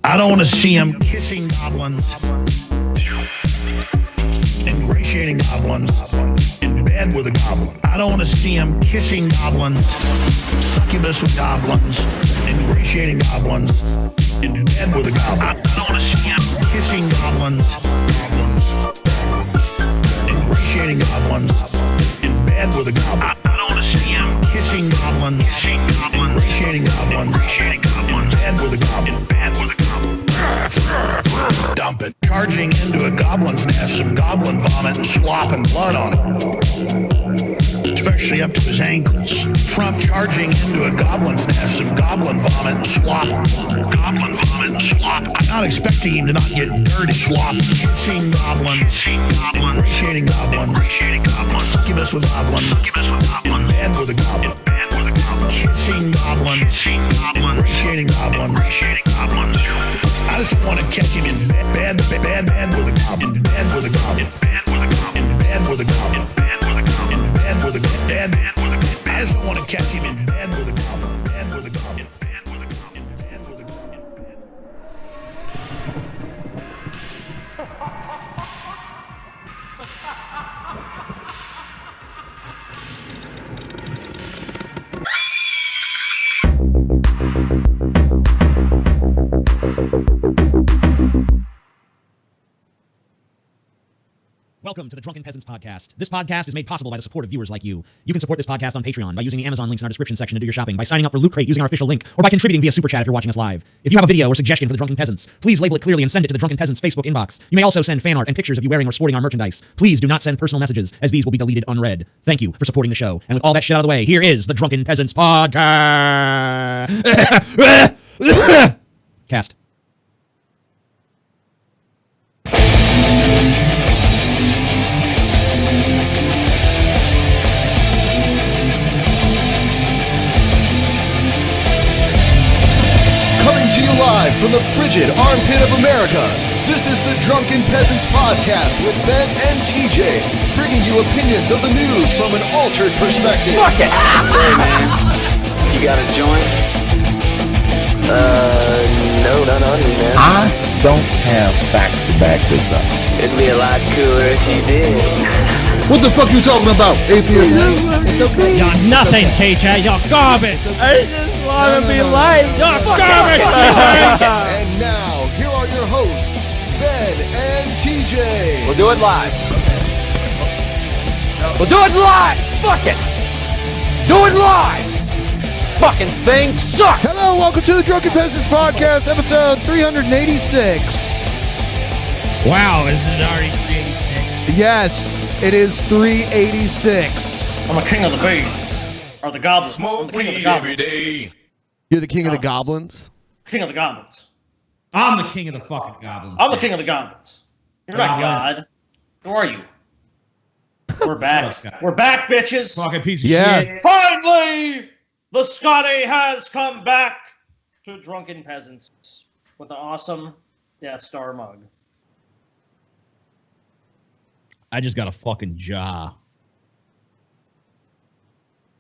I don't want to see him kissing goblins, ingratiating goblins, in bed with a goblin. I don't want to see him kissing goblins, succubus with goblins, ingratiating goblins, in bed with a goblin. I don't want to see him kissing goblins, ingratiating goblins, in bed with a goblin. I don't want to see him kissing goblins, ingratiating goblins, in bed with a goblin. Dump it. Charging into a goblin's nest, some goblin vomit and slop and blood on it, especially up to his ankles. Trump charging into a goblin's nest, some goblin vomit and slop. Goblin vomit and slop. I'm not expecting him to not get dirty slop. Kissing goblins, ingratiating goblins, succubus with goblins, in bed with a goblin. Kissing goblins, ingratiating goblins. I just want to catch him in bed with a goblin, in bed with a goblin, in bed with a goblin, in bed with a goblin. I just want to catch him in bed with a goblin, bed with a goblin, bed with a goblin, bed with a goblin. Welcome to the Drunken Peasants podcast. This podcast is made possible by the support of viewers like you. You can support this podcast on Patreon by using the Amazon links in our description section to do your shopping, by signing up for Loot Crate using our official link, or by contributing via Super Chat if you're watching us live. If you have a video or suggestion for the Drunken Peasants, please label it clearly and send it to the Drunken Peasants Facebook inbox. You may also send fan art and pictures of you wearing or sporting our merchandise. Please do not send personal messages, as these will be deleted unread. Thank you for supporting the show. And with all that shit out of the way, here is the Drunken Peasants podcast. Cast. Coming to you live from the frigid armpit of America, this is the Drunken Peasants Podcast with Ben and TJ, bringing you opinions of the news from an altered perspective. Fuck it! Hey man, you got a joint? No, not on me, man. I don't have facts to back this up. It'd be a lot cooler if you did. What the fuck are you talking about, atheist? It's okay. You're nothing, TJ. You're garbage. I just want to be liked. You're garbage. And now, here are your hosts, Ben and TJ. We'll do it live. We'll do it live. Fuck it. Do it live. Fucking thing sucks. Hello, welcome to the Drunken Peasants Podcast, episode 386. Wow, is it already 386? Yes, it is 386. I'm a king of the bees. Or the goblins. Smoke weed every day. You're the king of the goblins? King of the goblins. I'm the king of the fucking goblins. I'm the king of the goblins. You're not God. Who are you? We're back. We're back, bitches. Fucking piece of Yeah. shit. Finally, the Scotty has come back to Drunken Peasants with an awesome Death Star mug. I just got a fucking jaw.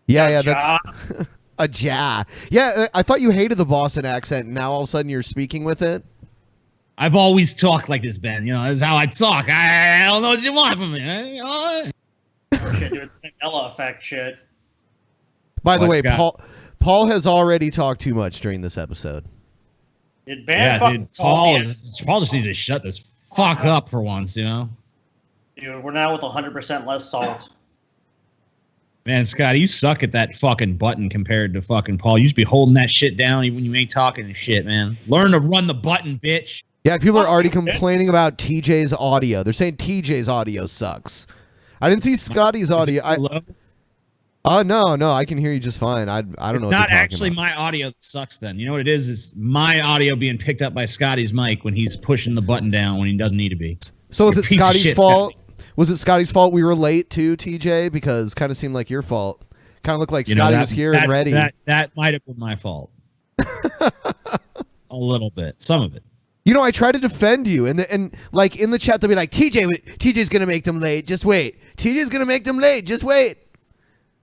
Yeah, that's a jaw. Yeah, I thought you hated the Boston accent, and now all of a sudden you're speaking with it. I've always talked like this, Ben. You know, this is how I talk. I don't know what you want from me. Shit, dude. Mandela effect shit. By the What, way, Scott? Paul has already talked too much during this episode. Dude, Dude. Paul just needs to shut this fuck up for once, you know? Dude, we're now with 100% less salt. Man, Scotty, you suck at that fucking button compared to fucking Paul. You should be holding that shit down even when you ain't talking and shit, man. Learn to run the button, bitch. Yeah, people are already complaining about TJ's audio. They're saying TJ's audio sucks. I didn't see Scotty's audio. No, I can hear you just fine. I don't know what you're not talking actually about. my audio that sucks then. You know what it is? It's my audio being picked up by Scotty's mic when he's pushing the button down when he doesn't need to be. So is You're it a piece of Scotty's shit, fault? Scotty. Was it Scotty's fault we were late too, TJ? Because kind of seemed like your fault. Kind of looked like Scotty was here and ready. That might have been my fault. A little bit. Some of it. You know, I try to defend you, and like in the chat they'll be like, TJ's gonna make them late. Just wait. TJ's gonna make them late. Just wait.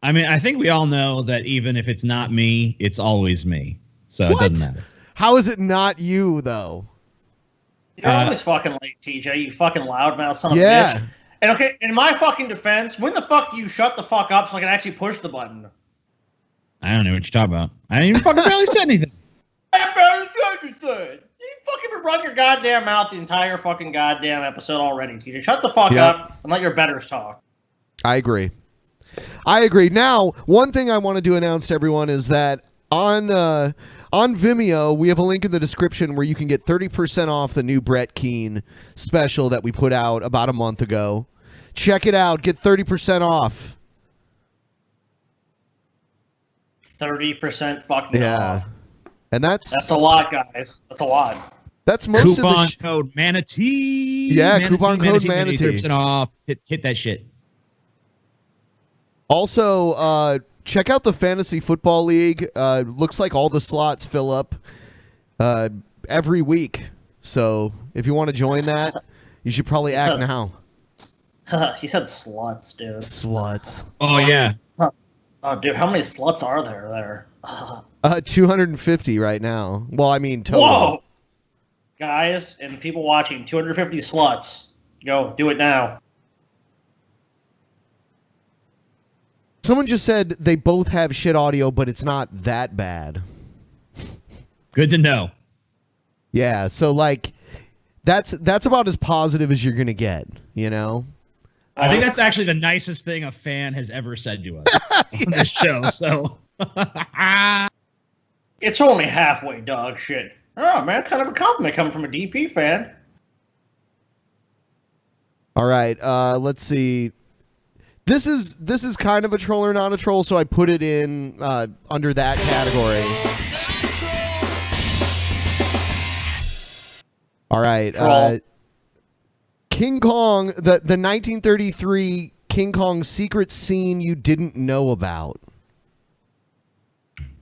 I mean, I think we all know that even if it's not me, it's always me. So What? it doesn't matter. How is it not you though? You're always fucking late, TJ. You fucking loudmouth son of a Yeah. bitch. And okay, in my fucking defense, when the fuck do you shut the fuck up so I can actually push the button? I don't know what you're talking about. I didn't even fucking barely say anything. I barely said anything. You fucking been running your goddamn mouth the entire fucking goddamn episode already, TJ. Shut the fuck up and let your betters talk. I agree. Now, one thing I wanted to announce to everyone is that on Vimeo, we have a link in the description where you can get 30% off the new Brett Keane special that we put out about a month ago. Check it out. Get 30% off. 30% fucking off. And that's a lot, guys. That's a lot. That's most coupon of the code Manatee. Yeah, coupon code Manatee. 30% off. Hit that shit. Also, check out the Fantasy Football League. Looks like all the slots fill up every week. So if you want to join that, you should probably act now. He said sluts, dude. Sluts. Oh, yeah. Oh, dude, how many sluts are there? 250 right now. Well, I mean, total. Whoa! Guys and people watching, 250 sluts. Go, do it now. Someone just said they both have shit audio, but it's not that bad. Good to know. Yeah, so like that's about as positive as you're gonna get, you know? I think that's actually the nicest thing a fan has ever said to us on this show. So it's only halfway dog shit. Oh man, kind of a compliment coming from a DP fan. All right, let's see. This is kind of a troll or not a troll, so I put it in under that category. All right, King Kong, the 1933 King Kong secret scene you didn't know about.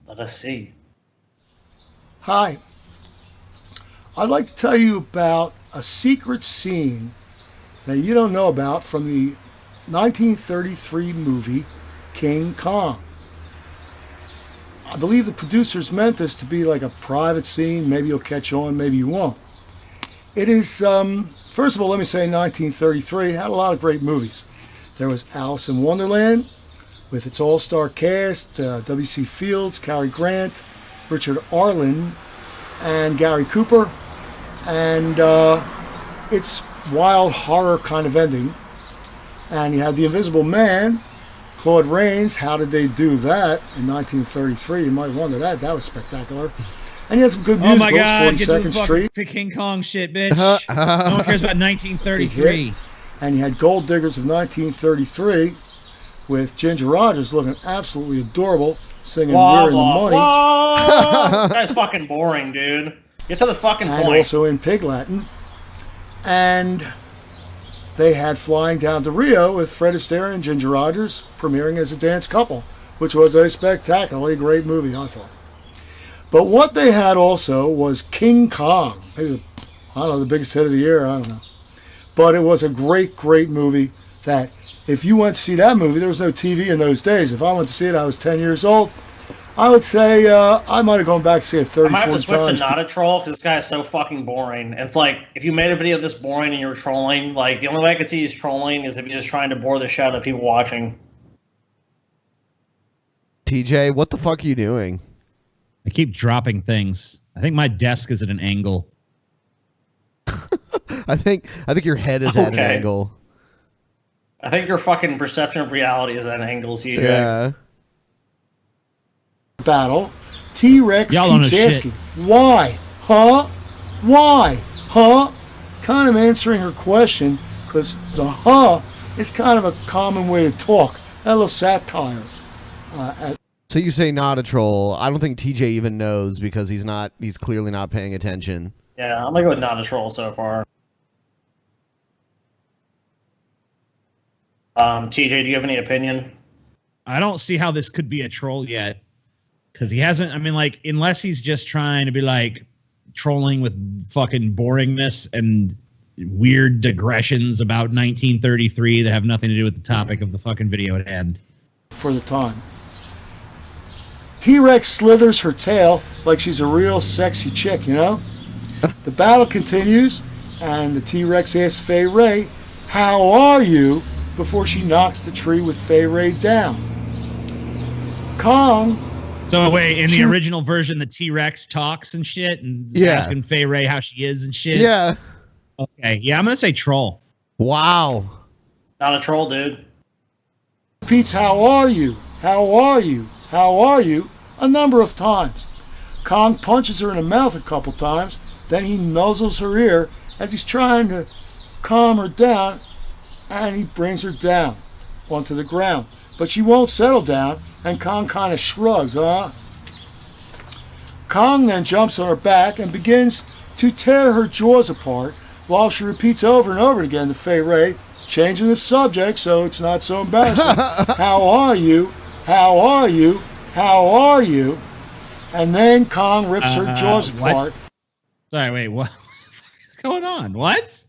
Let us see. Hi. I'd like to tell you about a secret scene that you don't know about from the 1933 movie King Kong. I believe the producers meant this to be like a private scene. Maybe you'll catch on, maybe you won't. It is, first of all, let me say 1933 had a lot of great movies. There was Alice in Wonderland with its all-star cast, W.C. Fields, Cary Grant, Richard Arlen, and Gary Cooper. And it's wild horror kind of ending. And you had The Invisible Man, Claude Rains. How did they do that in 1933? You might wonder that. That was spectacular. And you had some good musicals. Oh my God, get to 42nd the Street. fucking King Kong shit, bitch. No one cares about 1933. And you had Gold Diggers of 1933 with Ginger Rogers looking absolutely adorable, singing We're in the Money. That's fucking boring, dude. Get to the fucking and point. Also in Pig Latin. And they had Flying Down to Rio with Fred Astaire and Ginger Rogers premiering as a dance couple, which was a spectacularly great movie, I thought. But what they had also was King Kong. Maybe the biggest hit of the year, I don't know. But it was a great, great movie that if you went to see that movie, there was no TV in those days. If I went to see it, I was 10 years old. I would say I might have gone back to see it 30, 40 times. I might have to switch to not a troll because this guy is so fucking boring. It's like, if you made a video this boring and you were trolling, like, the only way I could see he's trolling is if you're just trying to bore the shit out of people watching. TJ, what the fuck are you doing? I keep dropping things. I think my desk is at an angle. I think your head is at an angle. I think your fucking perception of reality is at an angle, CJ. Yeah. Battle. T-Rex keeps asking, why? Huh? Why? Huh? Kind of answering her question, because the huh is kind of a common way to talk. A little satire. So you say not a troll. I don't think TJ even knows because he's clearly not paying attention. Yeah, I'm gonna go with not a troll so far. TJ, do you have any opinion? I don't see how this could be a troll yet. Because he hasn't, I mean, like, unless he's just trying to be, like, trolling with fucking boringness and weird digressions about 1933 that have nothing to do with the topic of the fucking video at hand. For the time. T-Rex slithers her tail like she's a real sexy chick, you know? The battle continues, And the T-Rex asks Fay Ray, "How are you?" before she knocks the tree with Fay Ray down. Kong. So wait, in the original version, the T-Rex talks and shit, and asking Fay Ray how she is and shit. Yeah. Okay. Yeah, I'm gonna say troll. Wow. Not a troll, dude. Repeats, "How are you? How are you? How are you?" a number of times. Kong punches her in the mouth a couple times, then he nuzzles her ear as he's trying to calm her down, and he brings her down onto the ground. But she won't settle down, and Kong kind of shrugs, Kong then jumps on her back and begins to tear her jaws apart while she repeats over and over again to Fay Ray, changing the subject so it's not so embarrassing. "How are you? How are you? How are you?" And then Kong rips her jaws apart. Sorry, wait, what is going on? What?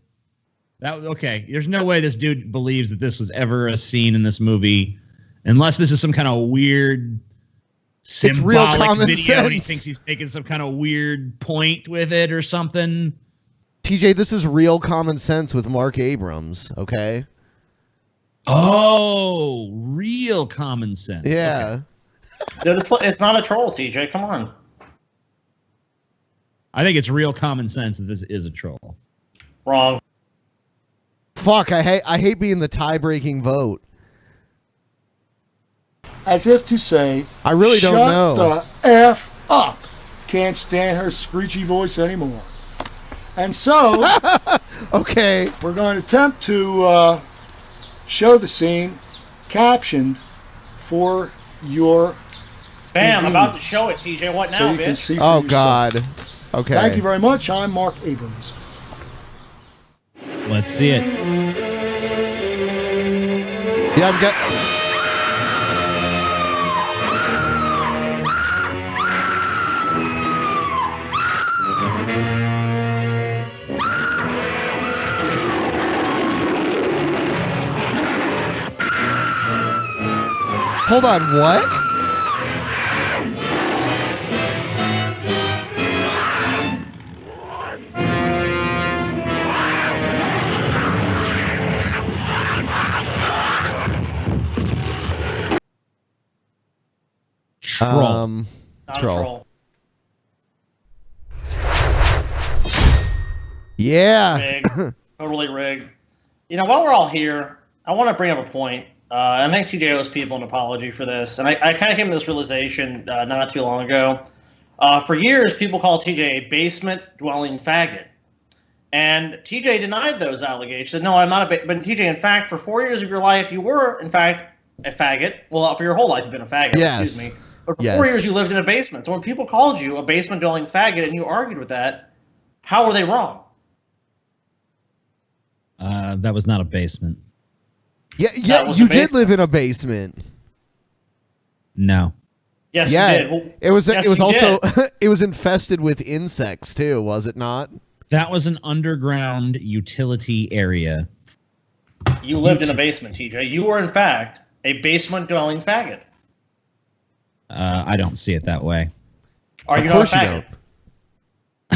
Okay, there's no way this dude believes that this was ever a scene in this movie, unless this is some kind of weird symbolic video and he thinks he's making some kind of weird point with it or something. TJ, this is real common sense with Mark Abrams, okay? Oh, real common sense. Yeah. Okay. Dude, it's not a troll, TJ. Come on. I think it's real common sense that this is a troll. Wrong. Fuck, I hate being the tie-breaking vote. As if to say, I really don't know. Shut the F up. Can't stand her screechy voice anymore. And so, okay, we're going to attempt to show the scene captioned for your Bam, I'm about to show it, TJ. What now, so you bitch? can see for Oh, yourself. God. Okay. Thank you very much. I'm Mark Abrams. Let's see it. Yeah, I'm getting... Hold on, what? Troll. Not a troll. troll. Yeah. Rigged. Totally rigged. You know, while we're all here, I want to bring up a point. I think TJ owes people an apology for this. And I kind of came to this realization not too long ago. For years, people called TJ a basement-dwelling faggot. And TJ denied those allegations. Said, no, I'm not a but TJ, in fact, for 4 years of your life, you were, in fact, a faggot. Well, for your whole life, you've been a faggot. Yes. Excuse me. But for 4 years, you lived in a basement. So when people called you a basement-dwelling faggot and you argued with that, how were they wrong? That was not a basement. Yeah, you did live in a basement. No. Yes, yeah, you did. Well, it was yes, it was you also did. it was infested with insects too, was it not? That was an underground utility area. You lived in a basement, TJ. You were, in fact, a basement-dwelling faggot. I don't see it that way. Are you not a faggot?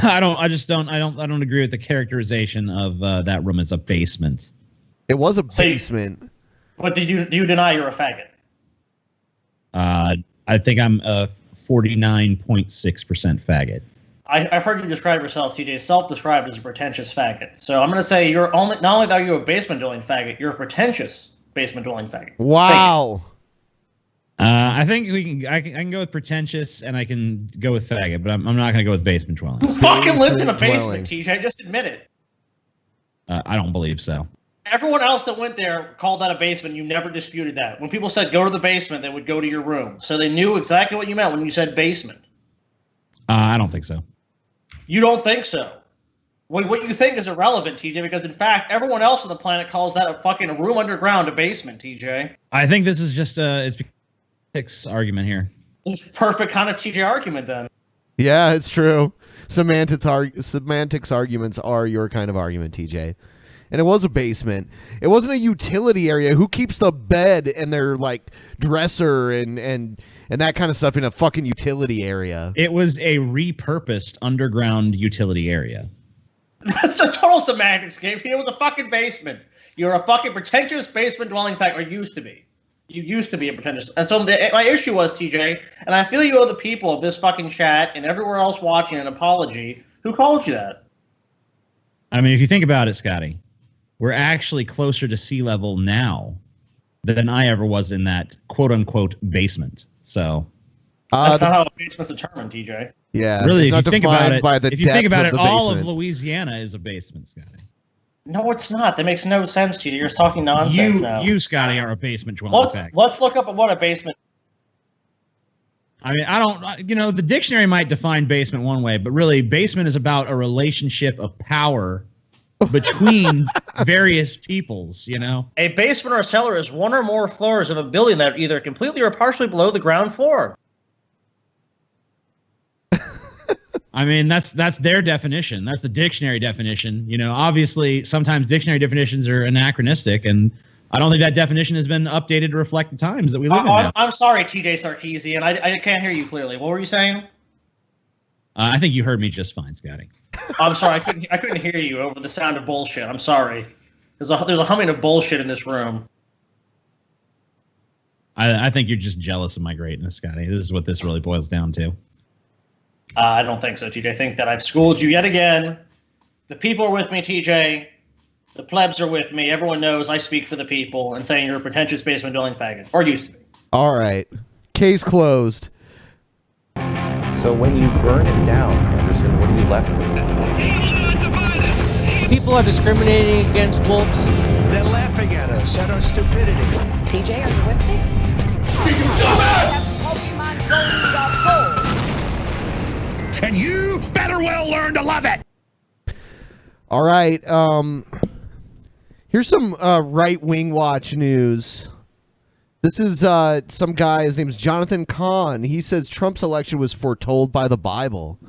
I don't agree with the characterization of that room as a basement. It was a basement. But do you deny you're a faggot? I think I'm a 49.6% faggot. I've heard you describe yourself, TJ, self-described as a pretentious faggot. So I'm going to say you're not only are you a basement-dwelling faggot, you're a pretentious basement-dwelling faggot. Wow. I think I can go with pretentious and I can go with faggot, but I'm not going to go with basement dwelling. You fucking lived in a basement, TJ. Just admit it. I don't believe so. Everyone else that went there called that a basement. You never disputed that. When people said go to the basement, they would go to your room. So they knew exactly what you meant when you said basement. I don't think so. You don't think so? What you think is irrelevant, TJ, because in fact, everyone else on the planet calls that a fucking room underground a basement, TJ. I think this is just it's argument here. It's perfect kind of TJ argument then. Yeah, it's true. Semantics arguments are your kind of argument, TJ. And it was a basement. It wasn't a utility area. Who keeps the bed and their like dresser and that kind of stuff in a fucking utility area? It was a repurposed underground utility area. That's a total semantics game. It was a fucking basement. You're a fucking pretentious basement dwelling fact, or used to be. You used to be a pretentious. And so my issue was, TJ, and I feel you owe the people of this fucking chat and everywhere else watching an apology. Who called you that? I mean, if you think about it, Scotty, we're actually closer to sea level now than I ever was in that quote-unquote basement. So that's not how a basement's determined, TJ. Yeah, really, if you think about it, all of Louisiana is a basement, Scotty. No, it's not. That makes no sense, TJ. You're talking nonsense now. You, Scotty, are a basement dwelling fact. Let's look up what a basement. I mean, I don't. The dictionary might define basement one way, but really, basement is about a relationship of power between various peoples. A basement or cellar is one or more floors of a building that are either completely or partially below the ground floor. I mean, that's their definition. That's the dictionary definition. Obviously, sometimes dictionary definitions are anachronistic, and I don't think that definition has been updated to reflect the times that we live in now. I'm sorry, TJ Sarkeesian. I can't hear you clearly. What were you saying? I think you heard me just fine, Scotty. I'm sorry, I couldn't hear you over the sound of bullshit. I'm sorry. There's a humming of bullshit in this room. I think you're just jealous of my greatness, Scotty. This is what this really boils down to. I don't think so, TJ. I think that I've schooled you yet again. The people are with me, TJ. The plebs are with me. Everyone knows I speak for the people and saying you're a pretentious basement dwelling faggot. Or used to be. All right. Case closed. So when you burn it down, Anderson, what are you left with? People are discriminating against wolves. They're laughing at us, at our stupidity. TJ, are you with me? And you better well learn to love it. All right. Here's some right-wing watch news. This is some guy, his name's Jonathan Kahn. He says Trump's election was foretold by the Bible.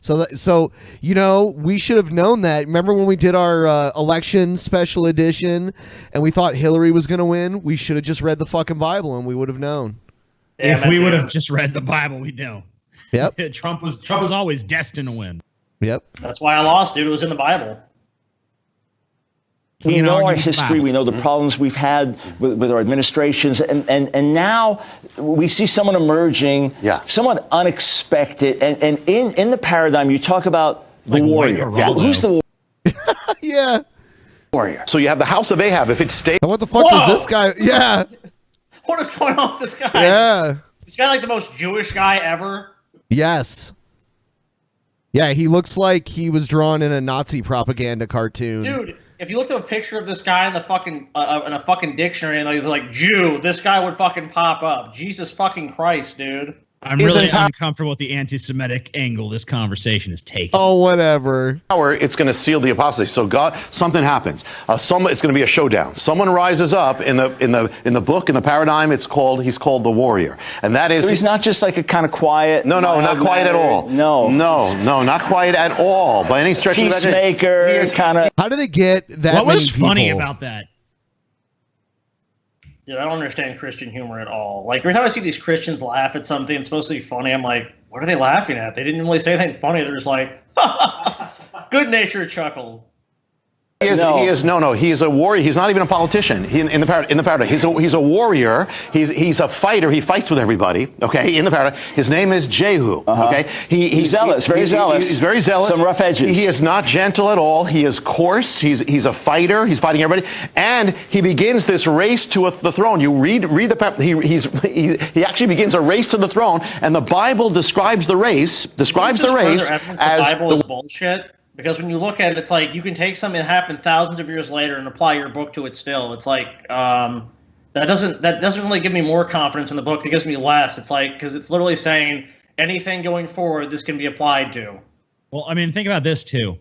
So we should have known that. Remember when we did our election special edition and we thought Hillary was going to win? We should have just read the fucking Bible and we would have known. If we would have just read the Bible, we'd know. Yep. Trump was always destined to win. Yep. That's why I lost, dude. It was in the Bible. We know our history. We know the problems we've had with our administrations. And now we see someone emerging, somewhat unexpected. And in the paradigm, you talk about the warrior. Who's the warrior? Yeah. Warrior. So you have the House of Ahab. If it stays. And what the fuck does this guy? Yeah. What is going on with this guy? Yeah. This guy like the most Jewish guy ever. Yes. Yeah, he looks like he was drawn in a Nazi propaganda cartoon. Dude, if you looked at a picture of this guy in the fucking in a fucking dictionary and he's like Jew, this guy would fucking pop up. Jesus fucking Christ, dude. I'm really uncomfortable with the anti-Semitic angle this conversation is taking. Oh, whatever. It's going to seal the apostasy. So something happens. It's going to be a showdown. Someone rises up in the book, in the paradigm. He's called the warrior, and that is. So he's not just like a kind of quiet. No, not quiet at all. No, not quiet at all by any stretch of the imagination. Peacemaker, kind of. How do they get that? What was many funny people? about that? Dude, I don't understand Christian humor at all. Like, every time I see these Christians laugh at something it's supposed to be funny, I'm like, what are they laughing at? They didn't really say anything funny. They're just like, good-natured chuckle. He is a warrior. He's not even a politician. In the paradigm, he's a warrior. He's a fighter. He fights with everybody. Okay, in the paradigm, his name is Jehu. Okay, he's zealous, very zealous. He's very zealous. Some rough edges. He is not gentle at all. He is coarse. He's a fighter. He's fighting everybody, and he begins this race to the throne. You read the he actually begins a race to the throne, and the Bible describes the race as the Bible is bullshit. Because when you look at it, it's like you can take something that happened thousands of years later and apply your book to it still. It's like that doesn't really give me more confidence in the book. It gives me less. It's like because it's literally saying anything going forward this can be applied to. Well, I mean, think about this too.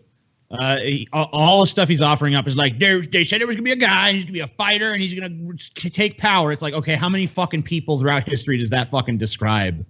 All the stuff he's offering up is like they said there was gonna be a guy, and he's gonna be a fighter, and he's gonna take power. It's like, okay, how many fucking people throughout history does that fucking describe?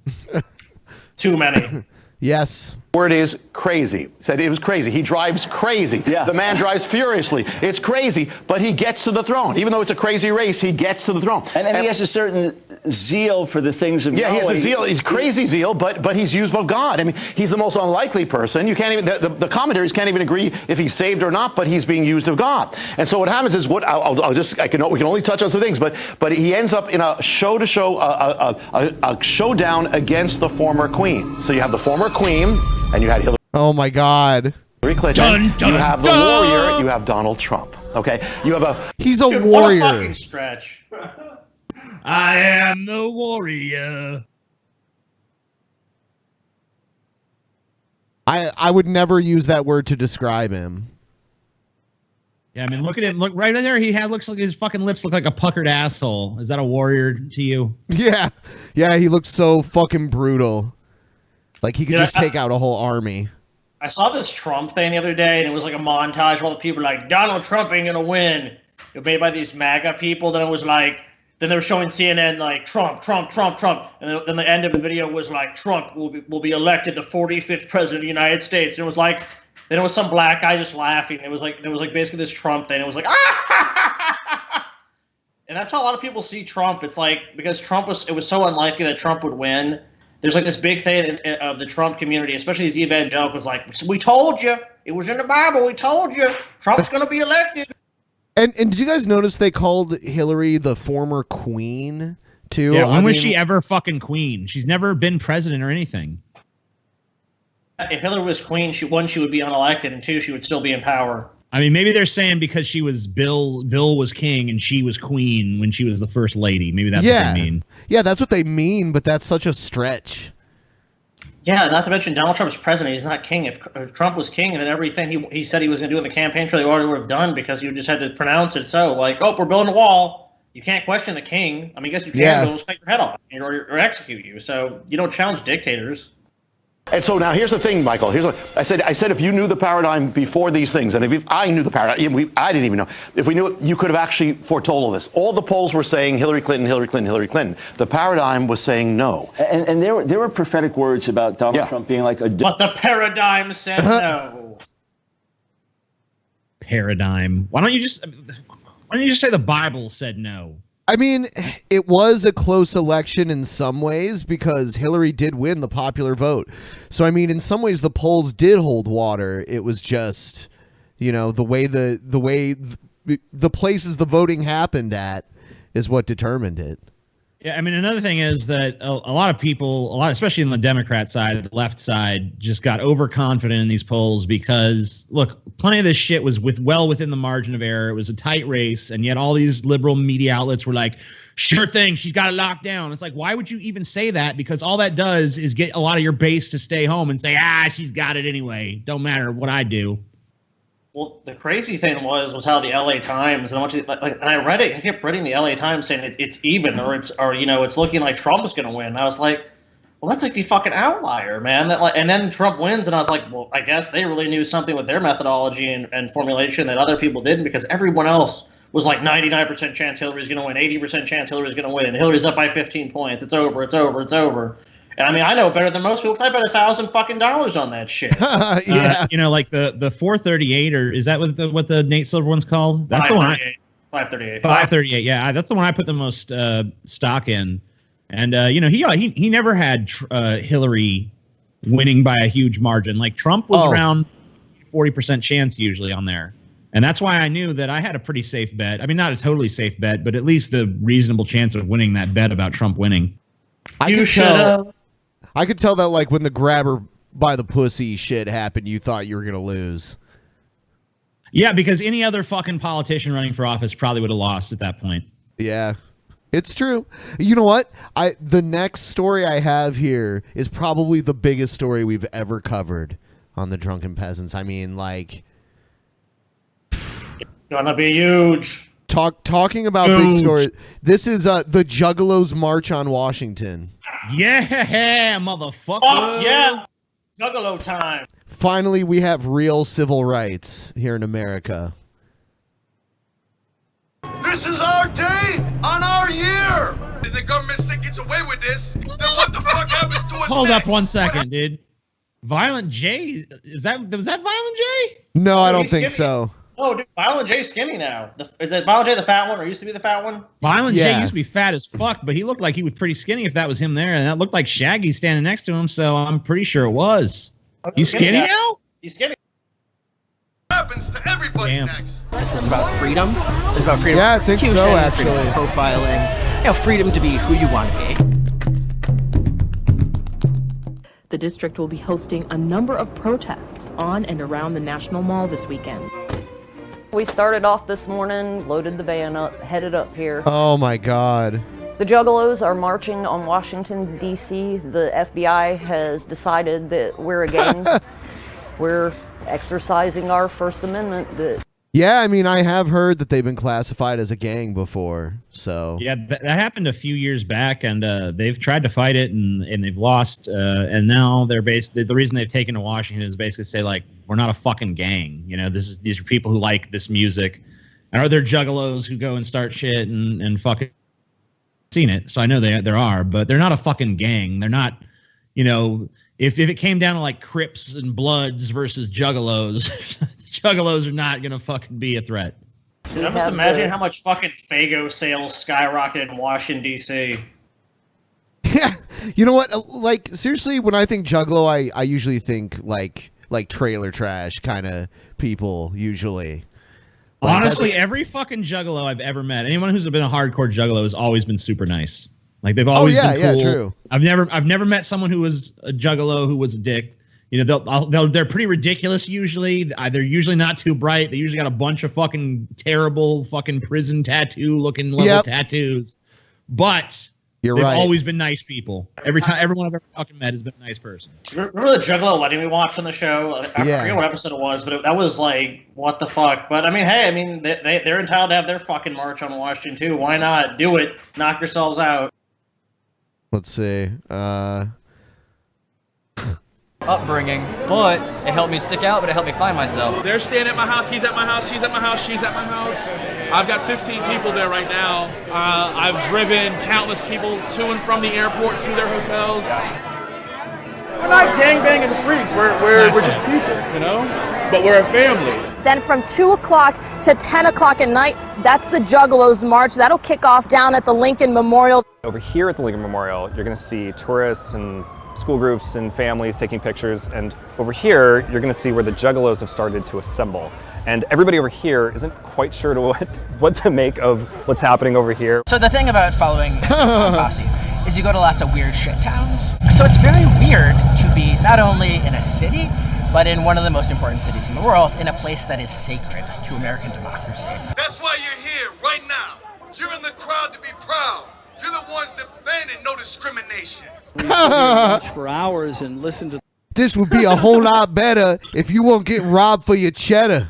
Too many. Yes. Word is crazy. Said it was crazy. He drives crazy. Yeah. The man drives furiously. It's crazy, but he gets to the throne. Even though it's a crazy race, he gets to the throne. And he has a certain zeal for the things of Yeah, he has Yahweh. the zeal. He's crazy zeal, but he's used by God. I mean, he's the most unlikely person. You can't even the commentaries can't even agree if he's saved or not. But he's being used of God. And so what happens is we can only touch on some things. But he ends up in a showdown against the former queen. So you have the former queen, and you had Hillary. Oh my God. Clinton. You have the warrior. You have Donald Trump. Okay, you have He's a Dude, warrior. What a fucking stretch. I am the warrior. I would never use that word to describe him. Yeah, I mean, look at him. Look right there. Looks like his fucking lips look like a puckered asshole. Is that a warrior to you? Yeah. Yeah, he looks so fucking brutal. Like he could just take out a whole army. I saw this Trump thing the other day, and it was like a montage of all the people like, Donald Trump ain't gonna win. It was made by these MAGA people. Then it was like, then they were showing CNN like Trump, Trump, Trump, Trump, and then the end of the video was like Trump will be elected the 45th president of the United States. And it was like, then it was some black guy just laughing. It was like basically this Trump thing. It was like, ah! And that's how a lot of people see Trump. It's like because it was so unlikely that Trump would win. There's like this big thing of the Trump community, especially these evangelicals, like, we told you. It was in the Bible. We told you. Trump's going to be elected. And did you guys notice they called Hillary the former queen, too? Yeah, when was she ever fucking queen? She's never been president or anything. If Hillary was queen, she would be unelected, and two, she would still be in power. I mean, maybe they're saying because she was Bill was king and she was queen when she was the first lady. Maybe that's what they mean. Yeah, that's what they mean, but that's such a stretch. Yeah, not to mention Donald Trump's president. He's not king. If Trump was king, then everything he said he was going to do in the campaign trail, he already would have done because he just had to pronounce it. So, like, oh, we're building a wall. You can't question the king. I mean, I guess you can, but he'll just cut your head off or execute you. So you don't challenge dictators. And so now here's the thing, Michael. Here's what I said. I said if you knew the paradigm before these things, and if I knew the paradigm, I didn't even know. If we knew it, you could have actually foretold all this. All the polls were saying Hillary Clinton, Hillary Clinton, Hillary Clinton. The paradigm was saying no. And there were prophetic words about Donald Trump being like a... But the paradigm said no. Paradigm. Why don't you just say the Bible said no? I mean, it was a close election in some ways because Hillary did win the popular vote. So, I mean, in some ways, the polls did hold water. It was just, the way the places the voting happened at is what determined it. Yeah, I mean, another thing is that a lot of people, especially on the Democrat side, the left side, just got overconfident in these polls because, look, plenty of this shit was well within the margin of error. It was a tight race, and yet all these liberal media outlets were like, sure thing, she's got it locked down. It's like, why would you even say that? Because all that does is get a lot of your base to stay home and say, she's got it anyway. Don't matter what I do. Well, the crazy thing was how the LA Times, and I read it. I kept reading the LA Times saying it's even, or it's looking like Trump's going to win. And I was like, well, that's like the fucking outlier, man. And then Trump wins, and I was like, well, I guess they really knew something with their methodology and formulation that other people didn't, because everyone else was like 99% chance Hillary's going to win, 80% chance Hillary's going to win, and Hillary's up by 15 points. It's over. It's over. It's over. And I mean, I know better than most people because I bet $1,000 fucking on that shit. Yeah. Like the 438, or is that what the Nate Silver one's called? That's the one. 538. 538. Yeah, that's the one I put the most stock in. And he never had Hillary winning by a huge margin. Like Trump was around 40% chance usually on there. And that's why I knew that I had a pretty safe bet. I mean, not a totally safe bet, but at least a reasonable chance of winning that bet about Trump winning. I could tell that, like, when the grabber by the pussy shit happened, you thought you were going to lose. Yeah, because any other fucking politician running for office probably would have lost at that point. Yeah, it's true. You know what? The next story I have here is probably the biggest story we've ever covered on the Drunken Peasants. I mean, like... It's going to be huge. Talking about big stories. This is the Juggalos March on Washington. Yeah, motherfucker. Oh, yeah. Juggalo time. Finally, we have real civil rights here in America. This is our day on our year. If the government still gets away with this, then what the fuck happens to us Hold next? up 1 second, dude. Violent J? Was that Violent J? No, I don't think so. Oh, dude, Violent J's skinny now. Is it Violent J the fat one, or used to be the fat one? Violent J used to be fat as fuck, but he looked like he was pretty skinny if that was him there, and that looked like Shaggy standing next to him, so I'm pretty sure it was. He's skinny now? He's skinny. Happens to everybody next. This is about freedom. It's about freedom. Yeah, of I think so, persecution, actually. freedom of profiling. Freedom to be who you want to be. The district will be hosting a number of protests on and around the National Mall this weekend. We started off this morning, loaded the van up, headed up here. Oh my God. The Juggalos are marching on Washington, D.C. The FBI has decided that we're a gang. We're exercising our First Amendment. Yeah, I mean, I have heard that they've been classified as a gang before, so. Yeah, that happened a few years back, and they've tried to fight it, and they've lost, and now they're basically, the reason they've taken to Washington is basically say, like, we're not a fucking gang, you know, these are people who like this music, and are there Juggalos who go and start shit and fucking seen it, so I know there are, but they're not a fucking gang. They're not, you know, if it came down to like Crips and Bloods versus Juggalos, Juggalos are not gonna fucking be a threat. Dude, I'm just imagining how much fucking Faygo sales skyrocketed in Washington, D.C. Yeah, you know what? Like, seriously, when I think Juggalo, I usually think like trailer trash kind of people, usually. Like, honestly, every fucking Juggalo I've ever met, anyone who's been a hardcore Juggalo has always been super nice. Like, they've always been cool. Yeah, true. I've never met someone who was a Juggalo who was a dick. You know, they're pretty ridiculous usually. They're usually not too bright. They usually got a bunch of fucking terrible fucking prison tattoo looking level tattoos. But they've always been nice people. Everyone I've ever fucking met has been a nice person. Remember the Juggalo wedding we watched on the show? I forget what episode it was, but that was like, what the fuck? But I mean, hey, they're entitled to have their fucking march on Washington too. Why not? Do it. Knock yourselves out. Let's see. Upbringing, but it helped me stick out, but it helped me find myself. They're staying at my house, he's at my house, she's at my house, she's at my house. I've got 15 people there right now. I've driven countless people to and from the airport to their hotels. We're not gangbanging freaks, we're just people, you know? But we're a family. Then from 2 o'clock to 10 o'clock at night, that's the Juggalos March. That'll kick off down at the Lincoln Memorial. Over here at the Lincoln Memorial, you're going to see tourists and school groups and families taking pictures, and over here you're going to see where the Juggalos have started to assemble. And everybody over here isn't quite sure what to make of what's happening over here. So the thing about following Posse is you go to lots of weird shit towns. So it's very weird to be not only in a city, but in one of the most important cities in the world, in a place that is sacred to American democracy. That's why you're here right now. You're in the crowd to be proud. You're the ones demanding no discrimination. For hours and listen to. This would be a whole lot better if you won't get robbed for your cheddar.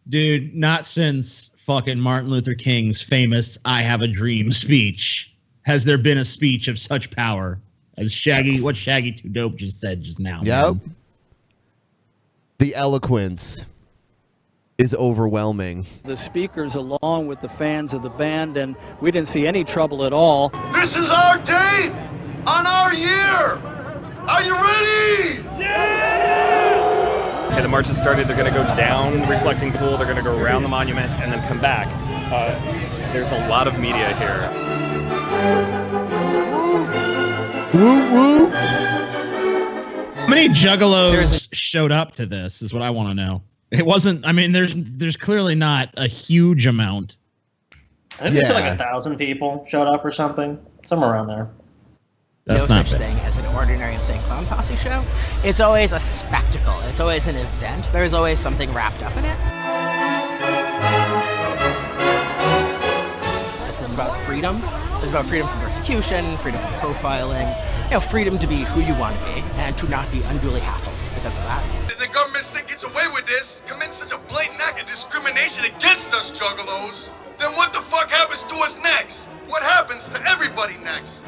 Dude, not since fucking Martin Luther King's famous "I Have a Dream" speech has there been a speech of such power as what Shaggy 2 Dope just said just now. Yep. Man. The eloquence is overwhelming. The speakers along with the fans of the band, and we didn't see any trouble at all. This is our day on our year. Are you ready? Okay, the march has started. They're going to go down the reflecting pool. They're going to go around the monument and then come back. There's a lot of media here. Woo woo. How many Juggalos showed up to this is what I want to know. It wasn't, I mean, there's clearly not a huge amount. I think they said like 1,000 people showed up or something. Somewhere around there. That's no not such bad. thing as an ordinary Insane Clown Posse show. It's always a spectacle. It's always an event. There's always something wrapped up in it. This is about freedom. This is about freedom from persecution, freedom from profiling, freedom to be who you want to be and to not be unduly hassled because of that. If the government gets away with this, commits such a blatant act of discrimination against us Juggalos, then what the fuck happens to us next? What happens to everybody next?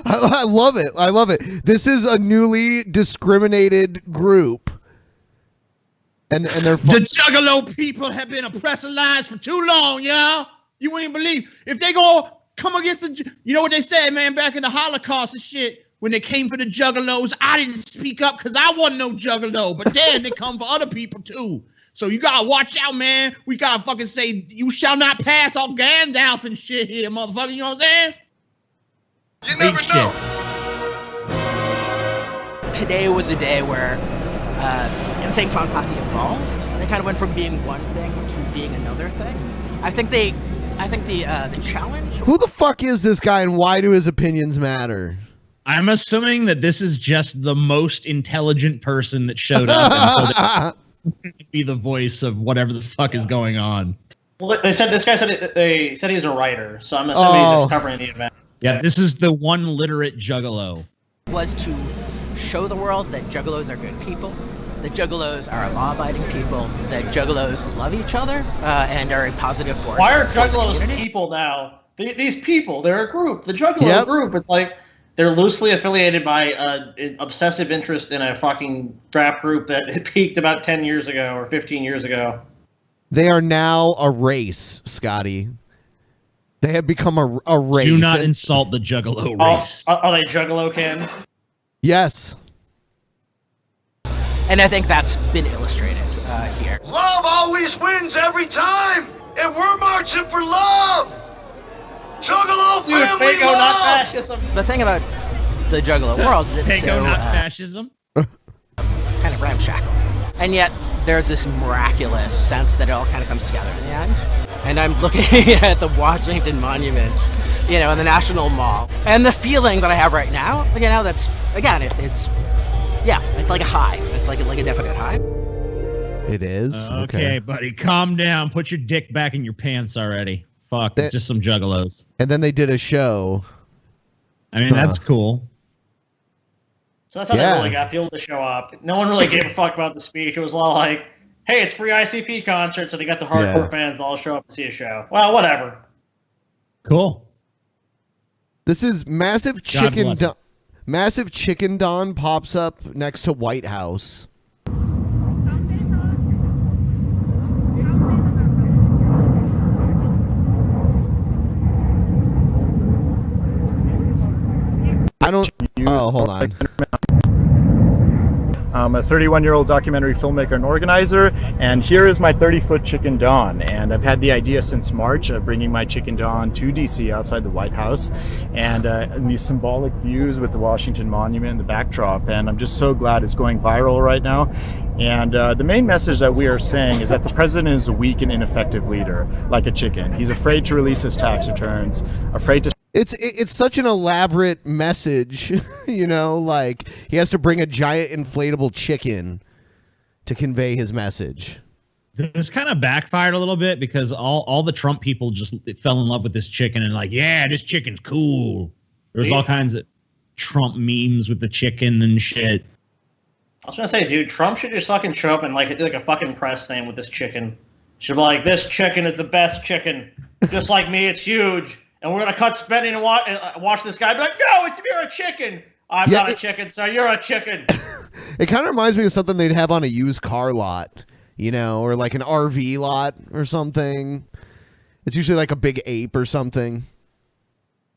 I love it. I love it. This is a newly discriminated group. And they're the Juggalo people have been oppressalized for too long, y'all. You wouldn't believe if they go come against the, you know what they said, man, back in the Holocaust and shit, when they came for the Juggalos, I didn't speak up because I wasn't no Juggalo, but then they come for other people too. So you gotta watch out, man. We gotta fucking say, you shall not pass all Gandalf and shit here, motherfucker. You know what I'm saying? You never know. Today was a day where Insane Clown Posse evolved. They kind of went from being one thing to being another thing. I think the challenge. Who the fuck is this guy, and why do his opinions matter? I'm assuming that this is just the most intelligent person that showed up, and so they be the voice of whatever the fuck is going on. Well, they said this guy said they said he's a writer, so I'm assuming he's just covering the event. Yeah, this is the one literate Juggalo. Was to show the world that Juggalos are good people, that Juggalos are law-abiding people, that Juggalos love each other, and are a positive force. Why are Juggalos people now? These people, they're a group. The Juggalo group, it's like they're loosely affiliated by obsessive interest in a fucking trap group that peaked about 10 years ago or 15 years ago. They are now a race, Scotty. They have become a race. Do not insult the Juggalo race. Are they Juggalo Ken? Yes. And I think that's been illustrated here. Love always wins every time, and we're marching for love. Juggalo family Faygo, not love. fascism. The thing about the Juggalo world is it's Faygo, so not fascism. kind of ramshackle, and yet there's this miraculous sense that it all kind of comes together in the end. And I'm looking at the Washington Monument, you know, in the National Mall, and the feeling that I have right now, you know, that's again, it's like a high. It's like a definite high. It is. Okay, buddy, calm down. Put your dick back in your pants already. Fuck, it's just some Juggalos. And then they did a show. I mean, that's cool. So that's how they really got people to show up. No one really gave a fuck about the speech. It was all like, hey, it's free ICP concert, so they got the hardcore fans all show up and see a show. Well, whatever. Cool. This is Massive Chicken Don. Massive Chicken Don pops up next to White House. I don't. Oh, hold on. I'm a 31-year-old documentary filmmaker and organizer, and here is my 30-foot Chicken Don. And I've had the idea since March of bringing my Chicken Don to DC outside the White House, and these symbolic views with the Washington Monument in the backdrop. And I'm just so glad it's going viral right now. And the main message that we are saying is that the president is a weak and ineffective leader, like a chicken. He's afraid to release his tax returns, afraid to... It's such an elaborate message, you know, like he has to bring a giant inflatable chicken to convey his message. This kind of backfired a little bit because all the Trump people just fell in love with this chicken and like, yeah, this chicken's cool. There's all kinds of Trump memes with the chicken and shit. I was gonna say, dude, Trump should just fucking show up and do a fucking press thing with this chicken. Should be like, this chicken is the best chicken. Just like me, it's huge. And we're going to cut spending and watch this guy be like, no, you're a chicken. I'm not a chicken, sir. You're a chicken. It kind of reminds me of something they'd have on a used car lot, you know, or like an RV lot or something. It's usually like a big ape or something.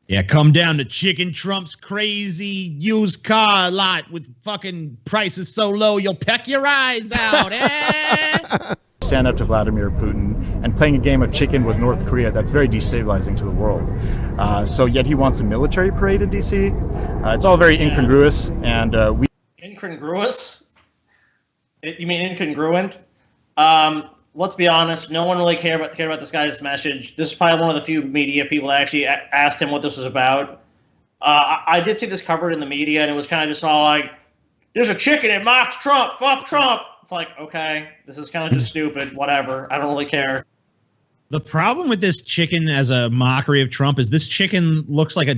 Yeah, come down to Chicken Trump's crazy used car lot with fucking prices so low you'll peck your eyes out, eh? Stand up to Vladimir Putin and playing a game of chicken with North Korea that's very destabilizing to the world. So yet he wants a military parade in DC. It's all very incongruous, and we... Incongruous? You mean incongruent? Let's be honest, no one really cared about this guy's message. This is probably one of the few media people that actually asked him what this was about. I did see this covered in the media, and it was kind of just all like, there's a chicken that mocks Trump, fuck Trump. It's like, okay, this is kind of just stupid, whatever. I don't really care. The problem with this chicken as a mockery of Trump is this chicken looks like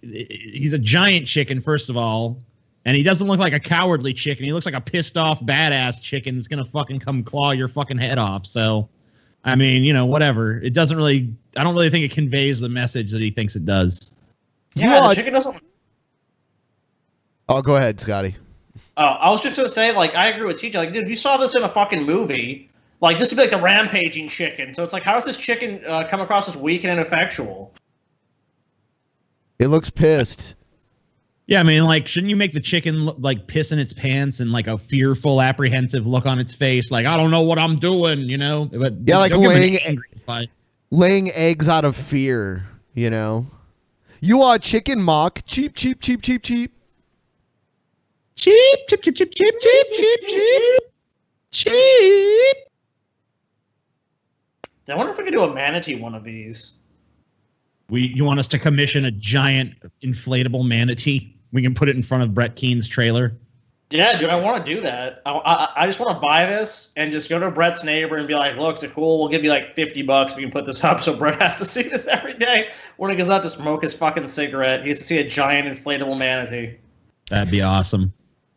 he's a giant chicken, first of all, and he doesn't look like a cowardly chicken. He looks like a pissed off badass chicken that's going to fucking come claw your fucking head off. So, I mean, you know, whatever. I don't really think it conveys the message that he thinks it does. Yeah, the chicken doesn't... Oh, go ahead, Scotty. Oh, I was just going to say, like, I agree with TJ. Like, dude, if you saw this in a fucking movie, like, this would be like the rampaging chicken. So it's like, how does this chicken come across as weak and ineffectual? It looks pissed. Yeah, I mean, like, shouldn't you make the chicken look like piss in its pants and like a fearful, apprehensive look on its face, like I don't know what I'm doing, you know? But Yeah, like laying laying eggs out of fear, you know. You are chicken mock, cheap, cheap, cheap, cheap, cheap. Cheap, cheap, cheap, cheap, cheap, cheap, cheap, cheap, cheap. I wonder if we could do a manatee one of these. You want us to commission a giant inflatable manatee? We can put it in front of Brett Keene's trailer. Yeah, dude, I want to do that. I just want to buy this and just go to Brett's neighbor and be like, look, it's cool. We'll give you like $50 if you can put this up so Brett has to see this every day when he goes out to smoke his fucking cigarette. He has to see a giant inflatable manatee. That'd be awesome.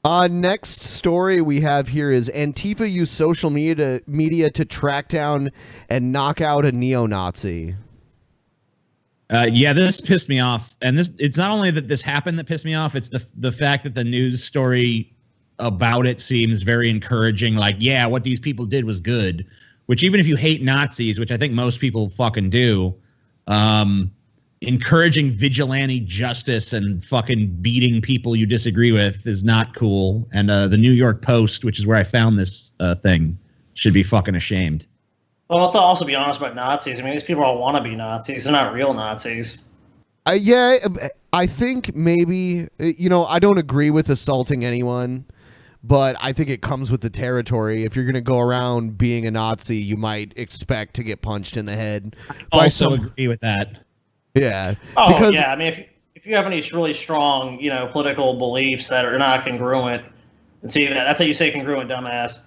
Next story we have here is Antifa used social media to track down and knock out a neo-Nazi. Yeah, this pissed me off. And it's not only that this happened that pissed me off, it's the fact that the news story about it seems very encouraging. Like, yeah, what these people did was good. Which even if you hate Nazis, which I think most people fucking do, encouraging vigilante justice and fucking beating people you disagree with is not cool. And the New York Post, which is where I found this thing, should be fucking ashamed. Well, let's also be honest about Nazis. I mean, these people all want to be Nazis. They're not real Nazis. Yeah, I think maybe, I don't agree with assaulting anyone, but I think it comes with the territory. If you're going to go around being a Nazi, you might expect to get punched in the head. I also agree with that. Yeah. Oh, because, yeah. I mean, if you have any really strong, political beliefs that are not congruent, and see, that's how you say congruent, dumbass.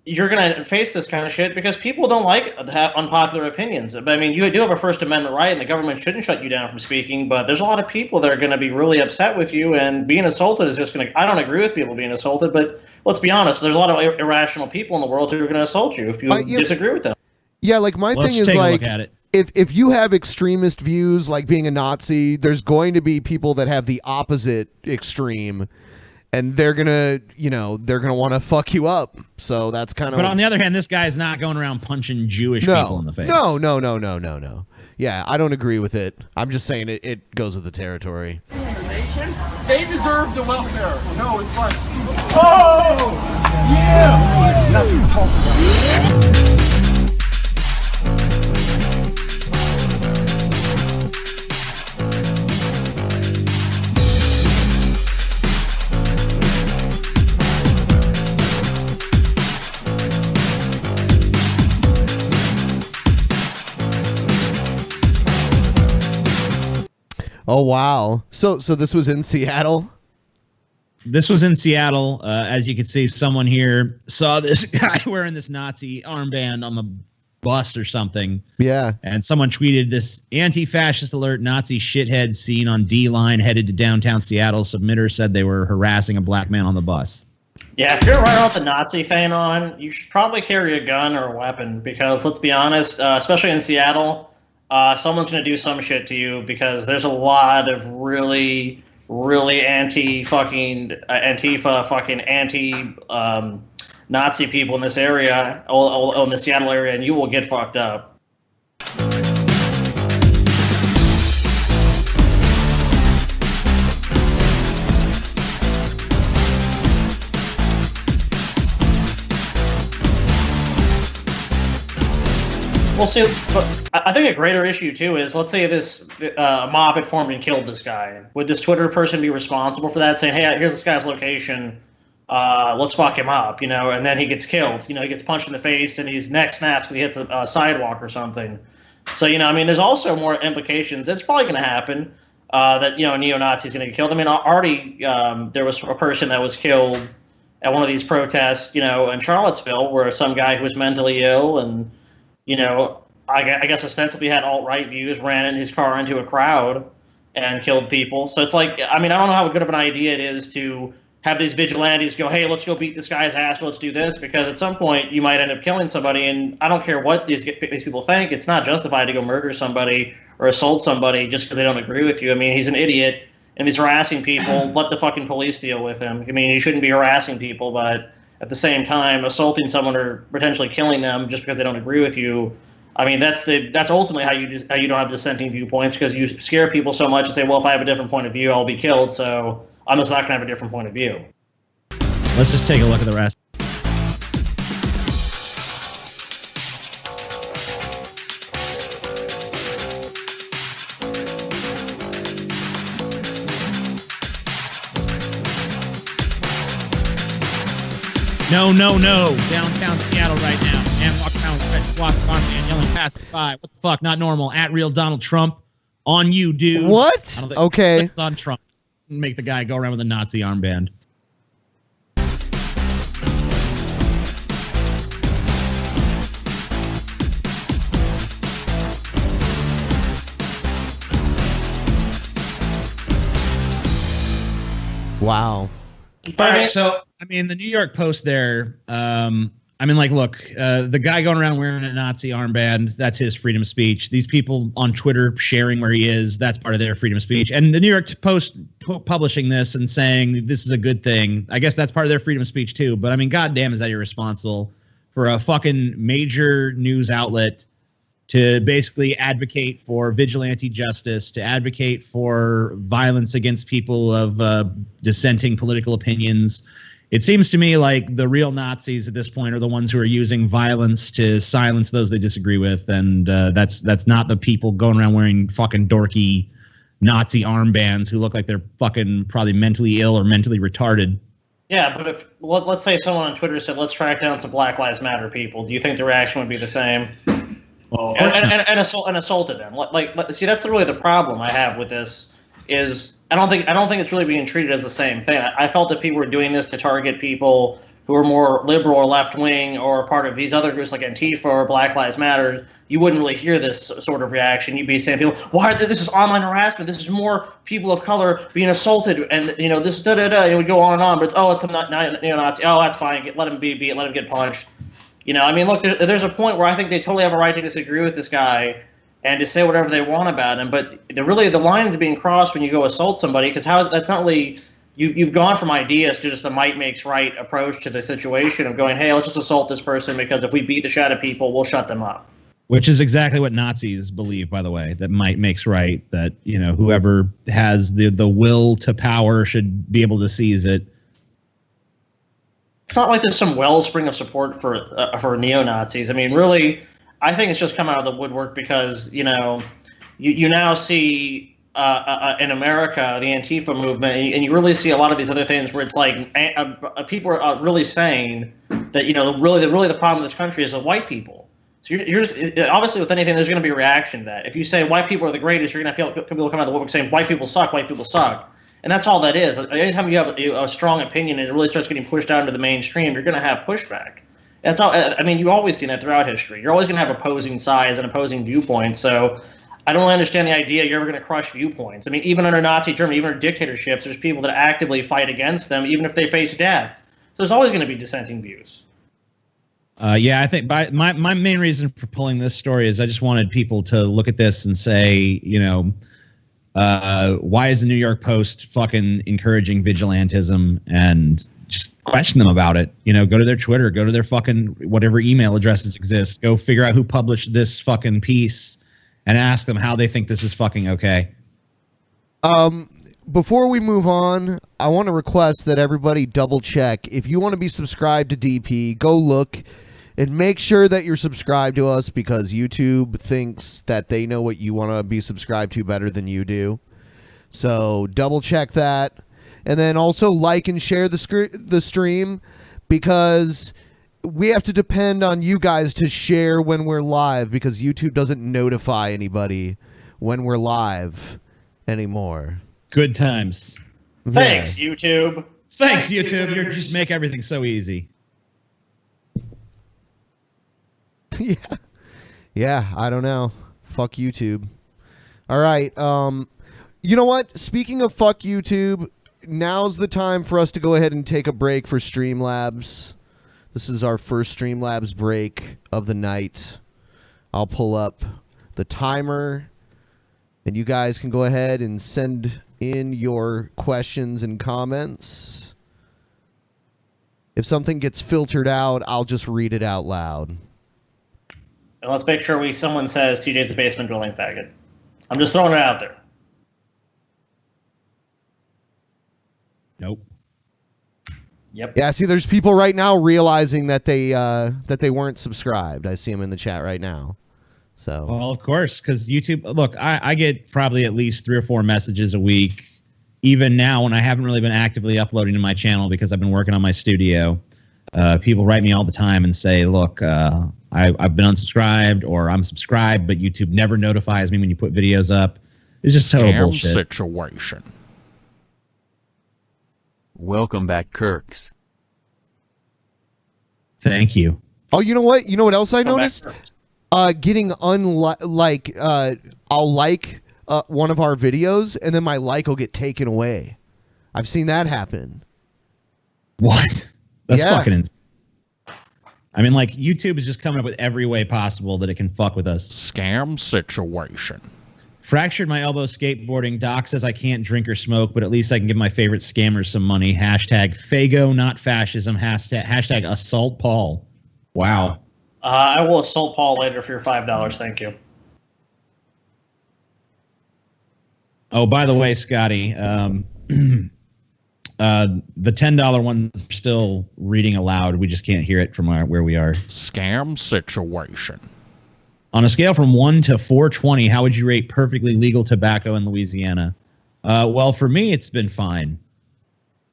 You're going to face this kind of shit because people don't like unpopular opinions. But I mean, you do have a First Amendment right, and the government shouldn't shut you down from speaking. But there's a lot of people that are going to be really upset with you, and being assaulted is just going to. I don't agree with people being assaulted, but let's be honest. There's a lot of irrational people in the world who are going to assault you if you disagree with them. Yeah, like my thing is like, if you have extremist views like being a Nazi, there's going to be people that have the opposite extreme. And they're gonna want to fuck you up. So that's kind of. But on the other hand, this guy's not going around punching Jewish people in the face. No. Yeah, I don't agree with it. I'm just saying it goes with the territory. They deserve the welfare. No, it's like, oh, yeah. Nothing to talk about. Oh wow! So this was in Seattle. This was in Seattle. As you can see, someone here saw this guy wearing this Nazi armband on the bus or something. Yeah. And someone tweeted this anti-fascist alert: Nazi shitheads seen on D-line headed to downtown Seattle. Submitter said they were harassing a black man on the bus. Yeah, if you're right off the Nazi fan on, you should probably carry a gun or a weapon because let's be honest, especially in Seattle. Someone's going to do some shit to you because there's a lot of really, really Antifa, fucking anti-Nazi people in this area, in the Seattle area, and you will get fucked up. Well, see, but I think a greater issue, too, is let's say this mob had formed and killed this guy. Would this Twitter person be responsible for that, saying, hey, here's this guy's location, let's fuck him up, and then he gets killed. He gets punched in the face and his neck snaps because he hits a sidewalk or something. So, there's also more implications. It's probably going to happen that, a neo-Nazi is going to get killed. I mean, already there was a person that was killed at one of these protests, in Charlottesville where some guy who was mentally ill and I guess ostensibly had alt-right views, ran in his car into a crowd and killed people. So it's like, I don't know how good of an idea it is to have these vigilantes go, hey, let's go beat this guy's ass, let's do this, because at some point you might end up killing somebody, and I don't care what these people think, it's not justified to go murder somebody or assault somebody just because they don't agree with you. I mean, he's an idiot, and he's harassing people, let the fucking police deal with him. I mean, he shouldn't be harassing people, but at the same time, assaulting someone or potentially killing them just because they don't agree with you, I mean, that's ultimately how you don't have dissenting viewpoints, because you scare people so much and say, well, if I have a different point of view, I'll be killed. So I'm just not going to have a different point of view. Let's just take a look at the rest. No. Downtown Seattle right now. Man walking around with red squats on man yelling past 5. What the fuck? Not normal. At real Donald Trump. On you, dude. What? I don't think Okay. It's on Trump. Make the guy go around with a Nazi armband. Wow. All right, so I mean, the New York Post there. I mean, like, look, the guy going around wearing a Nazi armband, that's his freedom of speech. These people on Twitter sharing where he is, that's part of their freedom of speech. And the New York Post publishing this and saying this is a good thing, I guess that's part of their freedom of speech too. But I mean, goddamn, is that irresponsible for a fucking major news outlet to basically advocate for vigilante justice, to advocate for violence against people of dissenting political opinions. It seems to me like the real Nazis at this point are the ones who are using violence to silence those they disagree with, and that's not the people going around wearing fucking dorky Nazi armbands who look like they're fucking probably mentally ill or mentally retarded. Yeah, but if let's say someone on Twitter said, let's track down some Black Lives Matter people, do you think the reaction would be the same? Well, and assaulted them. See, that's really the problem I have with this. Is I don't think it's really being treated as the same thing. I felt that people were doing this to target people who are more liberal or left wing or part of these other groups like Antifa or Black Lives Matter. You wouldn't really hear this sort of reaction. You'd be saying, people, why are this is online harassment? This is more people of color being assaulted, and this It would go on and on. But it's some neo-Nazi. Oh, that's fine. Let him be. Let him get punched. I mean, look, there's a point where I think they totally have a right to disagree with this guy and to say whatever they want about him. But the line is being crossed when you go assault somebody, because that's not really you've gone from ideas to just a might makes right approach to the situation of going, hey, let's just assault this person because if we beat the shit out of people, we'll shut them up. Which is exactly what Nazis believe, by the way, that might makes right, that, whoever has the will to power should be able to seize it. It's not like there's some wellspring of support for neo-Nazis. I mean, really, I think it's just come out of the woodwork because, you now see in America, the Antifa movement, and you really see a lot of these other things where it's like people are really saying that, really the problem in this country is the white people. So you're just, obviously with anything, there's going to be a reaction to that. If you say white people are the greatest, you're going to have people come out of the woodwork saying white people suck, white people suck. And that's all that is. Anytime you have a strong opinion and it really starts getting pushed out into the mainstream, you're going to have pushback. That's all. I mean, you've always seen that throughout history. You're always going to have opposing sides and opposing viewpoints. So I don't really understand the idea you're ever going to crush viewpoints. I mean, even under Nazi Germany, even under dictatorships, there's people that actively fight against them, even if they face death. So there's always going to be dissenting views. Yeah, I think my main reason for pulling this story is I just wanted people to look at this and say, why is the New York Post fucking encouraging vigilantism, and just question them about it. Go to their Twitter, go to their fucking whatever email addresses exist, go figure out who published this fucking piece and ask them how they think this is fucking okay. Before we move on, I want to request that everybody double check. If you want to be subscribed to DP, go look and make sure that you're subscribed to us, because YouTube thinks that they know what you want to be subscribed to better than you do. So double check that. And then also like and share the stream, because we have to depend on you guys to share when we're live, because YouTube doesn't notify anybody when we're live anymore. Good times. Thanks, YouTube. Thanks, YouTube. You just make everything so easy. Yeah, I don't know. Fuck YouTube. All right. You know what? Speaking of fuck YouTube, now's the time for us to go ahead and take a break for Streamlabs. This is our first Streamlabs break of the night. I'll pull up the timer, and you guys can go ahead and send in your questions and comments. If something gets filtered out, I'll just read it out loud. And let's make sure someone says TJ's a basement dwelling faggot. I'm just throwing it out there. Nope. Yep. Yeah, see, there's people right now realizing that they weren't subscribed. I see them in the chat right now. So. Well, of course, because YouTube. Look, I get probably at least 3 or 4 messages a week, even now when I haven't really been actively uploading to my channel because I've been working on my studio. People write me all the time and say, "Look, I've been unsubscribed, or I'm subscribed, but YouTube never notifies me when you put videos up." It's just total bullshit. Situation. Welcome back, Kirks. Thank you. Oh, you know what? You know what else I noticed? Getting I'll like one of our videos, and then my like will get taken away. I've seen that happen. What? That's fucking insane. I mean, like, YouTube is just coming up with every way possible that it can fuck with us. Scam situation. Fractured my elbow skateboarding. Doc says I can't drink or smoke, but at least I can give my favorite scammers some money. Hashtag Fago, not fascism. Hashtag assault Paul. Wow. I will assault Paul later for your $5. Thank you. Oh, by the way, Scotty, the $10 one's still reading aloud. We just can't hear it from where we are. Scam situation. On a scale from 1 to 420, how would you rate perfectly legal tobacco in Louisiana? Well, for me, it's been fine.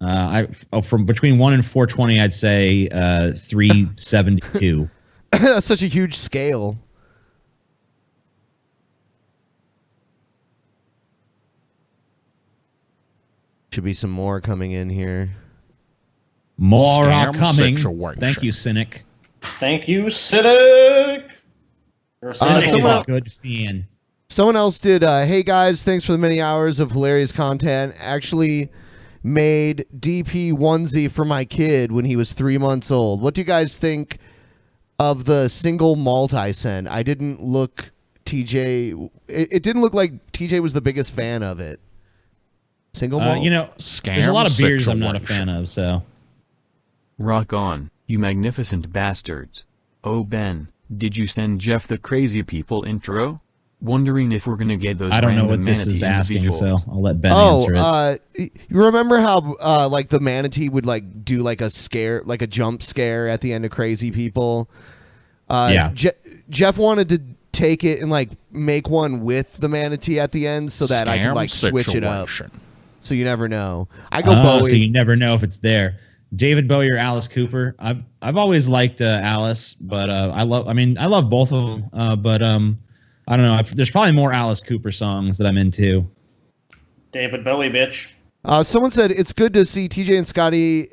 From between 1 and 420, I'd say 372. That's such a huge scale. Should be some more coming in here. More are Scam coming. situation. Thank you, Cynic. Thank you, Cynic. Good fan. Someone else did, hey guys, thanks for the many hours of hilarious content. Actually made DP onesie for my kid when he was 3 months old. What do you guys think of the single malt I sent? I didn't look TJ. It didn't look like TJ was the biggest fan of it. Single malt? You know, there's a lot of beers I'm not a fan of, so. Rock on, you magnificent bastards. Oh, Ben, did you send Jeff the Crazy People intro? Wondering if we're gonna get those. I don't know random what this manatee is asking, individuals. so I'll let Ben answer it. You remember how like the manatee would like do like a scare, like a jump scare at the end of Crazy People? Yeah. Jeff wanted to take it and like make one with the manatee at the end so that I could like switch it up. So you never know. I go Bowie. So you never know if it's there. David Bowie or Alice Cooper. I've always liked Alice, but I love both of them. But I don't know. There's probably more Alice Cooper songs that I'm into. David Bowie, bitch. Someone said it's good to see TJ and Scotty,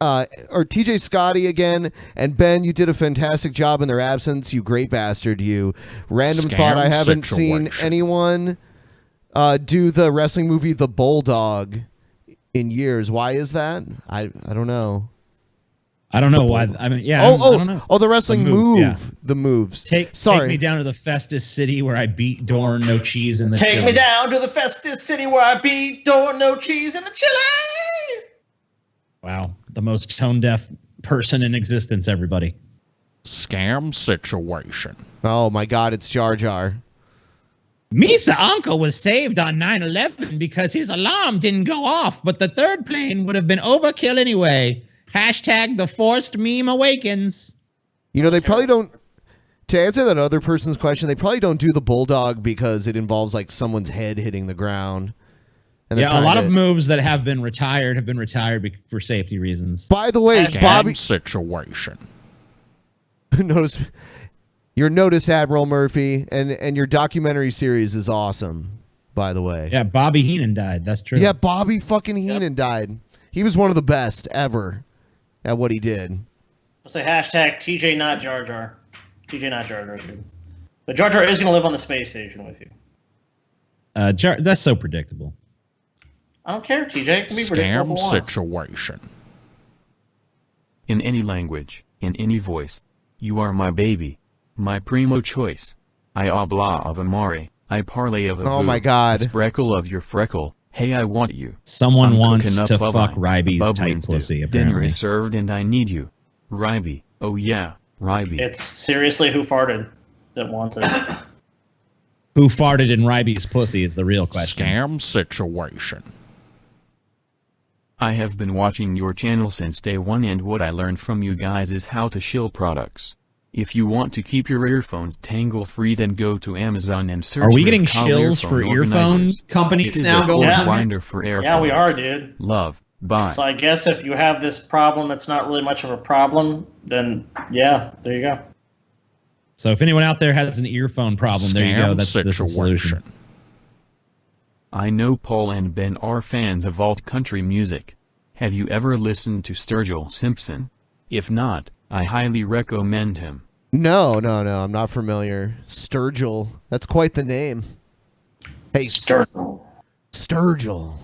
or TJ Scotty again. And Ben, you did a fantastic job in their absence. You great bastard, you. Random thought, I haven't seen anyone do the wrestling movie The Bulldog in years. Why is that? I don't know. I don't know why. I mean, yeah. I don't know. Oh, the wrestling move. Yeah. The moves. Take me down to the Festus City where I beat Dorn, no cheese in the Take chili. me down to the Festus City where I beat Dorn, no cheese in the chili. Wow. The most tone deaf person in existence, everybody. Scam situation. Oh my God, it's Jar Jar. Misa uncle was saved on 9/11 because his alarm didn't go off, but the third plane would have been overkill anyway. Hashtag the forced meme awakens. You know, they probably don't, to answer that other person's question, they probably don't do the Bulldog because it involves like someone's head hitting the ground. And Yeah, a lot of moves that have been retired for safety reasons. By the way, Scam Bobby situation. Notice Admiral Murphy, and your documentary series is awesome, by the way. Yeah, Bobby Heenan died. That's true. Yeah, Bobby fucking Heenan died. He was one of the best ever at what he did. I'll say hashtag TJ not Jar Jar. TJ not Jar Jar, dude. But Jar Jar is going to live on the space station with you. That's so predictable. I don't care, TJ. It can be predictable. Scam situation. In any language, in any voice, you are my baby, my primo choice. I obla of amare, I parlay of a Oh my God. Spreckle of your freckle. Hey, I want you. Someone I'm wants cooking up to love fuck line. Ryby's Above tight winds do. pussy, Dinner apparently. is served and I need you. Ryby. Oh yeah, Ryby. It's seriously who farted. that wants it. Who farted in Ryby's pussy is the real question. Scam situation. I have been watching your channel since day one, and what I learned from you guys is how to shill products. If you want to keep your earphones tangle-free, then go to Amazon and search. Are we getting Rivcal shills for earphone companies now going on? Finder for earphones. Yeah, we are, dude. Love. Bye. So I guess if you have this problem, it's not really much of a problem, then yeah, there you go. So if anyone out there has an earphone problem, there you go. That's the solution. I know Paul and Ben are fans of alt country music. Have you ever listened to Sturgill Simpson? If not, I highly recommend him. No, I'm not familiar. Sturgill. That's quite the name. Hey, Sturgill. Sturgill.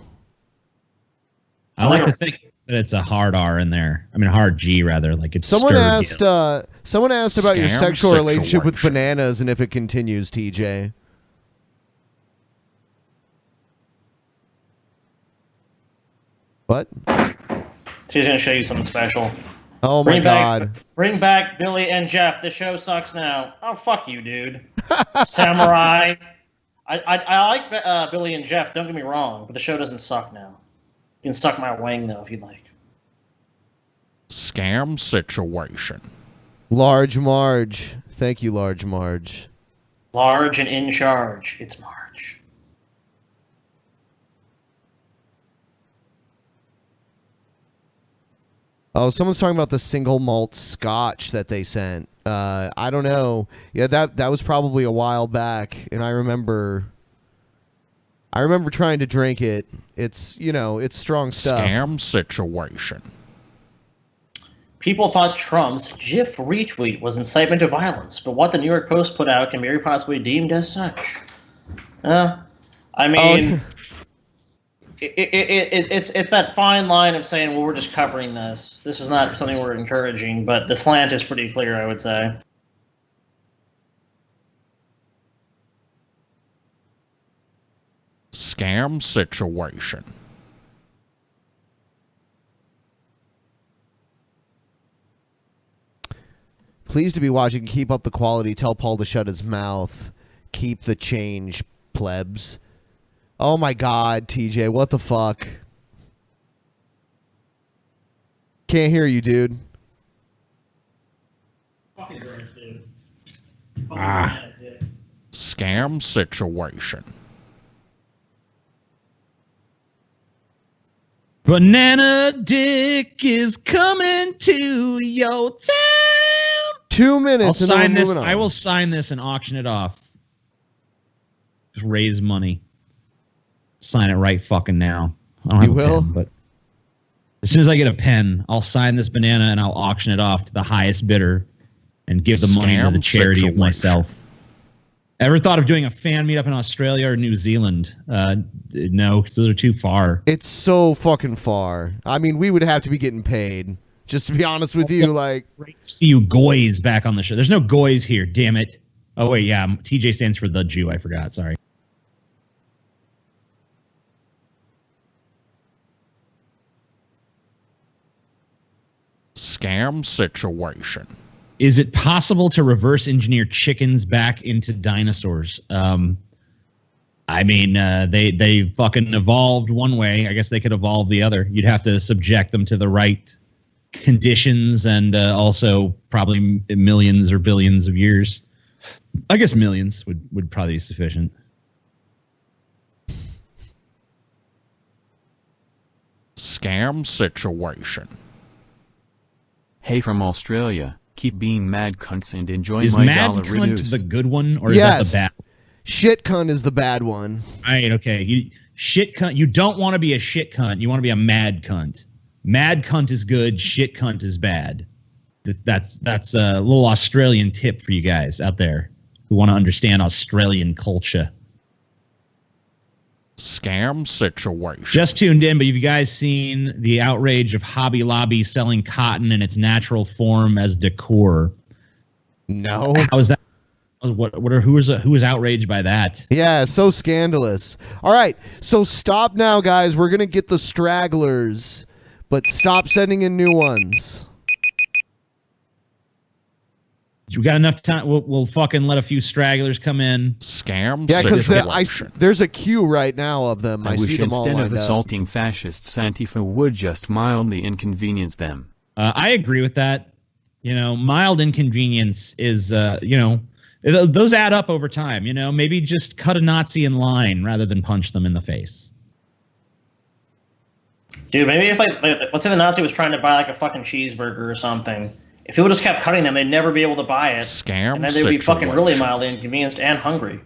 I like to think that it's a hard R in there. I mean, a hard G rather. Like it's Someone Sturgill. asked about your Scam sexual relationship with situation. bananas and if it continues, TJ. What? She's gonna show you something special. Oh my God. Bring back Billy and Jeff. The show sucks now. Oh, fuck you, dude. Samurai. I like Billy and Jeff, don't get me wrong, but the show doesn't suck now. You can suck my wang, though, if you'd like. Scam situation. Large Marge. Thank you, Large Marge. Large and in charge. It's Marge. Oh, someone's talking about the single malt scotch that they sent. I don't know. Yeah, that was probably a while back, and I remember trying to drink it. It's, it's strong stuff. Scam situation. People thought Trump's GIF retweet was incitement to violence, but what the New York Post put out can be very possibly deemed as such. I mean, it's that fine line of saying, well, we're just covering this. This is not something we're encouraging, but the slant is pretty clear, I would say. Scam situation. Pleased to be watching. Keep up the quality. Tell Paul to shut his mouth. Keep the change, plebs. Oh my God, TJ, what the fuck? Can't hear you, dude. Scam situation. Banana Dick is coming to your town. 2 minutes. I'll sign this. On. I will sign this and auction it off. Just raise money. Sign it right fucking now. I don't have a pen, but as soon as I get a pen, I'll sign this banana and I'll auction it off to the highest bidder and give the money to the charity of myself. Ever thought of doing a fan meetup in Australia or New Zealand? No, because those are too far. It's so fucking far. I mean, we would have to be getting paid. Just to be honest with you, like. See you goys back on the show. There's no goys here, damn it. Oh, wait, yeah. TJ stands for the Jew. I forgot. Sorry. Scam situation. Is it possible to reverse engineer chickens back into dinosaurs? I mean, they fucking evolved one way. I guess they could evolve the other. You'd have to subject them to the right conditions and also probably millions or billions of years. I guess millions would probably be sufficient. Scam situation. Hey from Australia. Keep being mad cunts and enjoy Is my mad dollar cunt reduce. the good one or is that the bad? Shit cunt is the bad one. All right, okay. Shit cunt. You don't want to be a shit cunt. You want to be a mad cunt. Mad cunt is good. Shit cunt is bad. That's a little Australian tip for you guys out there who want to understand Australian culture. Scam situation. Just tuned in, but have you guys seen the outrage of Hobby Lobby selling cotton in its natural form as decor? No. How is that? Who was outraged by that? Yeah, so scandalous. All right, so stop now, guys. We're gonna get the stragglers, but stop sending in new ones. We got enough time. We'll fucking let a few stragglers come in. Scam. Yeah, because there's a queue right now of them. I wish see them all instead lined of up. assaulting fascists, Antifa would just mildly inconvenience them. I agree with that. You know, mild inconvenience is, you know, those add up over time. You know, maybe just cut a Nazi in line rather than punch them in the face. Dude, maybe if like let's say the Nazi was trying to buy like a fucking cheeseburger or something. If people just kept cutting them, they'd never be able to buy it. Scam. And then they'd be fucking really mildly inconvenienced and hungry.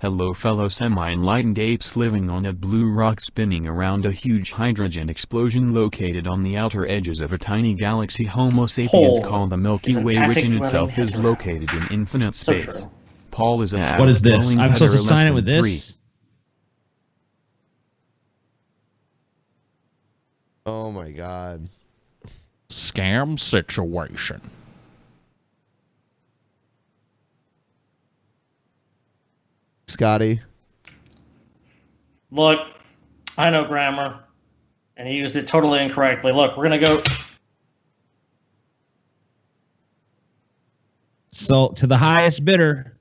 Hello fellow semi-enlightened apes living on a blue rock spinning around a huge hydrogen explosion located on the outer edges of a tiny galaxy Homo sapiens called the Milky Way, which in itself is located in infinite space. Paul is a What is this? I'm supposed to sign it with this? Oh my god. Scam situation. Scotty. Look, I know grammar, and he used it totally incorrectly. Look, we're going to go... So, to the highest bidder,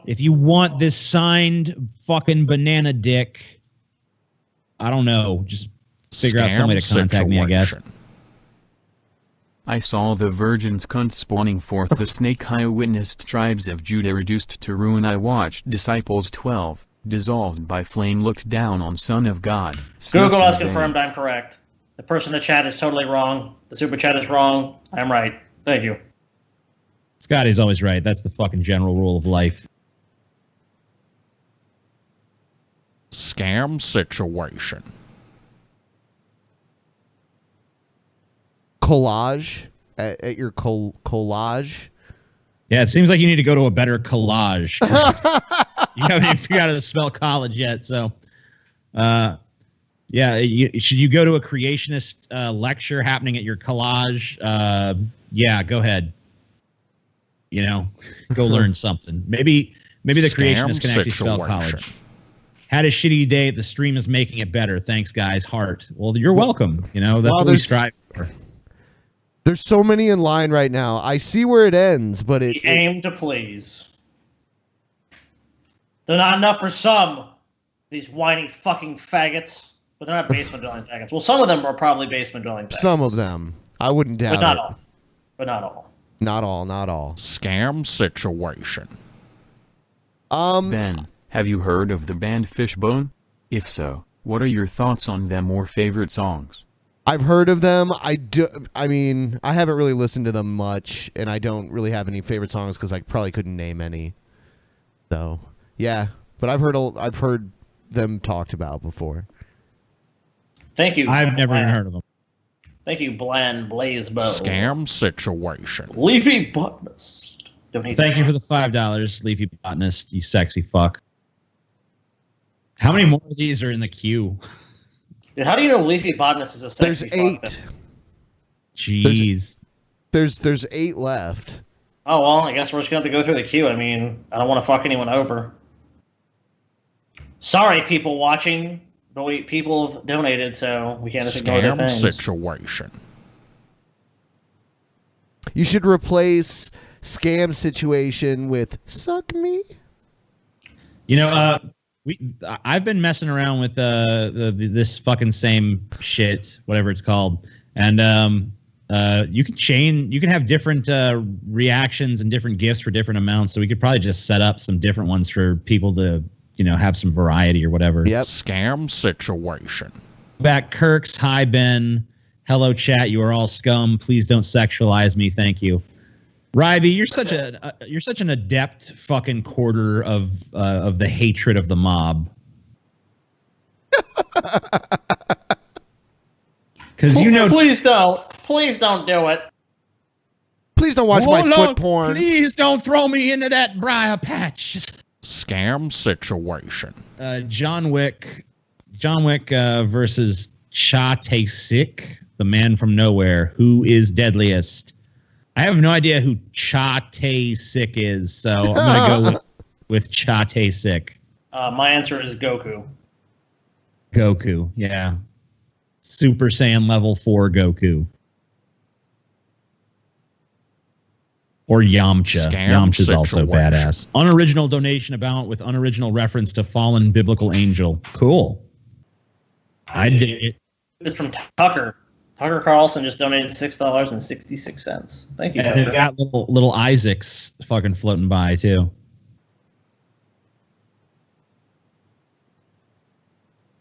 if you want this signed fucking banana dick, I don't know, just figure out some way to contact me, I guess. I saw the virgin's cunt spawning forth the snake. I witnessed tribes of Judah reduced to ruin. I watched Disciples 12, dissolved by flame, looked down on Son of God. Google has confirmed I'm correct. The person in the chat is totally wrong. The super chat is wrong. I'm right. Thank you. Scotty's always right. That's the fucking general rule of life. Scam situation. Collage at your collage. Yeah, it seems like you need to go to a better collage. You haven't figured out how to spell college yet, so yeah, should you go to a creationist lecture happening at your collage? Yeah, go ahead. You know, go learn something. Maybe the creationists can actually spell college. Had a shitty day. The stream is making it better. Thanks, guys. Heart. Well, you're welcome. You know, that's what we strive for. There's so many in line right now. I see where it ends, but it... Aim to please. They're not enough for some. These whiny fucking faggots. But they're not basement dwelling faggots. Well, some of them are probably basement dwelling faggots. Some of them. I wouldn't doubt But not it. all. But not all. Not all, not all. Scam situation. Ben, have you heard of the band Fishbone? If so, what are your thoughts on them or favorite songs? I've heard of them. I mean, I haven't really listened to them much, and I don't really have any favorite songs because I probably couldn't name any. So, yeah, but I've heard them talked about before. Thank you. I've never even heard of them. Thank you, Bland Blazebo. Scam situation. Leafy Botanist. Thank you for the $5, Leafy Botanist, you sexy fuck. How many more of these are in the queue? Dude, how do you know Leafy Botanist is a sexy There's 8. fuck? Jeez. There's 8 left. Oh, well, I guess we're just going to have to go through the queue. I mean, I don't want to fuck anyone over. Sorry, people watching, but people have donated, so we can't just ignore their things. Situation. You should replace scam situation with suck me. You know, I've been messing around with this fucking same shit, whatever it's called, and you can have different reactions and different gifts for different amounts. So we could probably just set up some different ones for people to, you know, have some variety or whatever. Yep. Scam situation. Back Kirks, hi Ben, hello chat. You are all scum. Please don't sexualize me. Thank you. Ryby, you're such an adept fucking quarter of the hatred of the mob. Because you know, please don't do it. Please don't watch my foot porn. Please don't throw me into that briar patch. Scam situation. John Wick versus Tased, the man from nowhere. Who is deadliest? I have no idea who Tased is, so I'm gonna go with Tased. My answer is Goku. Goku, yeah. Super Saiyan level 4 Goku. Or Yamcha. Scam Yamcha's also situation. badass. Unoriginal donation about with unoriginal reference to fallen biblical angel. Cool. I did it. It's from Tucker. Tucker Carlson just donated $6.66. Thank you, And Tucker. they've got little Isaacs fucking floating by, too.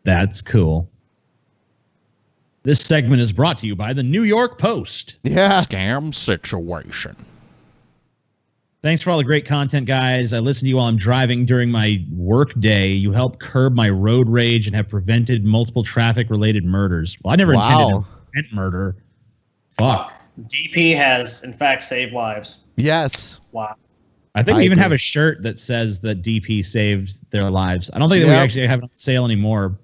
That's cool. This segment is brought to you by the New York Post. Yeah. Scam situation. Thanks for all the great content, guys. I listen to you while I'm driving during my work day. You help curb my road rage and have prevented multiple traffic-related murders. Well, I never intended to prevent murder. Fuck. DP has, in fact, saved lives. Yes. Wow. I think we even have a shirt that says that DP saved their lives. I don't think that we actually have it on sale anymore,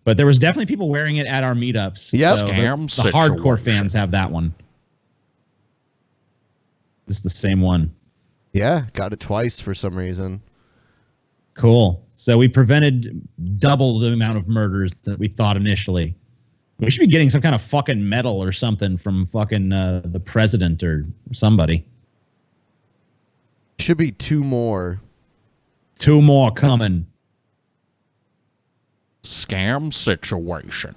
but there was definitely people wearing it at our meetups. Yep. So Scam the hardcore situation. fans have that one. This is the same one. Yeah, got it twice for some reason. Cool. So we prevented double the amount of murders that we thought initially. We should be getting some kind of fucking medal or something from fucking the president or somebody. Should be 2 more. 2 more coming. Scam situation.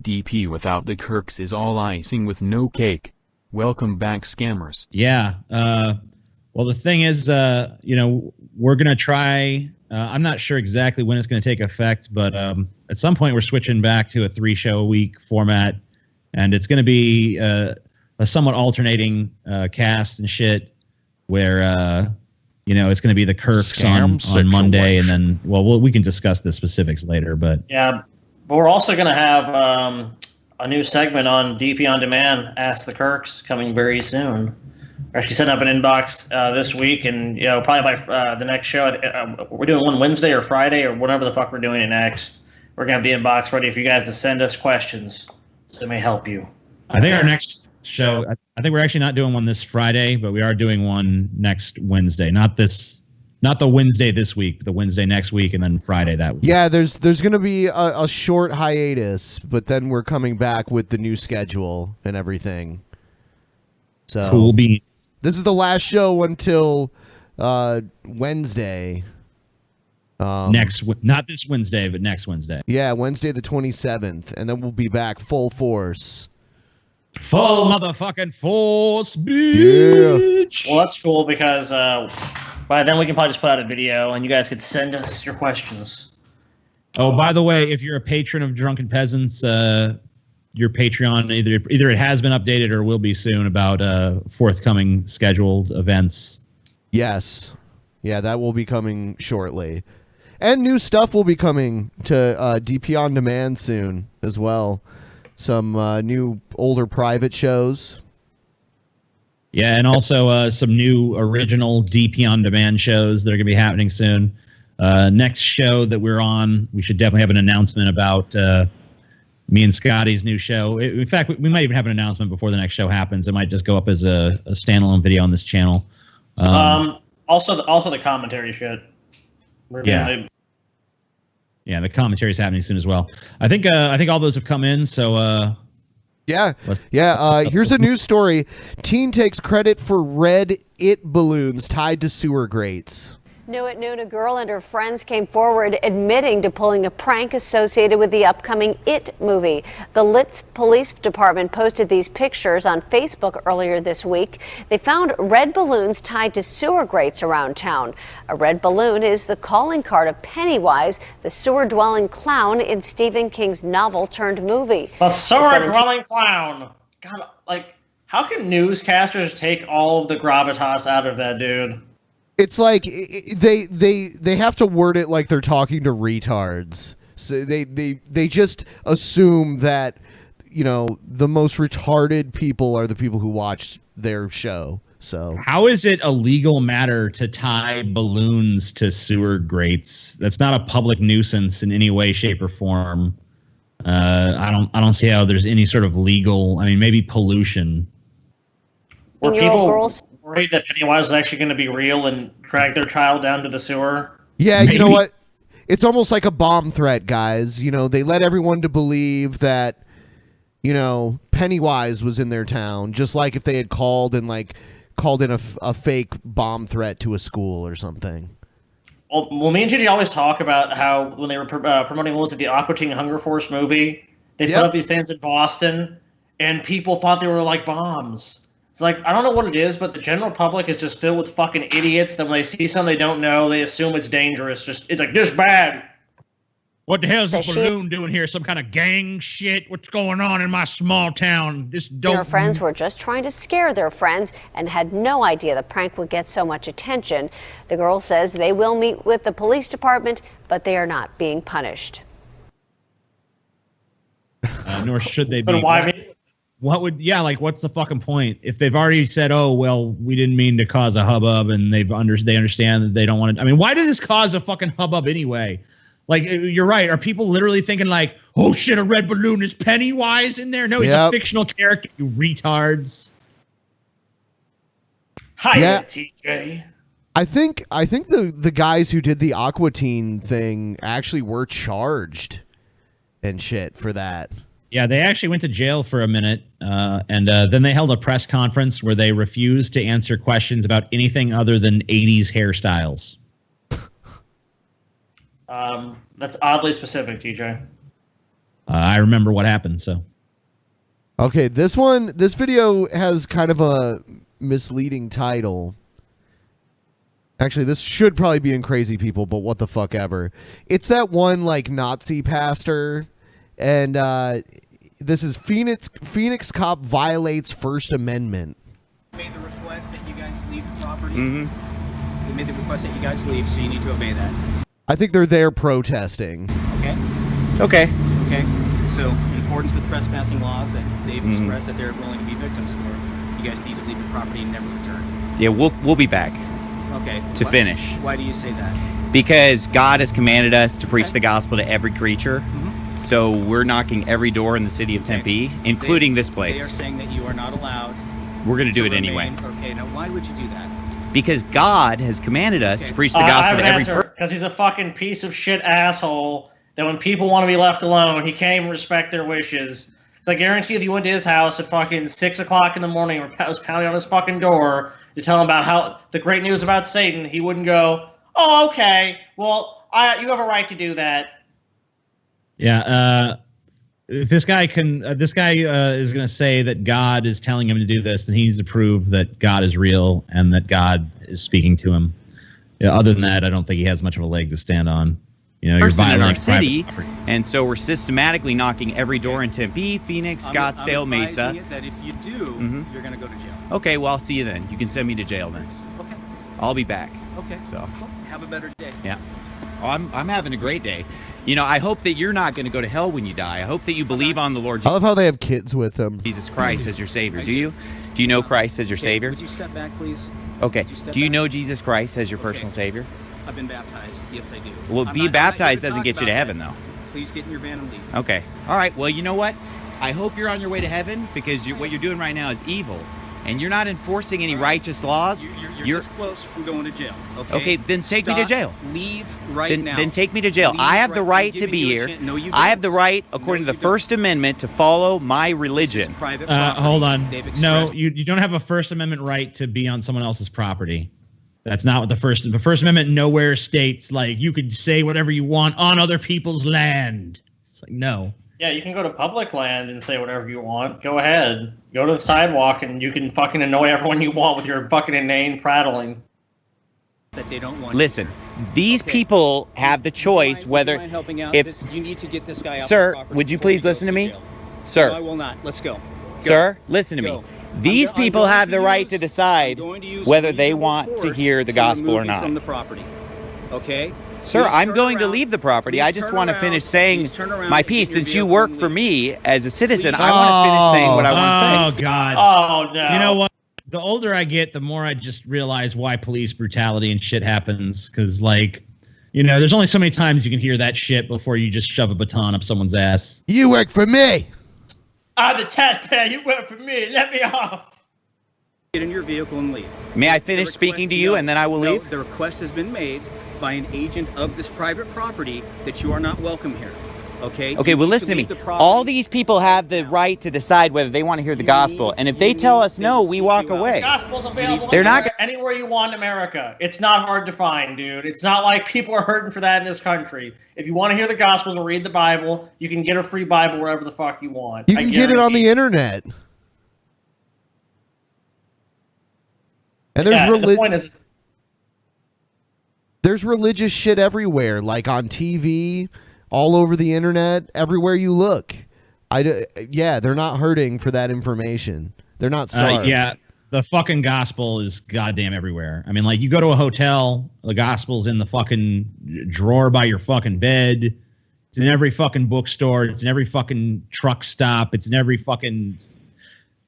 DP without the Kirks is all icing with no cake. Welcome back, scammers. Yeah. Well, the thing is, we're going to try. I'm not sure exactly when it's going to take effect, but at some point we're switching back to a 3-show-a-week format, and it's going to be a somewhat alternating cast and shit where, it's going to be the Kirks on Monday, and then, we can discuss the specifics later, but... Yeah, but we're also going to have a new segment on DP On Demand, Ask the Kirks, coming very soon. We're actually setting up an inbox this week, and probably by the next show, we're doing one Wednesday or Friday or whatever the fuck we're doing it next. We're going to have the inbox ready for you guys to send us questions that may help you. I think our next show, I think we're actually not doing one this Friday, but we are doing one next Wednesday. Not the Wednesday this week, the Wednesday next week, and then Friday that week. Yeah, there's going to be a short hiatus, but then we're coming back with the new schedule and everything. So cool beans. This is the last show until Wednesday. Not this Wednesday, but next Wednesday. Yeah, Wednesday the 27th, and then we'll be back full force. Full motherfucking force, bitch. Yeah. Well, that's cool because by then we can probably just put out a video and you guys could send us your questions. Oh, by the way, if you're a patron of Drunken Peasants, your Patreon, either it has been updated or will be soon about forthcoming scheduled events. Yes. Yeah, that will be coming shortly. And new stuff will be coming to DP On Demand soon as well. Some new older private shows. Yeah, and also some new original DP On Demand shows that are going to be happening soon. Next show that we're on, we should definitely have an announcement about me and Scotty's new show. In fact, we might even have an announcement before the next show happens. It might just go up as a standalone video on this channel. Also the commentary shit. Yeah, the commentary is happening soon as well. I think all those have come in. So yeah. Here's a news story: teen takes credit for red it balloons tied to sewer grates. New at noon, a girl and her friends came forward admitting to pulling a prank associated with the upcoming It movie. The Litz Police Department posted these pictures on Facebook earlier this week. They found red balloons tied to sewer grates around town. A red balloon is the calling card of Pennywise, the sewer-dwelling clown in Stephen King's novel-turned-movie. The sewer-dwelling clown! God, how can newscasters take all of the gravitas out of that dude? It's like they have to word it like they're talking to retards. So they just assume that, the most retarded people are the people who watch their show. So how is it a legal matter to tie balloons to sewer grates? That's not a public nuisance in any way, shape, or form. I don't see how there's any sort of legal. I mean, maybe pollution. Were people worried that Pennywise was actually going to be real and drag their child down to the sewer? Yeah, you know what? It's almost like a bomb threat, guys. They led everyone to believe that, Pennywise was in their town, just like if they had called and called in a fake bomb threat to a school or something. Well, me and Gigi always talk about how when they were promoting, what was it, the Aqua Teen Hunger Force movie, they put up these things in Boston, and people thought they were like bombs. It's like, I don't know what it is, but the general public is just filled with fucking idiots that when they see something they don't know, they assume it's dangerous. It's like, this bad. What the hell is this balloon doing here? Some kind of gang shit? What's going on in my small town? Just don't. Their friends were just trying to scare their friends and had no idea the prank would get so much attention. The girl says they will meet with the police department, but they are not being punished. Nor should they be. But why? What's the fucking point? If they've already said, oh, well, we didn't mean to cause a hubbub, and they understand that they don't want to. I mean, why did this cause a fucking hubbub anyway? Like, you're right. Are people literally thinking like, oh shit, a red balloon is Pennywise in there? No, he's a fictional character, you retards. Hi, TJ. I think the guys who did the Aqua Teen thing actually were charged and shit for that. Yeah, they actually went to jail for a minute, and then they held a press conference where they refused to answer questions about anything other than 80s hairstyles. That's oddly specific, TJ. I remember what happened, so. Okay, this video has kind of a misleading title. Actually, this should probably be in Crazy People, but what the fuck ever. It's that one, like, Nazi pastor, and this is Phoenix cop violates First Amendment. Made the request that you guys leave the property. They made the request that you guys leave, so you need to obey that. I think they're there protesting. Okay. So, in accordance with trespassing laws that they've expressed that they're willing to be victims for, you guys need to leave the property and never return. Yeah, we'll be back. Okay. To finish. Why do you say that? Because God has commanded us to preach the gospel to every creature. So we're knocking every door in the city of Tempe, including this place. They are saying that you are not allowed. We're going to do it anyway. Okay, now why would you do that? Because God has commanded us to preach the gospel to every person. Because he's a fucking piece of shit asshole that when people want to be left alone, he can't even respect their wishes. It's like, guarantee if you went to his house at fucking 6 o'clock in the morning or was pounding on his fucking door to tell him about how the great news about Satan, he wouldn't go, oh, okay, well, you have a right to do that. Yeah, if this guy is going to say that God is telling him to do this, then he needs to prove that God is real and that God is speaking to him. Yeah, other than that, I don't think he has much of a leg to stand on. You know, you're in our on city, and so we're systematically knocking every door in Tempe, Phoenix, Scottsdale, Mesa. That if you do, you're going to go to jail. Okay, well, I'll see you then. You can send me to jail then. Okay. I'll be back. Okay. So. Have a better day. Yeah. Oh, I'm having a great day. You know, I hope that you're not going to go to hell when you die. I hope that you believe on the Lord I love how they have kids with them. Jesus Christ as your Savior. Do you? Do you know Christ as your Savior? Would you step back, please? Okay. Do you know Jesus Christ as your personal Savior? I've been baptized. Yes, I do. Well, being baptized doesn't get you to heaven, though. Please get in your van and leave. Okay. All right. Well, you know what? I hope you're on your way to heaven because what you're doing right now is evil. And you're not enforcing any righteous laws. You're this close from going to jail. Okay, then take me to jail. Leave right now. Then take me to jail. I have the right to be here. No, you don't. I have the right, according to the First Amendment, to follow my religion. Hold on. No, you don't have a First Amendment right to be on someone else's property. That's not what the First Amendment nowhere states, like, you could say whatever you want on other people's land. It's like, no. Yeah, you can go to public land and say whatever you want. Go ahead. Go to the sidewalk and you can fucking annoy everyone you want with your fucking inane prattling. That they don't want. Listen, these people have the choice whether you need to get this guy out. Sir, would you please listen to me? Sir. No, I will not. Let's go. Sir, listen to me. These people have the right to decide whether they want to hear the gospel or not. From the property. Okay? Sir, I'm going to leave the property. I just want to finish saying my piece. Since you work for me as a citizen, I want to finish saying what I want to say. Oh, God. Oh, no. You know what? The older I get, the more I just realize why police brutality and shit happens. Because, like, you know, there's only so many times you can hear that shit before you just shove a baton up someone's ass. You work for me. I'm the taxpayer. You work for me. Let me off. Get in your vehicle and leave. May I finish speaking to you and then I will leave? The request has been made by an agent of this private property that you are not welcome here. Okay, well, listen to me. All these people have the right to decide whether they want to hear the gospel, and if they tell us no, we walk away. The gospel's available They're not anywhere you want in America. It's not hard to find, dude. It's not like people are hurting for that in this country. If you want to hear the gospels or read the Bible, you can get a free Bible wherever the fuck you want. You can get it on the internet. And there's there's religious shit everywhere, like on TV, all over the internet, everywhere you look. Yeah, they're not hurting for that information. They're not starved. Yeah, the fucking gospel is goddamn everywhere. I mean, like, you go to a hotel, the gospel's in the fucking drawer by your fucking bed. It's in every fucking bookstore. It's in every fucking truck stop. It's in every fucking...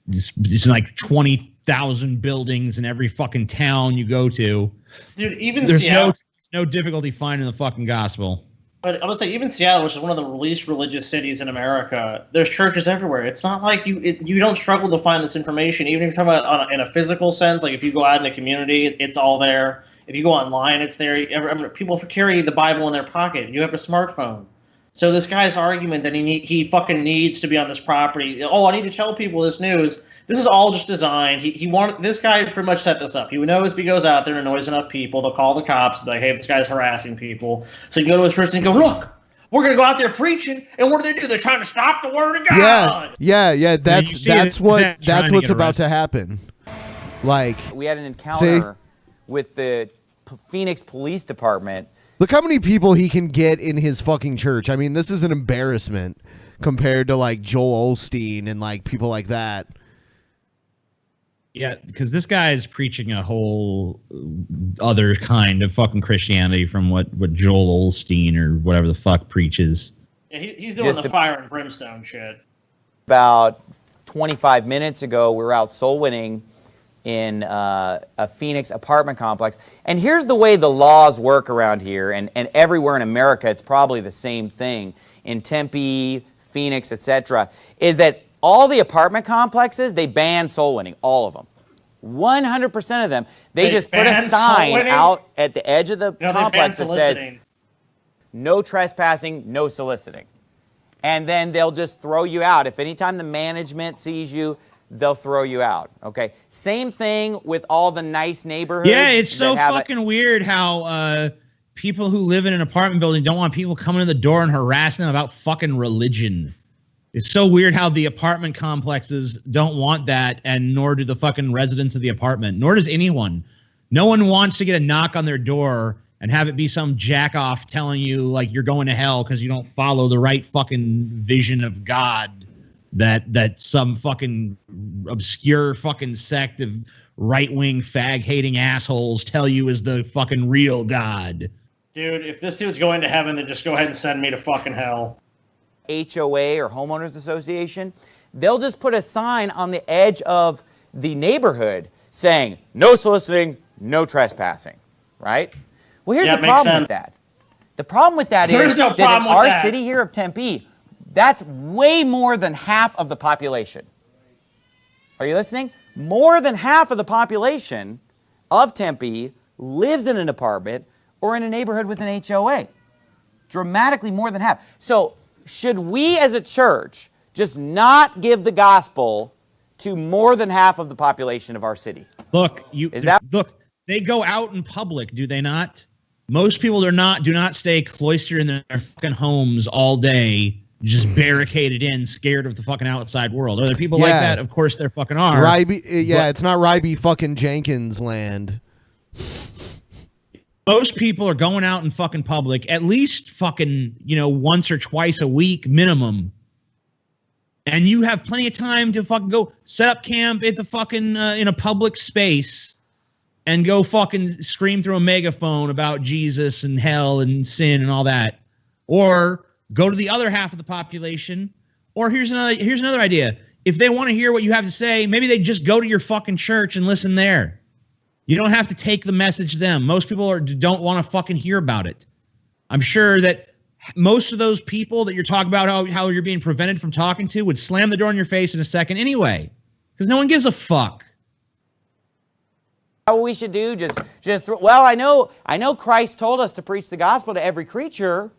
It's in like 20,000 buildings in every fucking town you go to. Dude, even there's Seattle... no difficulty finding the fucking gospel. But I would say even Seattle, which is one of the least religious cities in America, there's churches everywhere. It's not like you don't struggle to find this information, even if you're talking about in a physical sense. Like if you go out in the community, it's all there. If you go online, it's there. I mean, people carry the Bible in their pocket. You have a smartphone. So this guy's argument that he fucking needs to be on this property. Oh, I need to tell people this news. This is all just designed. This guy pretty much set this up. He knows if he goes out there and annoys enough people, they'll call the cops and be like, hey, this guy's harassing people. So you go to his church and go, look, we're going to go out there preaching, and what do? They're trying to stop the word of God. Yeah. That's what's about to happen. Like, we had an encounter with the Phoenix Police Department. Look how many people he can get in his fucking church. I mean, this is an embarrassment compared to like Joel Osteen and like people like that. Yeah, because this guy is preaching a whole other kind of fucking Christianity from what Joel Osteen or whatever the fuck preaches. Yeah, he's doing the fire and brimstone shit. About 25 minutes ago, we were out soul winning in a Phoenix apartment complex. And here's the way the laws work around here, and everywhere in America, it's probably the same thing. In Tempe, Phoenix, etc., is that all the apartment complexes, they ban soul winning, all of them. 100% of them. They just put a sign out at the edge of the complex that says, no trespassing, no soliciting. And then they'll just throw you out. If anytime the management sees you, they'll throw you out. Okay. Same thing with all the nice neighborhoods. Yeah, it's so fucking weird how people who live in an apartment building don't want people coming to the door and harassing them about fucking religion. It's so weird how the apartment complexes don't want that, and nor do the fucking residents of the apartment, nor does anyone. No one wants to get a knock on their door and have it be some jack-off telling you, like, you're going to hell because you don't follow the right fucking vision of God that some fucking obscure fucking sect of right-wing fag-hating assholes tell you is the fucking real God. Dude, if this dude's going to heaven, then just go ahead and send me to fucking hell. HOA or homeowners association, they'll just put a sign on the edge of the neighborhood saying no soliciting, no trespassing, right? Well, here's the problem with that. The problem with that is that in our city here of Tempe, that's way more than half of the population. Are you listening? More than half of the population of Tempe lives in an apartment or in a neighborhood with an HOA. Dramatically more than half. So should we as a church just not give the gospel to more than half of the population of our city? Look, look, they go out in public, do they not? Most people do not stay cloistered in their fucking homes all day, just barricaded in, scared of the fucking outside world. Are there people like that? Of course there fucking are. It's not Ryby fucking Jenkins land. Most people are going out in fucking public at least fucking, once or twice a week minimum. And you have plenty of time to fucking go set up camp at the fucking, in a public space and go fucking scream through a megaphone about Jesus and hell and sin and all that. Or go to the other half of the population. Or here's another idea. If they want to hear what you have to say, maybe they just go to your fucking church and listen there. You don't have to take the message to them. Most people don't want to fucking hear about it. I'm sure that most of those people that you're talking about how you're being prevented from talking to would slam the door in your face in a second anyway, because no one gives a fuck. What we should do, well, I know Christ told us to preach the gospel to every creature,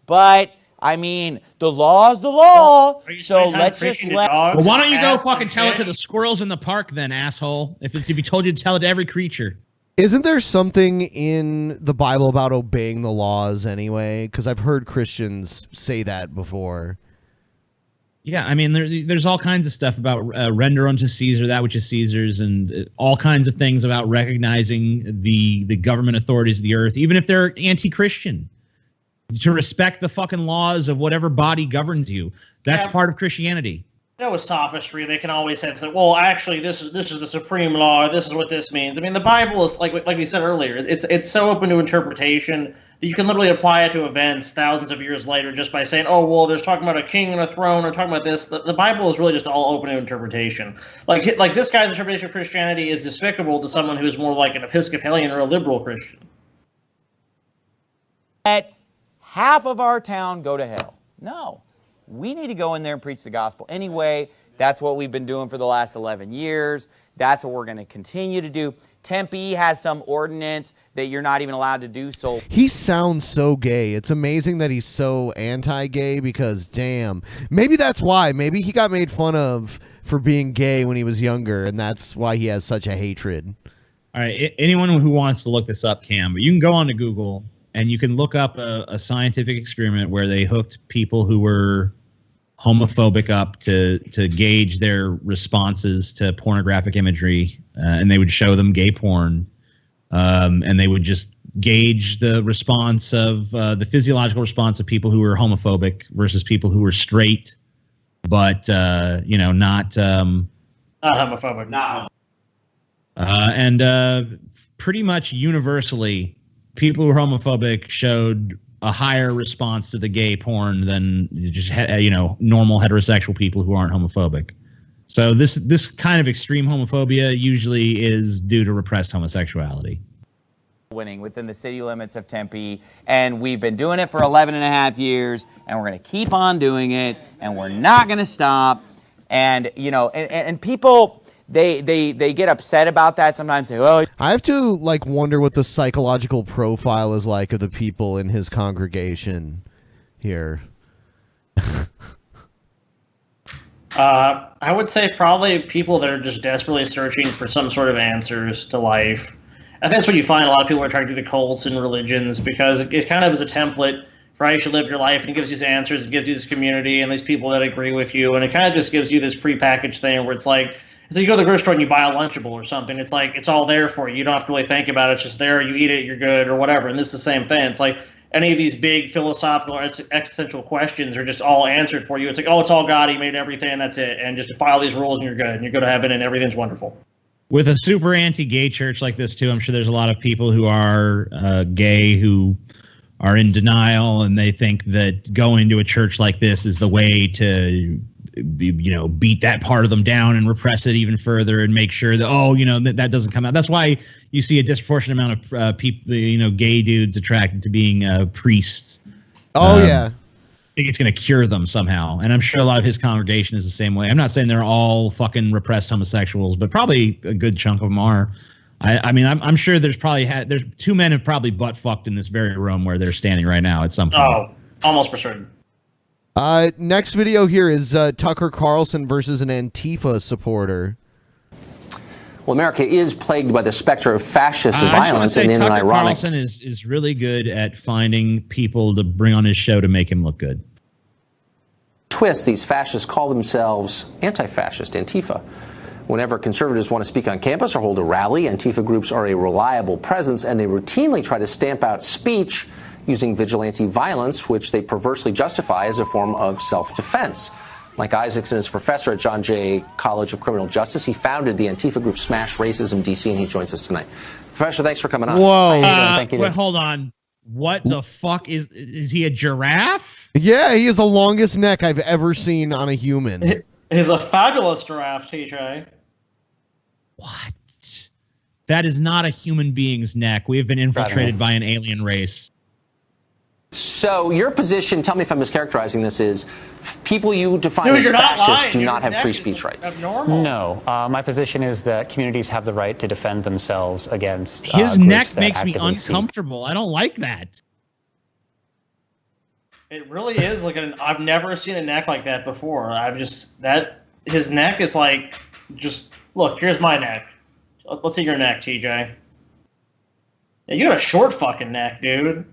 but I mean, the law's the law. So let's just let. Well, why don't you go fucking tell it to the squirrels in the park then, asshole? If you told you to tell it to every creature. Isn't there something in the Bible about obeying the laws anyway? Because I've heard Christians say that before. Yeah, I mean, there's all kinds of stuff about render unto Caesar that which is Caesar's, and all kinds of things about recognizing the government authorities of the earth, even if they're anti-Christian. To respect the fucking laws of whatever body governs you. That's part of Christianity. With sophistry, they can always say, well, actually, this is the supreme law. This is what this means. I mean, the Bible is like we said earlier. It's so open to interpretation that you can literally apply it to events thousands of years later just by saying, oh, well, there's talking about a king and a throne, or talking about this. The Bible is really just all open to interpretation. Like this guy's interpretation of Christianity is despicable to someone who's more like an Episcopalian or a liberal Christian. Let half of our town go to hell. No. We need to go in there and preach the gospel anyway. That's what we've been doing for the last 11 years. That's what we're going to continue to do. Tempe has some ordinance that you're not even allowed to do so. He sounds so gay. It's amazing that he's so anti-gay because, damn, maybe that's why. Maybe he got made fun of for being gay when he was younger, and that's why he has such a hatred. All right, anyone who wants to look this up can, but you can go on to Google and you can look up a scientific experiment where they hooked people who were homophobic up to gauge their responses to pornographic imagery, and they would show them gay porn, and they would just gauge the response of the physiological response of people who were homophobic versus people who were straight, but not homophobic. And pretty much universally, people who were homophobic showed a higher response to the gay porn than just normal heterosexual people who aren't homophobic. So this kind of extreme homophobia usually is due to repressed homosexuality. Winning within the city limits of Tempe, and we've been doing it for 11 and a half years, and we're going to keep on doing it, and we're not going to stop. And and people, they get upset about that sometimes. Say, "Oh, I have to wonder what the psychological profile is like of the people in his congregation here." I would say probably people that are just desperately searching for some sort of answers to life. I think that's what you find a lot of people are trying to do the cults and religions, because it kind of is a template for how you should live your life, and it gives you these answers, it gives you this community and these people that agree with you, and it kind of just gives you this prepackaged thing where it's like, so you go to the grocery store and you buy a Lunchable or something. It's like, it's all there for you. You don't have to really think about it. It's just there. You eat it, you're good, or whatever. And this is the same thing. It's like any of these big philosophical or existential questions are just all answered for you. It's like, oh, it's all God. He made everything. That's it. And just follow these rules and you're good. And you go to heaven and everything's wonderful. With a super anti-gay church like this, too, I'm sure there's a lot of people who are gay who are in denial, and they think that going to a church like this is the way to beat that part of them down and repress it even further and make sure that that doesn't come out. That's why you see a disproportionate amount of people, gay dudes attracted to being priests. Yeah. I think it's going to cure them somehow, and I'm sure a lot of his congregation is the same way. I'm not saying they're all fucking repressed homosexuals, but probably a good chunk of them are. I'm sure there's two men have probably butt fucked in this very room where they're standing right now at some point. Oh, almost for certain. Next video here is Tucker Carlson versus an Antifa supporter. Well, America is plagued by the specter of fascist violence, and in an ironic. Carlson is really good at finding people to bring on his show to make him look good. Twist, these fascists call themselves anti-fascist, Antifa. Whenever conservatives want to speak on campus or hold a rally, Antifa groups are a reliable presence, and they routinely try to stamp out speech using vigilante violence, which they perversely justify as a form of self-defense. Mike Isaacson is a professor at John Jay College of Criminal Justice. He founded the Antifa group Smash Racism DC, and he joins us tonight. Professor, thanks for coming on. Whoa. Thank you. Wait, hold on. What the fuck is he a giraffe? Yeah, he has the longest neck I've ever seen on a human. He's a fabulous giraffe, TJ. What? That is not a human being's neck. We have been infiltrated by an alien race. So your position, tell me if I'm mischaracterizing this, is people you define as fascists do not have free speech rights. No. My position is that communities have the right to defend themselves against his neck makes me uncomfortable. I don't like that. It really is like I've never seen a neck like that before. His neck is like, just look, here's my neck. Let's see your neck, TJ. Yeah, you got a short fucking neck, dude.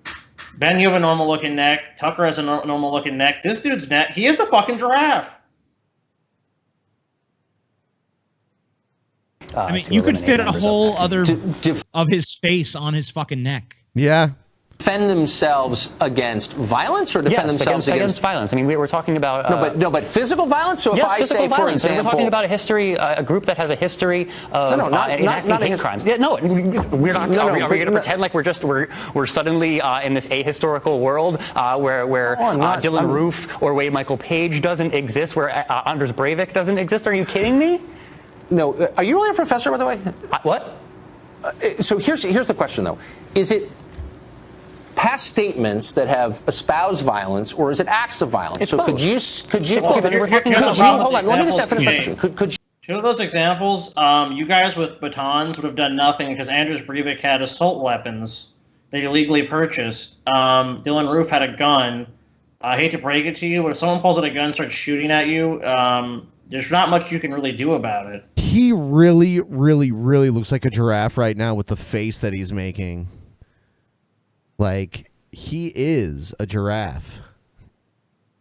Ben, you have a normal looking neck. Tucker has a normal looking neck. This dude's neck, he is a fucking giraffe. I mean, you could fit a whole other of his face on his fucking neck. Yeah. Defend themselves against violence or defend themselves against violence. I mean, we were talking about no, but physical violence. So if I say, for example, we're talking about a history, a group that has a history of enacting hate crimes. Yeah, no, we're not. Are we going to pretend like we're suddenly in this ahistorical world where Dylan Roof or Wade Michael Page doesn't exist, where Anders Breivik doesn't exist? Are you kidding me? No. Are you really a professor, by the way? What? So here's the question, though: is it past statements that have espoused violence, or is it acts of violence? It's so both. could you hold on, let me just finish my question. Could you? Two of those examples, you guys with batons would have done nothing because Anders Breivik had assault weapons that he illegally purchased. Dylan Roof had a gun. I hate to break it to you, but if someone pulls out a gun and starts shooting at you, there's not much you can really do about it. He really, really, really looks like a giraffe right now with the face that he's making. Like, he is a giraffe.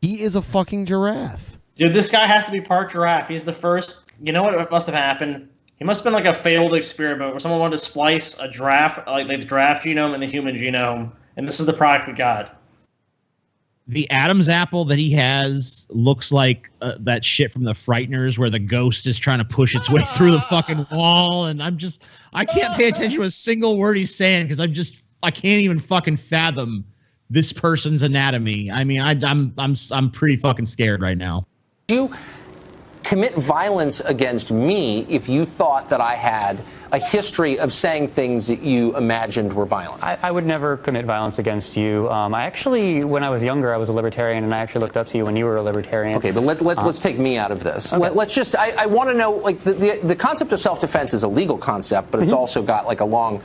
He is a fucking giraffe. Dude, this guy has to be part giraffe. He's the first. You know what must have happened? He must have been like a failed experiment where someone wanted to splice a giraffe, like the giraffe genome and the human genome, and this is the product we got. The Adam's apple that he has looks like that shit from the Frighteners where the ghost is trying to push its way through the fucking wall, and I can't pay attention to a single word he's saying because I can't even fucking fathom this person's anatomy. I mean, I'm pretty fucking scared right now. You commit violence against me if you thought that I had a history of saying things that you imagined were violent. I would never commit violence against you. I actually, when I was younger, I was a libertarian, and I actually looked up to you when you were a libertarian. Okay, but let's take me out of this. Okay. Let's just, I want to know, like, the concept of self-defense is a legal concept, but it's also got, like, a long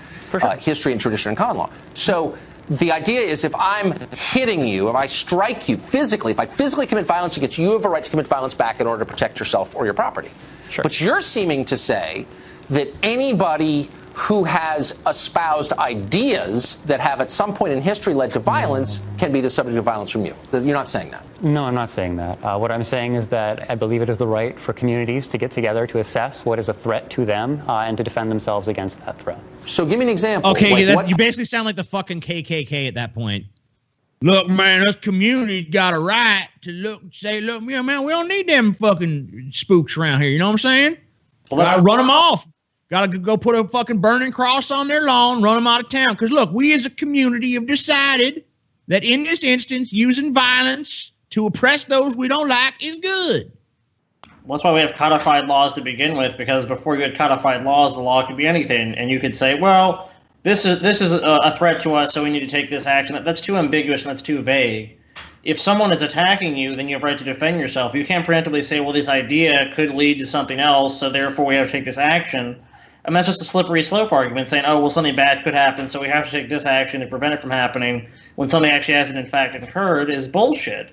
history and tradition in common law. So the idea is if I'm hitting you, if I strike you physically, if I physically commit violence against you, you have a right to commit violence back in order to protect yourself or your property. Sure. But you're seeming to say that anybody who has espoused ideas that have at some point in history led to violence can be the subject of violence from you. You're not saying that. No, I'm not saying that. What I'm saying is that I believe it is the right for communities to get together to assess what is a threat to them and to defend themselves against that threat. So give me an example. Okay, you basically sound like the fucking KKK at that point. Look, man, us communities got a right to say, yeah, man, we don't need them fucking spooks around here. You know what I'm saying? Well, gotta run them off. Gotta go put a fucking burning cross on their lawn, run them out of town. Because look, we as a community have decided that in this instance, using violence to oppress those we don't like is good. Well, that's why we have codified laws to begin with, because before you had codified laws, the law could be anything. And you could say, well, this is a threat to us, so we need to take this action. That's too ambiguous and that's too vague. If someone is attacking you, then you have a right to defend yourself. You can't preemptively say, well, this idea could lead to something else, so therefore we have to take this action. And that's just a slippery slope argument, saying, oh, well, something bad could happen, so we have to take this action to prevent it from happening when something actually hasn't in fact occurred is bullshit.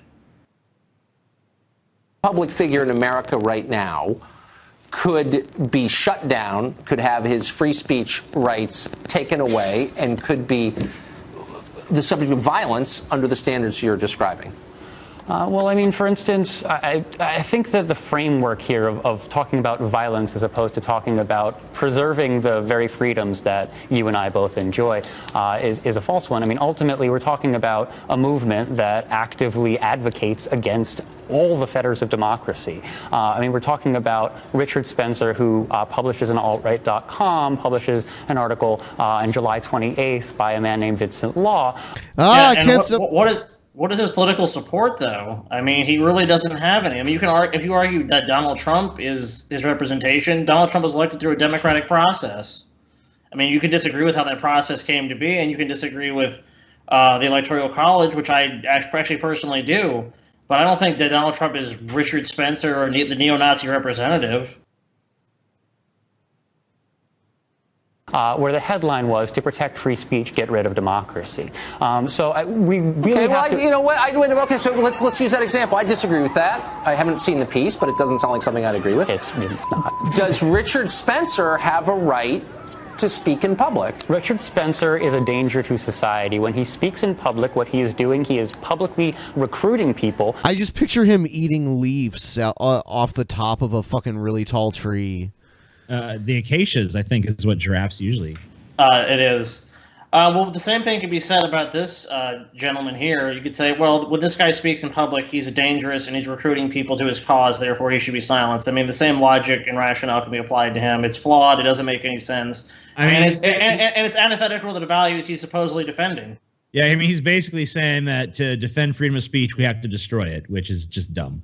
Public figure in America right now could be shut down, could have his free speech rights taken away, and could be the subject of violence under the standards you're describing. Well, I mean, for instance, I think that the framework here of talking about violence as opposed to talking about preserving the very freedoms that you and I both enjoy is a false one. I mean, ultimately, we're talking about a movement that actively advocates against all the fetters of democracy. I mean, we're talking about Richard Spencer, who publishes on altright.com, publishes an article on July 28th by a man named Vincent Law. What is his political support, though? I mean, he really doesn't have any. I mean, if you argue that Donald Trump is his representation, Donald Trump was elected through a democratic process. I mean, you can disagree with how that process came to be, and you can disagree with the Electoral College, which I actually personally do. But I don't think that Donald Trump is Richard Spencer or the neo-Nazi representative. where the headline was, "To protect free speech, get rid of democracy." We really Okay, have to... you know what? Okay, so let's use that example. I disagree with that. I haven't seen the piece, but it doesn't sound like something I'd agree with. It's not. Does Richard Spencer have a right to speak in public? Richard Spencer is a danger to society. When he speaks in public, what he is doing, he is publicly recruiting people. I just picture him eating leaves off the top of a fucking really tall tree. The acacias, I think, is what giraffes usually. It is. Well, the same thing could be said about this gentleman here. You could say, well, when this guy speaks in public, he's dangerous and he's recruiting people to his cause, therefore he should be silenced. I mean, the same logic and rationale can be applied to him. It's flawed. It doesn't make any sense. And it's antithetical to the values he's supposedly defending. Yeah, I mean, he's basically saying that to defend freedom of speech, we have to destroy it, which is just dumb.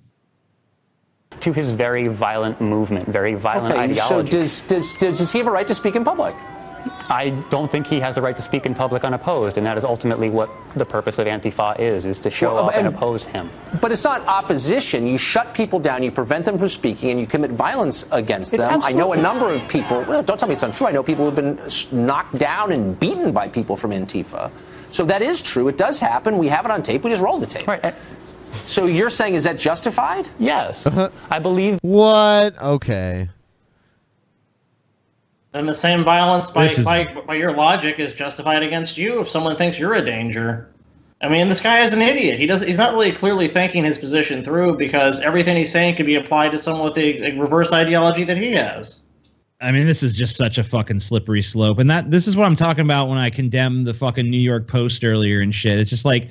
To his very violent movement, very violent ideology. So does he have a right to speak in public? I don't think he has a right to speak in public unopposed, and that is ultimately what the purpose of Antifa is to show up and oppose him. But it's not opposition. You shut people down, you prevent them from speaking, and you commit violence against them. I know a number of people, well, don't tell me it's untrue, I know people who have been knocked down and beaten by people from Antifa. So that is true. It does happen. We have it on tape. We just roll the tape. Right. So you're saying, is that justified? Yes. I believe. What? Okay. And the same violence by your logic is justified against you if someone thinks you're a danger. I mean, this guy is an idiot. He's not really clearly thinking his position through, because everything he's saying could be applied to someone with a reverse ideology that he has. I mean, this is just such a fucking slippery slope. And this is what I'm talking about when I condemned the fucking New York Post earlier and shit. It's just like,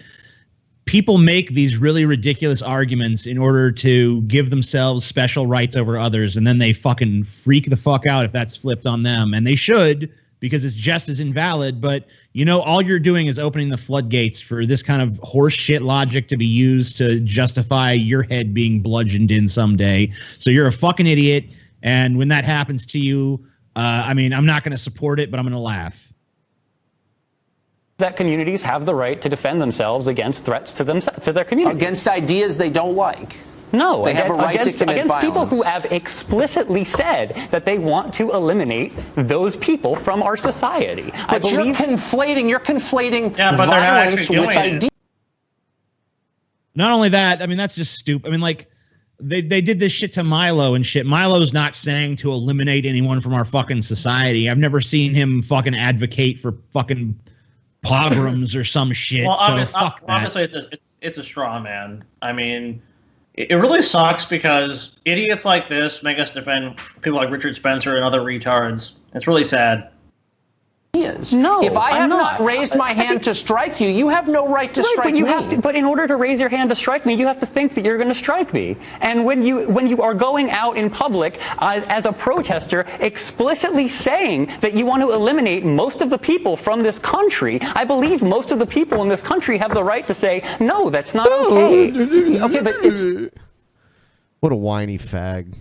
people make these really ridiculous arguments in order to give themselves special rights over others, and then they fucking freak the fuck out if that's flipped on them. And they should, because it's just as invalid. But, you know, all you're doing is opening the floodgates for this kind of horse shit logic to be used to justify your head being bludgeoned in someday. So you're a fucking idiot. And when that happens to you, I mean, I'm not going to support it, but I'm going to laugh. That communities have the right to defend themselves against threats to their community. Against ideas they don't like. No, they have a right to commit against violence. People who have explicitly said that they want to eliminate those people from our society. But you're conflating yeah, but violence with ideas. Not only that, I mean, that's just stupid. I mean, like, they did this shit to Milo and shit. Milo's not saying to eliminate anyone from our fucking society. I've never seen him fucking advocate for fucking pogroms or some shit. Well, so fuck that. Honestly, it's a straw man. I mean, it really sucks because idiots like this make us defend people like Richard Spencer and other retards. It's really sad. No, if I have I'm not raised my hand to strike you, you have no right to strike me. But in order to raise your hand to strike me, you have to think that you're going to strike me. And when you are going out in public as a protester, explicitly saying that you want to eliminate most of the people from this country, I believe most of the people in this country have the right to say, no, that's not okay. Okay, but it's... What a whiny fag.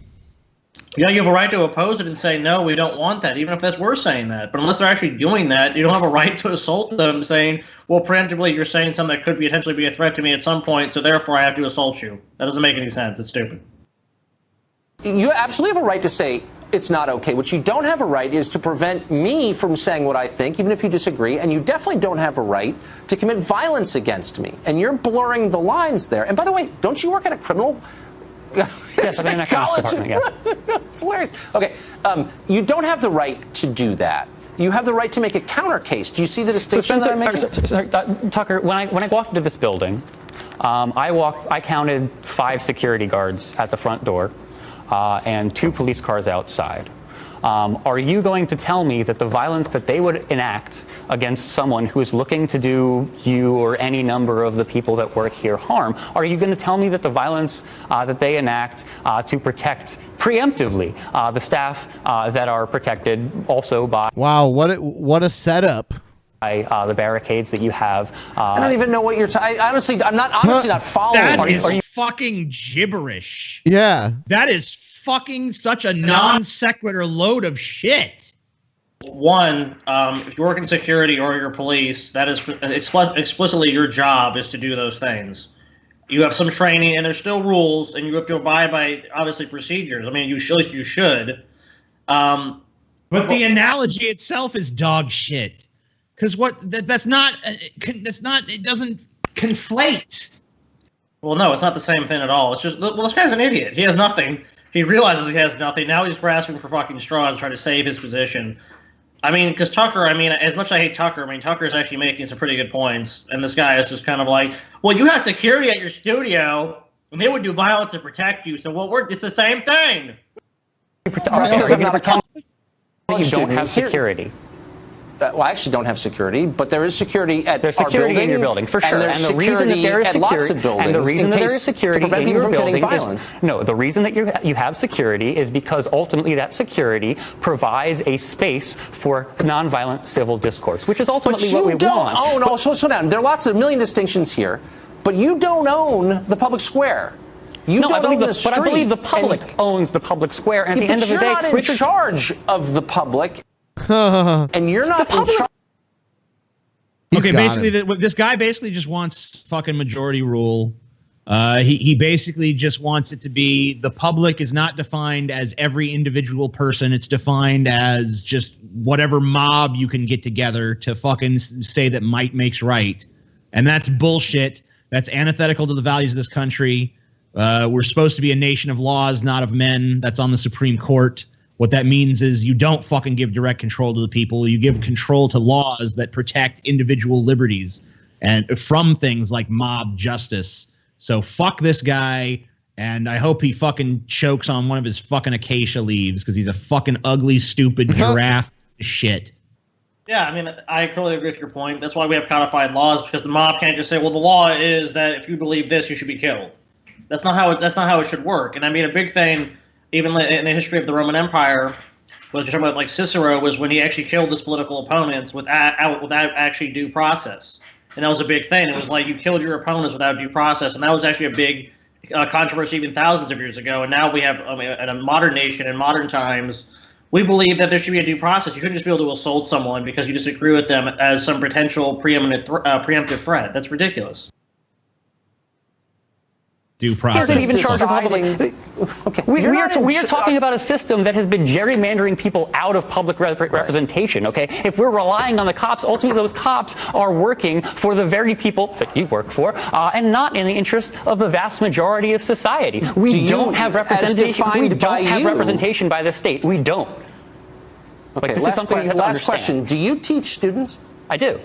Yeah, you have a right to oppose it and say, no, we don't want that, even if we're saying that. But unless they're actually doing that, you don't have a right to assault them saying, well, preemptively, you're saying something that could potentially be a threat to me at some point, so therefore I have to assault you. That doesn't make any sense. It's stupid. You absolutely have a right to say it's not okay. What you don't have a right is to prevent me from saying what I think, even if you disagree, and you definitely don't have a right to commit violence against me. And you're blurring the lines there. And by the way, don't you work at a criminal... Yes, I'm in a department, yeah. It's hilarious. Okay, you don't have the right to do that. You have the right to make a counter case. Do you see the distinction that I'm making? Tucker, when I walked into this building, I counted 5 security guards at the front door and 2 police cars outside. Are you going to tell me that the violence that they would enact against someone who is looking to do you or any number of the people that work here harm, are you going to tell me that the violence that they enact to protect preemptively the staff that are protected also by... Wow, what a setup. By the barricades that you have. I don't even know what you're talking... I'm not following. That is fucking gibberish. Yeah. That is fucking such a non sequitur load of shit. One, if you work in security or you're police, that is explicitly your job is to do those things. You have some training, and there's still rules, and you have to abide by obviously procedures. I mean, you should. But the analogy itself is dog shit. Because that's not it doesn't conflate. Well, no, it's not the same thing at all. It's just, well, this guy's an idiot. He has nothing. He realizes he has nothing. Now he's grasping for fucking straws, trying to save his position. I mean, because Tucker, I mean, as much as I hate Tucker, I mean, Tucker's actually making some pretty good points. And this guy is just kind of like, well, you have security at your studio, and they would do violence to protect you. So, well, it's the same thing. You don't have security. Well, I actually don't have security, but there is security at There's our security building, in your building, for sure. And there's the reason that there is at lots of buildings and the reason that there is to security prevent in people your from committing building violence. no, the reason that you have security is because ultimately that security provides a space for nonviolent civil discourse, which is ultimately what we want. Oh, slow down. There are a million distinctions here, but you don't own the public square. You don't own the street. But I believe the public owns the public square. And at the end of the day, you're not in charge of the public, and you're not in charge. Okay, basically, this guy basically just wants fucking majority rule. He basically just wants it to be the public is not defined as every individual person. It's defined as just whatever mob you can get together to fucking say that might makes right. And that's bullshit. That's antithetical to the values of this country. We're supposed to be a nation of laws, not of men. That's on the Supreme Court. What that means is you don't fucking give direct control to the people. You give control to laws that protect individual liberties and from things like mob justice. So fuck this guy, and I hope he fucking chokes on one of his fucking acacia leaves because he's a fucking ugly, stupid giraffe shit. Yeah, I mean, I totally agree with your point. That's why we have codified laws, because the mob can't just say, well, the law is that if you believe this, you should be killed. That's not how it should work. And I mean, a big thing, even in the history of the Roman Empire, was you're talking about like Cicero, was when he actually killed his political opponents without actually due process. And that was a big thing. It was like you killed your opponents without due process. And that was actually a big controversy even thousands of years ago. And now we have, in a modern nation, in modern times, we believe that there should be a due process. You shouldn't just be able to assault someone because you disagree with them as some potential preemptive threat. That's ridiculous. Due process. Isn't even charge of public. Okay. We are talking about a system that has been gerrymandering people out of public representation. Okay, if we're relying on the cops, ultimately those cops are working for the very people that you work for, and not in the interest of the vast majority of society. We don't have representation. We don't have representation by the state. We don't. Okay. Last question. Do you teach students? I do.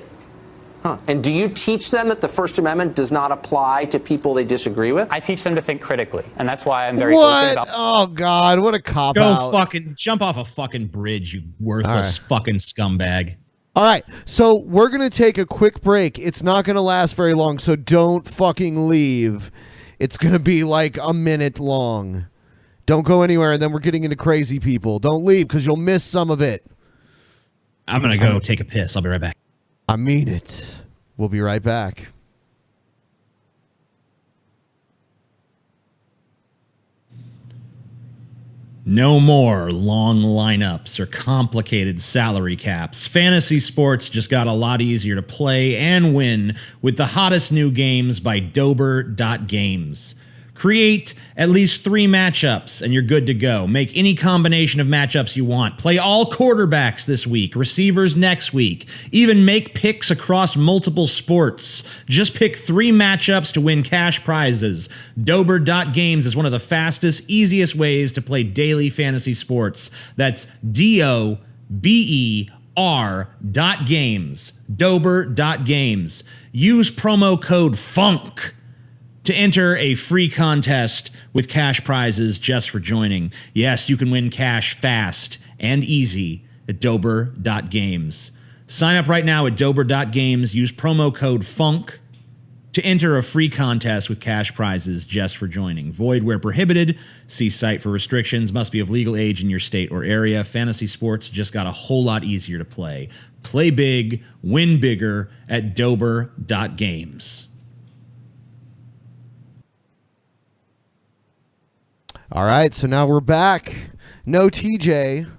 Huh. And do you teach them that the First Amendment does not apply to people they disagree with? I teach them to think critically, and that's why I'm very What? open about. Oh God, what a cop Go out! fucking jump off a fucking bridge, you worthless fucking scumbag. All right, so we're gonna take a quick break. It's not gonna last very long, so don't fucking leave. It's gonna be like a minute long. Don't go anywhere, and then we're getting into crazy people. Don't leave because you'll miss some of it. I'm gonna go take a piss. I'll be right back. I mean it. We'll be right back. No more long lineups or complicated salary caps. Fantasy sports just got a lot easier to play and win with the hottest new games by Dober.Games. Create at least 3 matchups and you're good to go. Make any combination of matchups you want. Play all quarterbacks this week, receivers next week. Even make picks across multiple sports. Just pick 3 matchups to win cash prizes. Dober.Games is one of the fastest, easiest ways to play daily fantasy sports. That's DOBER.Games. Dober.Games. Use promo code FUNK to enter a free contest with cash prizes just for joining. Yes, you can win cash fast and easy at Dober.Games. Sign up right now at Dober.Games. Use promo code FUNK to enter a free contest with cash prizes just for joining. Void where prohibited. See site for restrictions. Must be of legal age in your state or area. Fantasy sports just got a whole lot easier to play. Play big, win bigger at Dober.Games. All right, so now we're back. No TJ.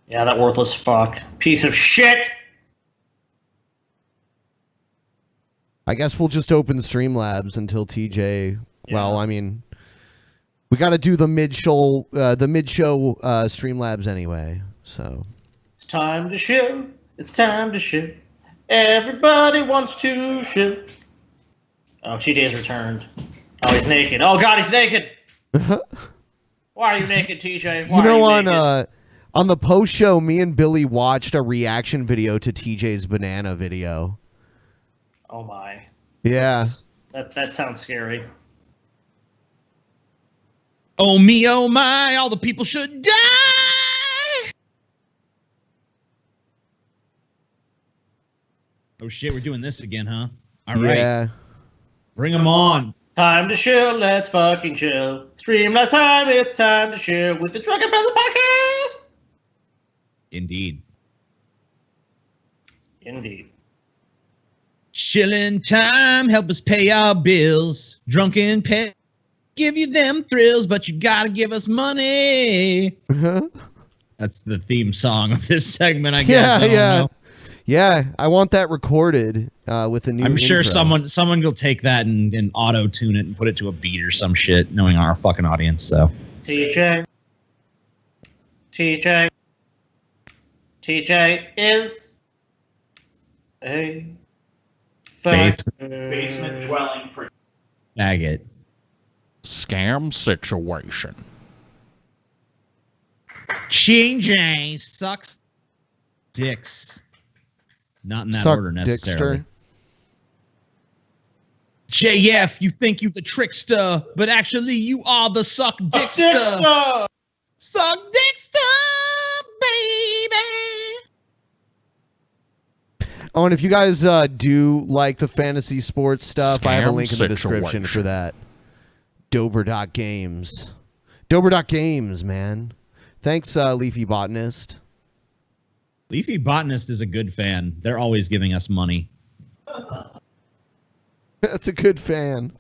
Yeah, that worthless fuck. Piece of shit! I guess we'll just open Streamlabs until TJ. Yeah. Well, I mean, we got to do the mid-show Streamlabs anyway. So time to shoot. It's time to shoot. Everybody wants to shoot. Oh, TJ's returned. Oh, he's naked. Oh, God, he's naked. Why are you naked, TJ? Why You know, are you naked? on the post show, me and Billy watched a reaction video to TJ's banana video. Oh, my. Yeah. That sounds scary. Oh me, oh my, all the people should die. Oh shit, we're doing this again, huh? All right. Yeah. Bring them on. Time to chill, let's fucking chill. Streamlabs time, it's time to chill with the Drunken Peasants podcast. Indeed. Indeed. Chillin' time, help us pay our bills. Drunken pay, give you them thrills, but you gotta give us money. That's the theme song of this segment, I guess. Yeah, I want that recorded with a new I'm sure intro. someone will take that and auto-tune it and put it to a beat or some shit, knowing our fucking audience, so. TJ is a basement dwelling faggot. Scam situation. Ching sucks dicks. Not in that Suck order necessarily. Dickster. JF, you think you the trickster, but actually you are the suck dickster. Dickster! Suck dickster, baby. Oh, and if you guys do like the fantasy sports stuff, I have a link in the description for that. Dober.games. Dober.games, man. Thanks, Leafy Botanist. Leafy Botanist is a good fan. They're always giving us money. That's a good fan.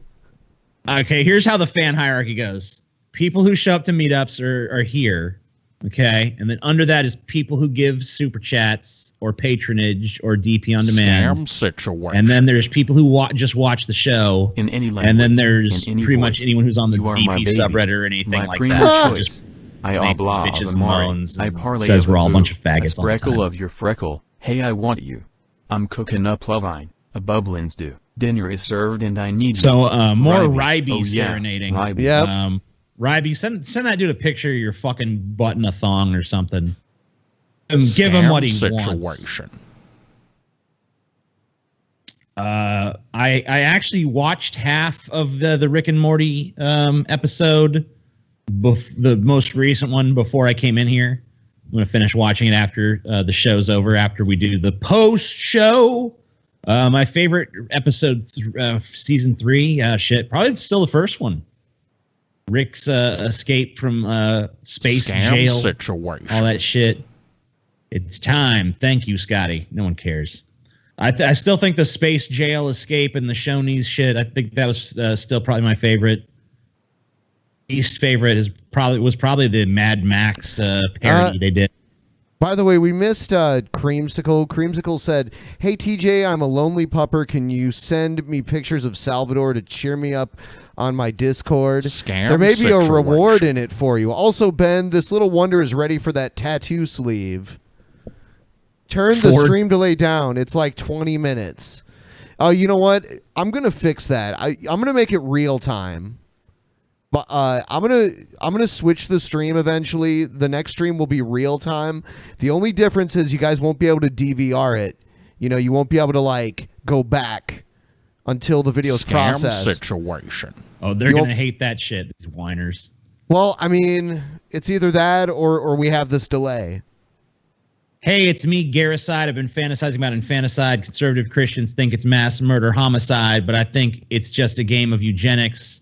Okay, here's how the fan hierarchy goes. People who show up to meetups are here, okay? And then under that is people who give super chats or patronage or DP on demand. Scam situation. And then there's people who just watch the show. In any language, and then there's in any pretty voice, much anyone who's on the you are my DP baby, subreddit or anything my like primo that. choice. Just I makes blah bitches and amore. moans I and parlay says of we're all a food, bunch of faggots all the freckle time. of your freckle. Hey, I want you. I'm cooking up Levine. A bubblin' stew. Dinner is served and I need So more Ryby. Ryby serenading. Ryby. Yep. Ryby, send that dude a picture of your fucking butt in a thong or something. And give him what he wants. I actually watched half of the Rick and Morty episode, the most recent one before I came in here. I'm gonna finish watching it after the show's over. After we do the post show. My favorite episode, season 3. Shit, probably still the first one. Rick's escape from space Scam jail, situation. all that shit. It's time. Thank you, Scotty. No one cares. I still think the space jail escape and the Shoney's shit. I think that was still probably my favorite. Least favorite was probably the Mad Max parody they did. By the way, we missed Creamsicle. Creamsicle said, "Hey TJ, I'm a lonely pupper. Can you send me pictures of Salvador to cheer me up on my Discord? Scam there may be a situation. reward in it for you. Also, Ben, this little wonder is ready for that tattoo sleeve. Turn the stream delay down. It's like 20 minutes. Oh, you know what? I'm gonna fix that. I'm gonna make it real time. But I'm gonna switch the stream eventually. The next stream will be real time. The only difference is you guys won't be able to DVR it. You know, you won't be able to like go back until the video's Scam processed. situation. Oh, they're gonna hate that shit. These whiners. Well, I mean, it's either that or we have this delay. Hey, it's me, Garricide. I've been fantasizing about infanticide. Conservative Christians think it's mass murder homicide, but I think it's just a game of eugenics.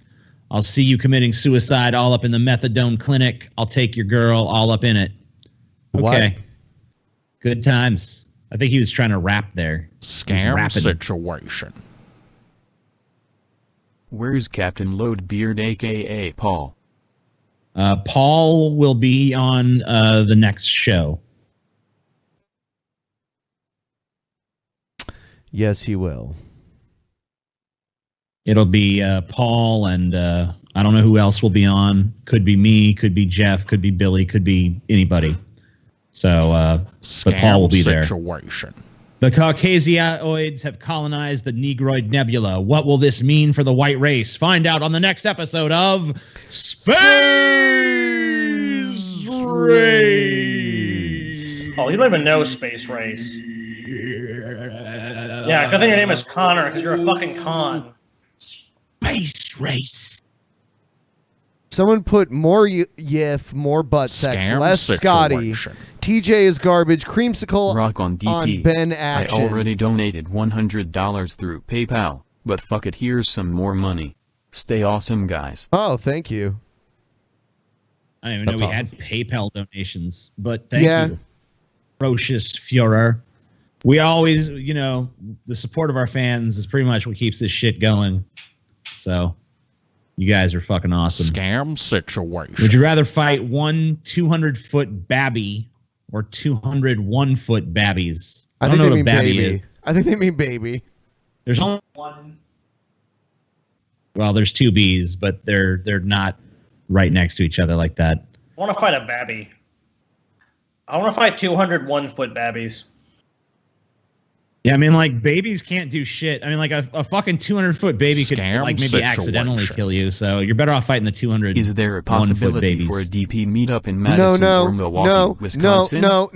I'll see you committing suicide all up in the methadone clinic. I'll take your girl all up in it. Okay. What? Good times. I think he was trying to rap there. Scam situation. Where's Captain Loadbeard, a.k.a. Paul? Paul will be on the next show. Yes, he will. It'll be Paul and I don't know who else will be on. Could be me, could be Jeff, could be Billy, could be anybody. So, but Paul will be there. Situation. The Caucasioids have colonized the Negroid Nebula. What will this mean for the white race? Find out on the next episode of Space Race. Oh, you don't even know Space Race. Yeah, good thing your name is Connor, because you're a fucking con. Space Race. Someone put more yiff, more butt sex, Scam less Scotty. situation. TJ is garbage. Creamsicle Rock on DP. Ben Action. I already donated $100 through PayPal, but fuck it, here's some more money. Stay awesome, guys. Oh, thank you. I didn't even That's know we awesome. had PayPal donations, but thank you. Ferocious Führer. We always, the support of our fans is pretty much what keeps this shit going. So, you guys are fucking awesome. Scam situation. Would you rather fight one 200-foot babby or 201-foot babbies? I don't think know they what mean a babby baby. is. I think they mean baby. There's only one. Well, there's two bees, but they're not right next to each other like that. I want to fight a babby. I want to fight 201-foot babbies. Yeah, I mean, like, babies can't do shit. I mean, like, a fucking 200-foot baby could, Scam like, maybe accidentally situation. kill you, so you're better off fighting the 200. Is there a 1-foot possibility babies. for a DP meetup in Madison or Milwaukee, Wisconsin? No.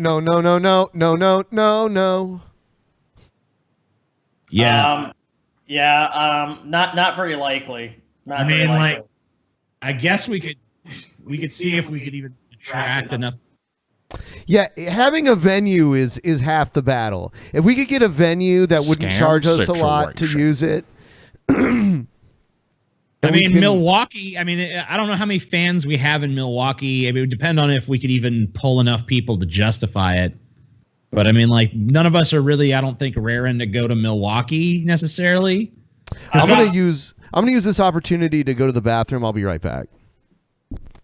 Yeah. Not very likely. Not I very mean, likely. like, I guess we could see if we could even attract enough. Yeah, having a venue is half the battle. If we could get a venue that wouldn't Scam charge us a lot to use it. I mean, Milwaukee, I mean, I don't know how many fans we have in Milwaukee. It would depend on if we could even pull enough people to justify it. But I mean, like, none of us are really, I don't think, raring to go to Milwaukee necessarily. I'm gonna use this opportunity to go to the bathroom. I'll be right back.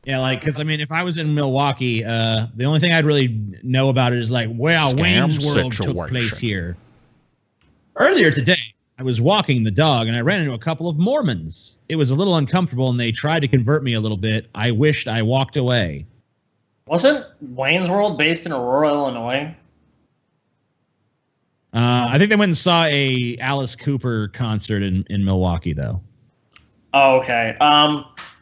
Yeah, like, because I mean, if I was in Milwaukee, the only thing I'd really know about it is like, well, Scam Wayne's World situation. took place here. Earlier today, I was walking the dog and I ran into a couple of Mormons. It was a little uncomfortable and they tried to convert me a little bit. I wished I walked away. Wasn't Wayne's World based in Aurora, Illinois? I think they went and saw a Alice Cooper concert in Milwaukee, though. Oh, okay.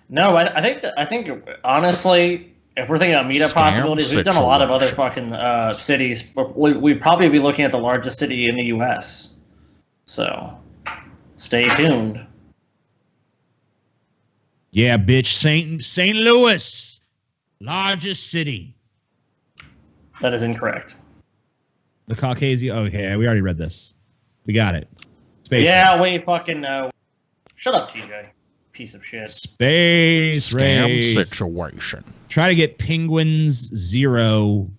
No, I think honestly, if we're thinking about meetup Scam possibilities, we've done a lot of other fucking cities. We'd probably be looking at the largest city in the U.S. So, stay tuned. Yeah, bitch, St. Louis, largest city. That is incorrect. The Caucasian. Okay, we already read this. We got it. Space Yeah, race. we fucking know. Shut up, TJ. Piece of shit. Space Scam race. situation. Try to get Penguins 0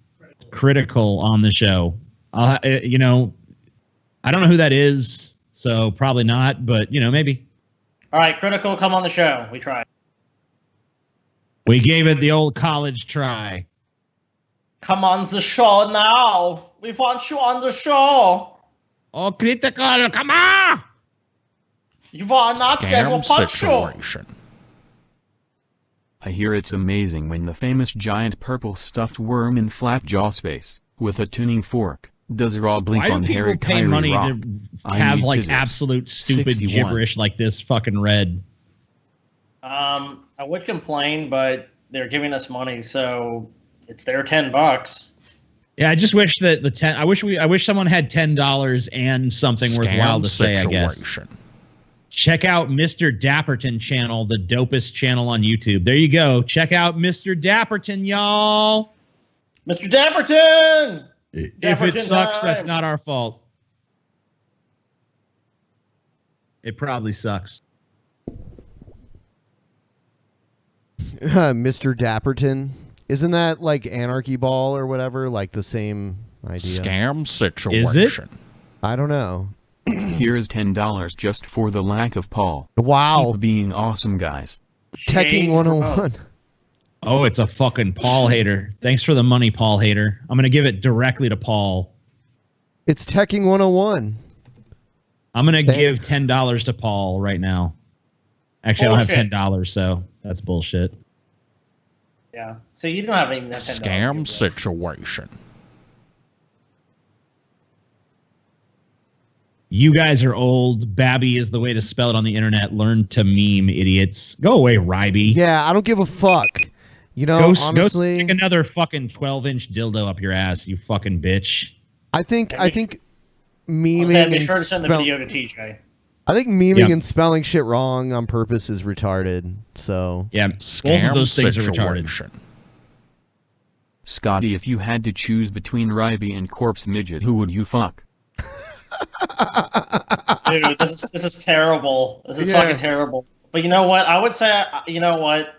critical on the show. I don't know who that is, so probably not. But maybe. All right, Critical, come on the show. We tried. We gave it the old college try. Come on the show now. We want you on the show. Oh, Critical, come on. You want not Scam punch you. situation. I hear it's amazing when the famous giant purple stuffed worm in Flapjaw space, with a tuning fork, does a raw blink Why on do people Harry pay Kyrie money rock. to I have need like scissors. absolute stupid 61. gibberish like this fucking red? I would complain, but they're giving us money, so it's their $10. Yeah, I just wish that the 10. I wish someone had $10 and something worthwhile to say. I guess. situation. Check out Mr. Dapperton channel, the dopest channel on YouTube. There you go. Check out Mr. Dapperton, y'all. Mr. Dapperton. If Dapperton it sucks, that's time. not our fault. It probably sucks. Mr. Dapperton. Isn't that like Anarchy Ball or whatever? Like the same idea? Scam situation. I don't know. Here is $10 just for the lack of Paul. Wow. Keep being awesome, guys. Teching 101. Oh, it's a fucking Paul hater. Thanks for the money, Paul hater. I'm going to give it directly to Paul. It's Teching 101. I'm going to give $10 to Paul right now. Actually, I don't have $10, so that's bullshit. Yeah. So you don't have even that $10. Scam situation. You guys are old. Babby is the way to spell it on the internet. Learn to meme, idiots. Go away, Ryby. Yeah, I don't give a fuck. You know, honestly, go stick another fucking 12-inch dildo up your ass, you fucking bitch. I think memeing Be and sure to send the spell- video to TJ. I think memeing and spelling shit wrong on purpose is retarded. So yeah, both of those things are retarded. Scotty, if you had to choose between Ryby and Corpse Midget, who would you fuck? Dude, this is terrible. This is fucking terrible. But you know what? I would say, you know what?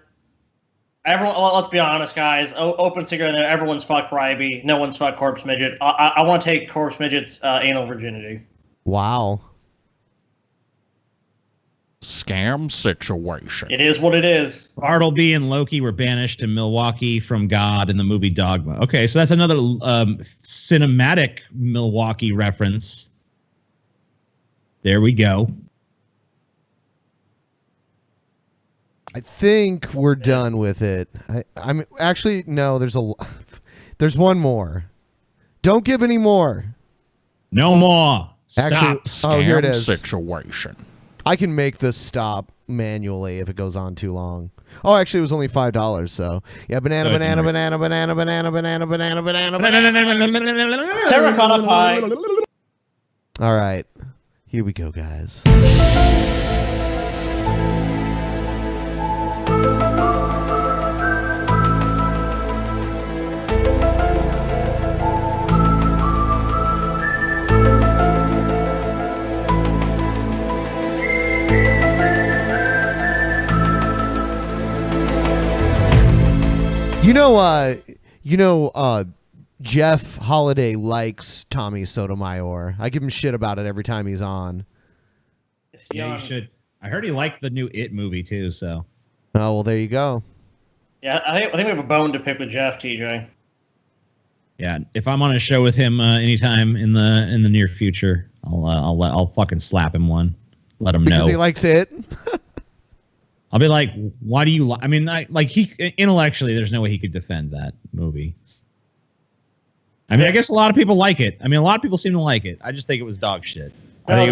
Everyone, well, let's be honest, guys. Open secret there. Everyone's fucked Ryby. No one's fucked Corpse Midget. I want to take Corpse Midget's anal virginity. Wow. Scam situation. It is what it is. Bartleby and Loki were banished to Milwaukee from God in the movie Dogma. Okay, so that's another cinematic Milwaukee reference. There we go. I think we're done with it. I'm actually no. There's one more. Don't give any more. No more. Stop. Actually, oh, here it is. Situation. I can make this stop manually if it goes on too long. Oh, actually, it was only $5. So yeah, banana. Terracotta pie. All right, here we go, guys. Jeff Holiday likes Tommy Sotomayor. I give him shit about it every time he's on. Yeah, you should. I heard he liked the new It movie too. So. Oh well, there you go. Yeah, I think we have a bone to pick with Jeff, TJ. Yeah, if I'm on a show with him anytime in the near future, I'll fucking slap him one. Let him know because he likes it. I'll be like, why do you? I mean, he intellectually, there's no way he could defend that movie. I mean, I guess a lot of people like it. I mean, a lot of people seem to like it. I just think it was dog shit. No,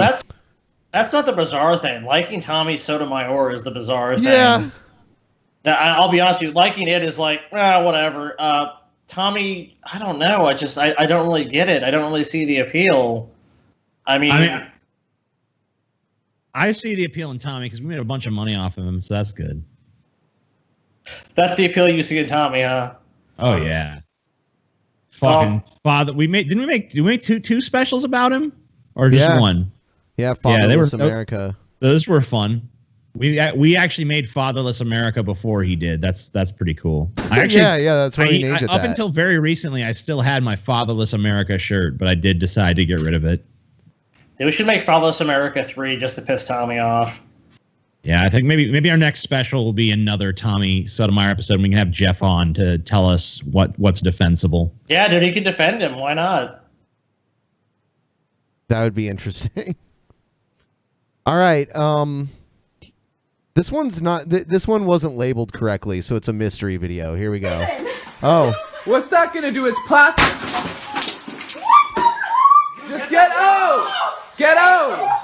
that's not the bizarre thing. Liking Tommy Sotomayor is the bizarre thing. Yeah. I'll be honest with you. Liking it is like, whatever. Tommy, I don't know. I don't really get it. I don't really see the appeal. I mean I see the appeal in Tommy because we made a bunch of money off of him, so that's good. That's the appeal you see in Tommy, huh? Oh yeah. Fucking father. Did we make two specials about him or just one? Yeah, Fatherless America. Those were fun. We actually made Fatherless America before he did. That's pretty cool. That's why we named it Up that. until very recently, I still had my Fatherless America shirt, but I did decide to get rid of it. Yeah, we should make Fatherless America 3 just to piss Tommy off. Yeah, I think maybe our next special will be another Tommy Sotomayor episode. We can have Jeff on to tell us what's defensible. Yeah, dude, he can defend him. Why not? That would be interesting. All right. This one's not. This one wasn't labeled correctly, so it's a mystery video. Here we go. Oh. What's that gonna do? It's plastic. Just get out. Get out.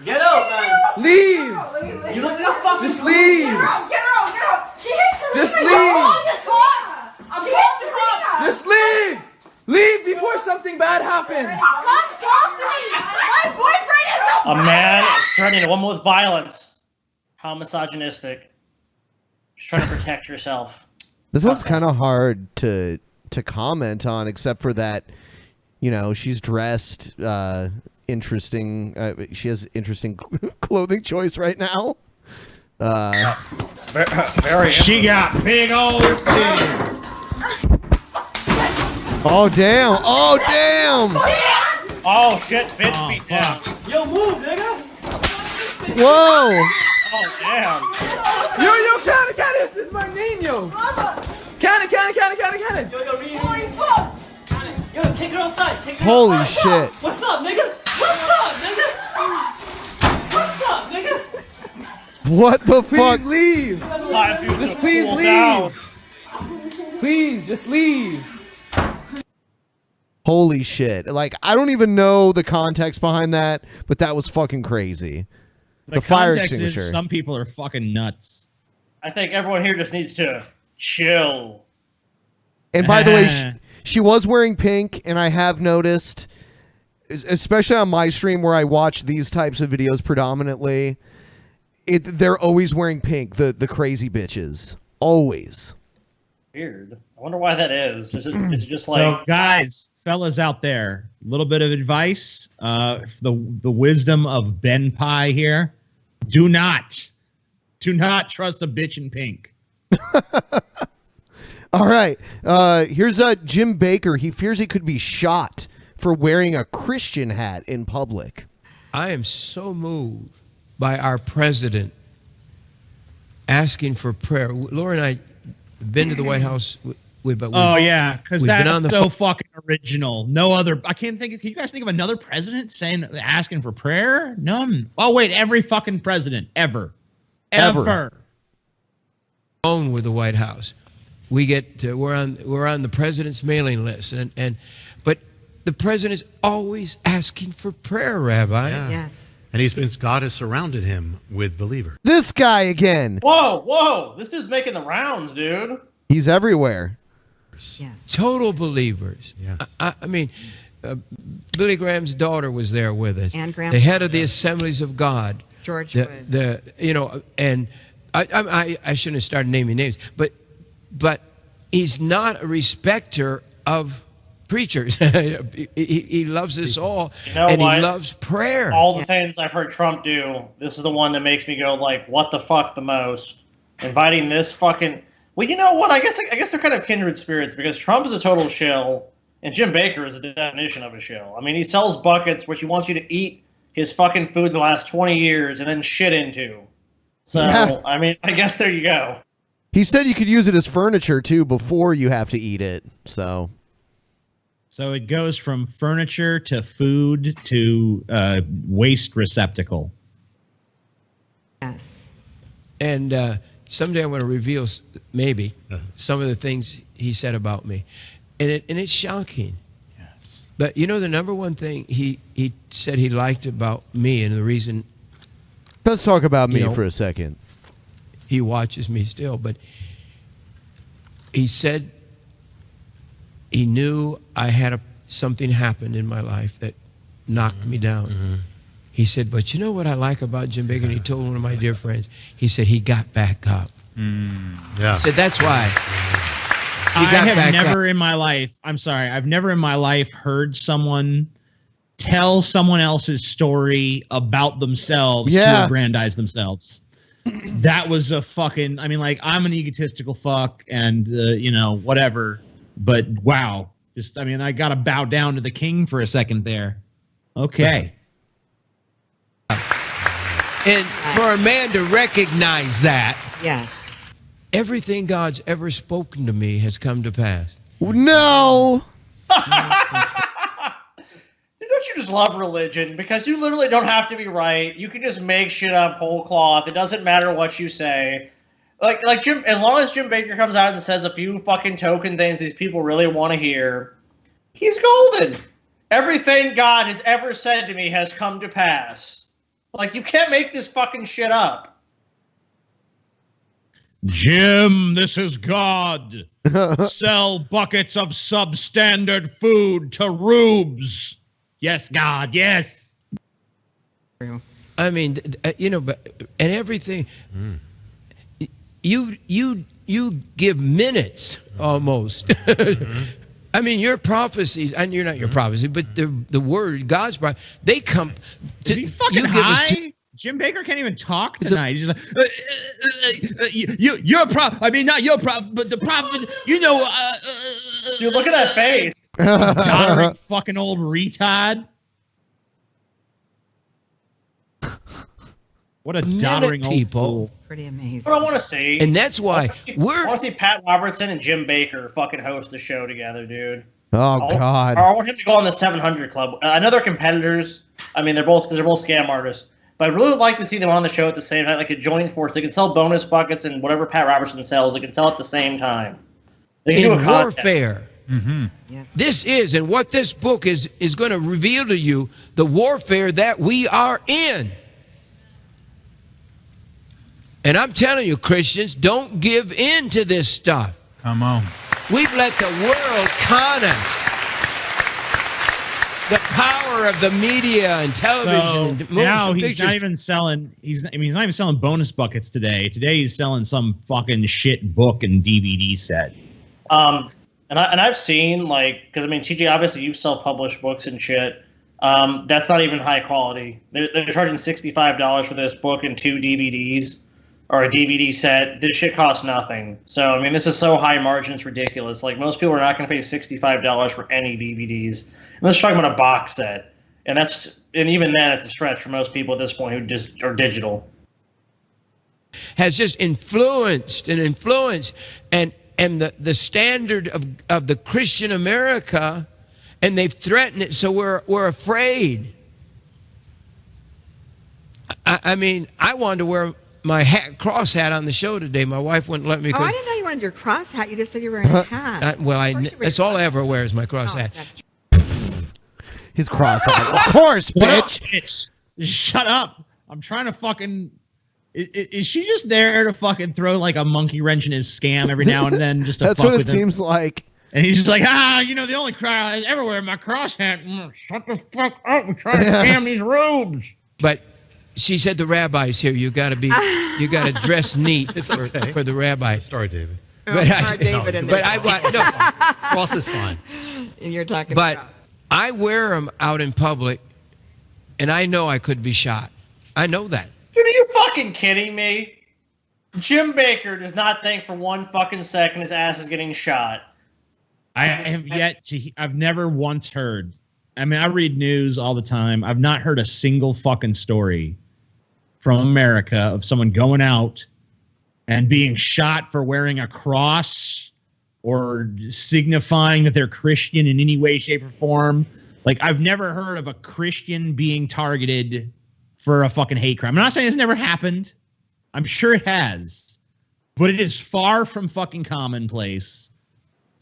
Get out, man. Leave. You look like a fucking. Just leave. Get out. Get out. Get out. She hits her. Just I'm leave. She hits her. Just leave. Leave before something bad happens. Come talk to me. My boyfriend is A man is threatening a woman with violence. How misogynistic. Just trying to protect yourself. This one's kind of hard to comment on, except for that, she's dressed interesting. She has interesting clothing choice right now. Very. She got big old titties. Oh damn! Oh damn! Oh shit! Bitch beat down. Yo, move, nigga. Whoa! Oh damn! Yo, Cannon, this is my Nino. Cannon. Yo, kick her outside. Kick her Holy outside. shit. What's up, nigga? What's up, nigga? What the fuck? Please leave. Just please leave. Please, just leave. Holy shit. Like, I don't even know the context behind that, but that was fucking crazy. The fire context extinguisher. is some people are fucking nuts. I think everyone here just needs to chill. And by the way, she was wearing pink, and I have noticed, especially on my stream where I watch these types of videos predominantly, they're always wearing pink, the crazy bitches. Always. Weird. I wonder why that is. It's just like... So, guys, fellas out there, a little bit of advice. The wisdom of Ben Pie here. Do not trust a bitch in pink. All right. Here's Jim Bakker. He fears he could be shot for wearing a Christian hat in public. I am so moved by our president asking for prayer. Laura and I have been to the White House. Because that's so fucking original. No other. I can't think. Can you guys think of another president asking for prayer? None. Oh wait, every fucking president ever. Own with the White House. We get we're on the president's mailing list, but the president is always asking for prayer, Rabbi. Yeah. Yes. And God has surrounded him with believers. This guy again. Whoa! This dude's making the rounds, dude. He's everywhere. Yes. Total believers. Yes. I mean, Billy Graham's daughter was there with us. And Grandpa. The head of the Assemblies of God. George Wood. And I shouldn't have started naming names, but he's not a respecter of preachers. he loves us all, and he loves prayer. All the things I've heard Trump do, this is the one that makes me go like, what the fuck the most? Inviting this fucking... Well, you know what? I guess they're kind of kindred spirits because Trump is a total shill, and Jim Bakker is the definition of a shill. I mean, he sells buckets, which he wants you to eat his fucking food the last 20 years and then shit into. So, yeah. I mean, I guess there you go. He said you could use it as furniture, too, before you have to eat it. So it goes from furniture to food to waste receptacle. Yes. And someday I'm going to reveal maybe some of the things he said about me. And it's shocking. Yes. But you know the number one thing he said he liked about me, and the reason... Let's talk about me for a second. He watches me still, but he said he knew I had something happened in my life that knocked me down. Mm-hmm. He said, but you know what I like about Jim Bakker? And he told one of my dear friends, he said, he got back up. Yeah. He said, that's why. I've never in my life heard someone tell someone else's story about themselves to aggrandize themselves. That was a fucking, I mean, like, I'm an egotistical fuck and, whatever. But wow. Just, I mean, I got to bow down to the king for a second there. Okay. And for a man to recognize that, yes, everything God's ever spoken to me has come to pass. No. Don't you just love religion? Because you literally don't have to be right. You can just make shit up whole cloth. It doesn't matter what you say. Like Jim, as long as Jim Bakker comes out and says a few fucking token things these people really want to hear, he's golden. Everything God has ever said to me has come to pass. Like, you can't make this fucking shit up. Jim, this is God. Sell buckets of substandard food to rubes. Yes, God, yes. I mean, but and everything. You give minutes almost. I mean, your prophecies, and you're not your prophecy, but the word, God's prophecy, they come to... Is he fucking high? Jim Bakker can't even talk tonight. He's just like, you're a prophet. I mean, not your prophet, but the prophet, Dude, look at that face. Doddering fucking old retard. What a doddering old fool. Pretty amazing. What I want to see. And that's why I want to see Pat Robertson and Jim Bakker fucking host the show together, dude. Oh, God. I want him to go on the 700 Club. I know they're competitors. I mean, they're both scam artists. But I'd really like to see them on the show at the same time, like a joining force. They can sell bonus buckets and whatever Pat Robertson sells. They can sell at the same time. They can do a contest. warfare. This is, and what this book is going to reveal to you, the warfare that we are in. And I'm telling you, Christians, don't give in to this stuff. Come on. We've let the world con us. The power of the media and television and now motion he's pictures. not even selling. He's not even selling bonus buckets today. Today he's selling some fucking shit book and DVD set. And I've seen, like, because I mean, TJ, obviously you self-published books and shit. That's not even high quality. They're charging $65 for this book and 2 DVDs or a DVD set. This shit costs nothing. So I mean, this is so high margin, it's ridiculous. Like, most people are not going to pay $65 for any DVDs. And let's talk about a box set, and even then it's a stretch for most people at this point who just are digital. Has just influenced and the standard of the Christian America, and they've threatened it, so we're afraid. I mean, I wanted to wear my cross hat on the show today. My wife wouldn't let me. Oh, I didn't know you wanted your cross hat. You just said you were wearing a hat. That's all I ever wear is my cross hat. His cross hat. Of course, bitch. Shut up. I'm trying to fucking... Is she just there to fucking throw like a monkey wrench in his scam every now and then just to That's fuck what it with him? seems like. And he's just like, the only crowd I ever wear my cross hat. Shut the fuck up. We're trying to scam these robes. But she said the rabbi's here. You got to dress neat for the rabbi. Sorry, David. Cross is fine. You're talking about. I wear them out in public, and I know I could be shot. I know that. Dude, are you fucking kidding me? Jim Bakker does not think for one fucking second his ass is getting shot. I've never once heard. I mean, I read news all the time. I've not heard a single fucking story from America of someone going out and being shot for wearing a cross or signifying that they're Christian in any way, shape, or form. Like, I've never heard of a Christian being targeted for a fucking hate crime. I'm not saying it's never happened. I'm sure it has. But it is far from fucking commonplace.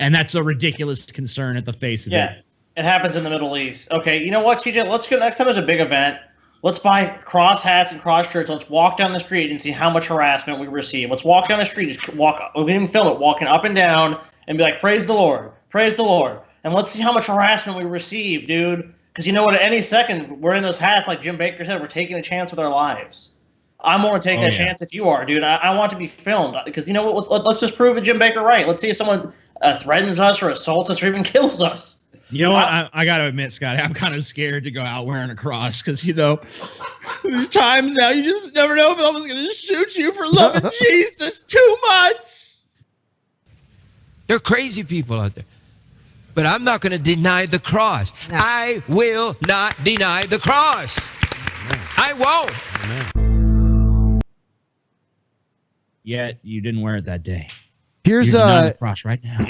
And that's a ridiculous concern at the face of it. Yeah, it happens in the Middle East. Okay, you know what, TJ? Let's go next time there's a big event. Let's buy cross hats and cross shirts. Let's walk down the street and see how much harassment we receive. Let's walk down the street, just walk. We can even film it, walking up and down, and be like, "Praise the Lord, praise the Lord," and let's see how much harassment we receive, dude. Because you know what? At any second, we're in those hats, like Jim Bakker said. We're taking a chance with our lives. I'm willing to take that chance if you are, dude. I want to be filmed because you know what? Let's just prove Jim Bakker right. Let's see if someone threatens us or assaults us or even kills us. You know what? I got to admit, Scotty, I'm kind of scared to go out wearing a cross because, there's times now you just never know if someone's going to shoot you for loving Jesus too much. There are crazy people out there. But I'm not going to deny the cross. No. I will not deny the cross. Amen. I won't. Amen. Yet you didn't wear it that day. Here's the cross right now.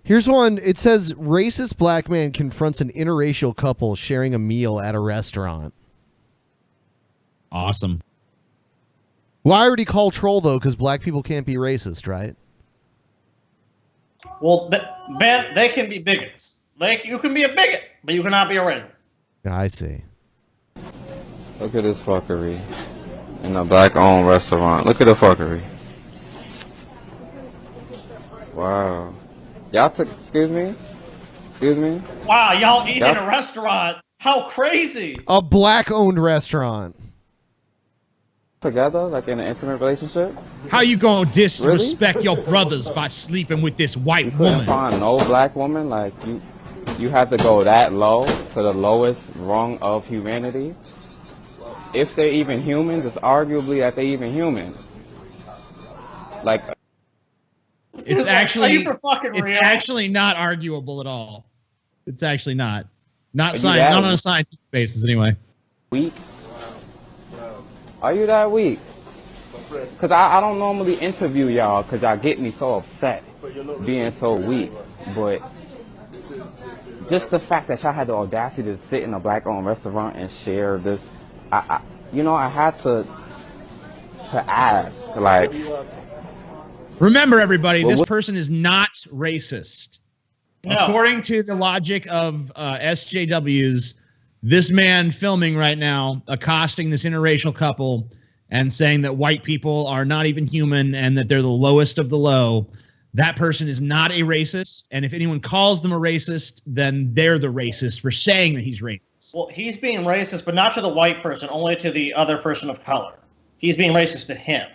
Here's one. It says racist black man confronts an interracial couple sharing a meal at a restaurant. Awesome. Well, I already call troll though because black people can't be racist, right? Well, Ben, they can be bigots. You can be a bigot, but you cannot be a racist. I see. Look at this fuckery in a black-owned restaurant. Look at the fuckery. Wow. Y'all took, excuse me? Wow, y'all eat in a restaurant. How crazy. A black-owned restaurant. Together, like in an intimate relationship? How you gonna disrespect your brothers by sleeping with this white woman? Find no black woman, like you have to go that low to the lowest rung of humanity. If they're even humans, it's arguably that they're even humans. Like, it's actually not arguable at all. It's actually not not on a scientific basis anyway. Weak. Are you that weak? Because I don't normally interview y'all because y'all get me so upset being so weak. But just the fact that y'all had the audacity to sit in a black-owned restaurant and share this, I had to ask, like... Remember, everybody, this person is not racist. According to the logic of SJWs, this man filming right now, accosting this interracial couple and saying that white people are not even human and that they're the lowest of the low, that person is not a racist. And if anyone calls them a racist, then they're the racist for saying that he's racist. Well, he's being racist, but not to the white person, only to the other person of color. He's being racist to him,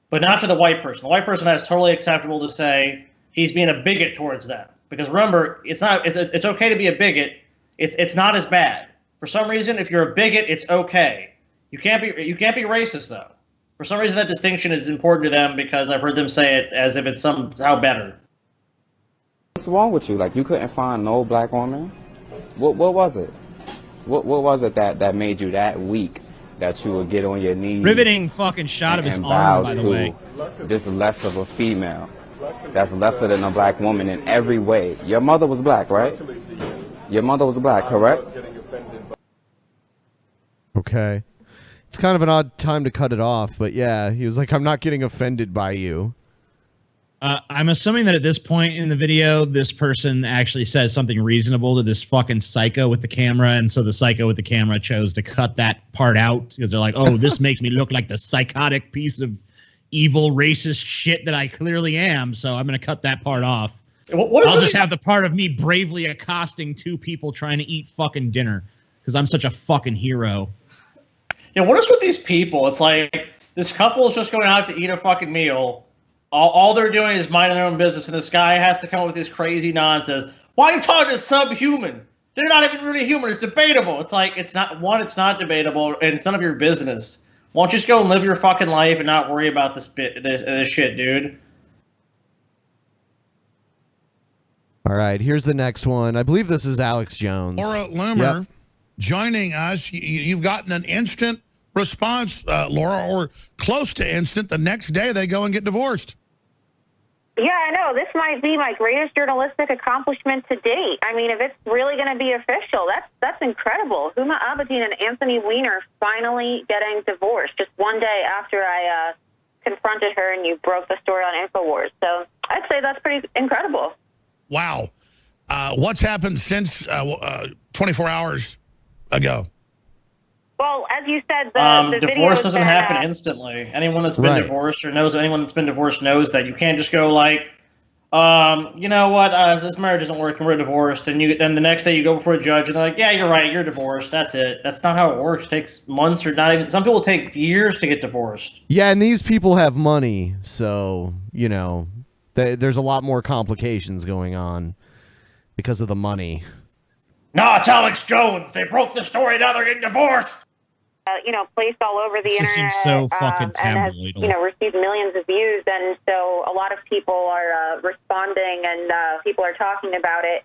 but not to the white person. The white person is totally acceptable to say he's being a bigot towards them. Because remember, it's okay to be a bigot. It's not as bad. For some reason, if you're a bigot, it's okay. You can't be racist though. For some reason, that distinction is important to them because I've heard them say it as if it's somehow better. What's wrong with you? Like, you couldn't find no black woman? What was it? What was it that made you that weak that you would get on your knees? Riveting fucking shot of his arm, by the way. This less of a female. That's lesser than a black woman in every way. Your mother was black, right? Your mother was black, correct? Okay. It's kind of an odd time to cut it off, but yeah, he was like, I'm not getting offended by you. I'm assuming that at this point in the video, this person actually says something reasonable to this fucking psycho with the camera, and so the psycho with the camera chose to cut that part out because they're like, oh, this makes me look like the psychotic piece of evil racist shit that I clearly am, so I'm going to cut that part off. I'll just have the part of me bravely accosting two people trying to eat fucking dinner because I'm such a fucking hero. Yeah, what is with these people? It's like this couple is just going out to eat a fucking meal. All they're doing is minding their own business, and this guy has to come up with this crazy nonsense. Why are you talking to subhuman? They're not even really human. It's debatable. It's like, it's not debatable, and it's none of your business. Why don't you just go and live your fucking life and not worry about this shit, dude? All right, here's the next one. I believe this is Alex Jones. Laura Lemmer joining us. You've gotten an instant response, Laura, or close to instant. The next day they go and get divorced. Yeah, I know. This might be my greatest journalistic accomplishment to date. I mean, if it's really going to be official, that's incredible. Huma Abedin and Anthony Weiner finally getting divorced just one day after I confronted her and you broke the story on InfoWars. So I'd say that's pretty incredible. Wow. What's happened since 24 hours ago? Well, as you said, the divorce doesn't happen instantly. Anyone that's been divorced or knows anyone that's been divorced knows that you can't just go like, you know what, this marriage isn't working, we're divorced, and then the next day you go before a judge and they're like, yeah, you're right, you're divorced. That's it. That's not how it works. It takes months or not even. Some people take years to get divorced. Yeah, and these people have money, so you know, there's a lot more complications going on because of the money. No, it's Alex Jones. They broke the story. Now they're getting divorced. Placed all over the This internet, seems so fucking and has, tabloidal. received millions of views, and so a lot of people are responding, and people are talking about it.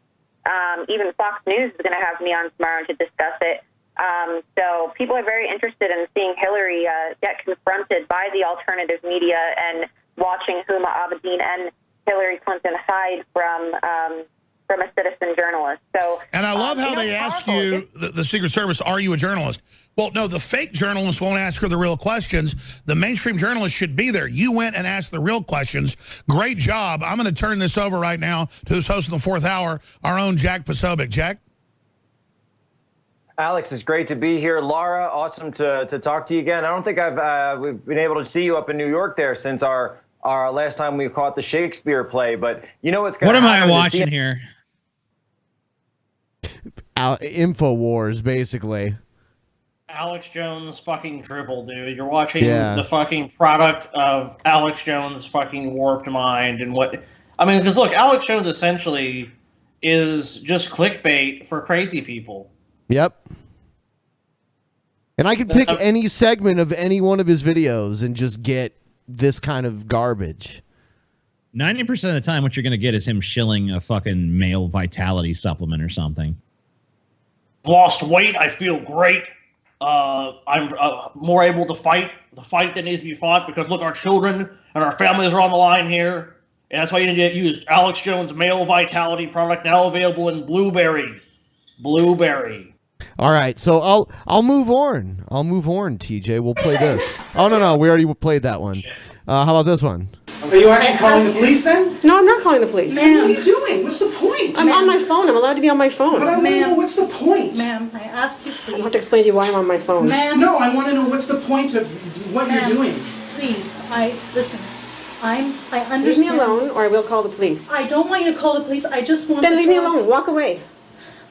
Even Fox News is going to have me on tomorrow to discuss it. So people are very interested in seeing Hillary get confronted by the alternative media and watching Huma Abedin and Hillary Clinton hide from a citizen journalist. So, and I love how they ask you, the Secret Service, are you a journalist? Well, no, the fake journalists won't ask her the real questions. The mainstream journalists should be there. You went and asked the real questions. Great job. I'm going to turn this over right now to who's hosting the fourth hour, our own Jack Posobiec. Jack? Alex, it's great to be here. Laura, awesome to talk to you again. I don't think we've been able to see you up in New York there since our last time we caught the Shakespeare play, but you know what's going to happen. What am I watching here? InfoWars, basically. Alex Jones fucking drivel, dude. You're watching the fucking product of Alex Jones' fucking warped mind and what... I mean, because look, Alex Jones essentially is just clickbait for crazy people. Yep. And I could pick any segment of any one of his videos and just get this kind of garbage. 90% of the time, what you're going to get is him shilling a fucking male vitality supplement or something. Lost weight, I feel great. I'm more able to fight the fight that needs to be fought because look, our children and our families are on the line here, and that's why you need to use Alex Jones male vitality product, now available in blueberry. All right, so I'll move on. TJ, we'll play this. Oh no, we already played that one. How about this one? Are you actually calling the police then? No, I'm not calling the police. Ma'am, what are you doing? What's the point? I'm on my phone. I'm allowed to be on my phone. But I want to know what's the point. Ma'am, I ask you please. I have to explain to you why I'm on my phone. Ma'am. No, I want to know what's the point of what you're doing. Please, listen. I understand. Leave me alone, or I will call the police. I don't want you to call the police. I just want. Then leave me alone. Walk away.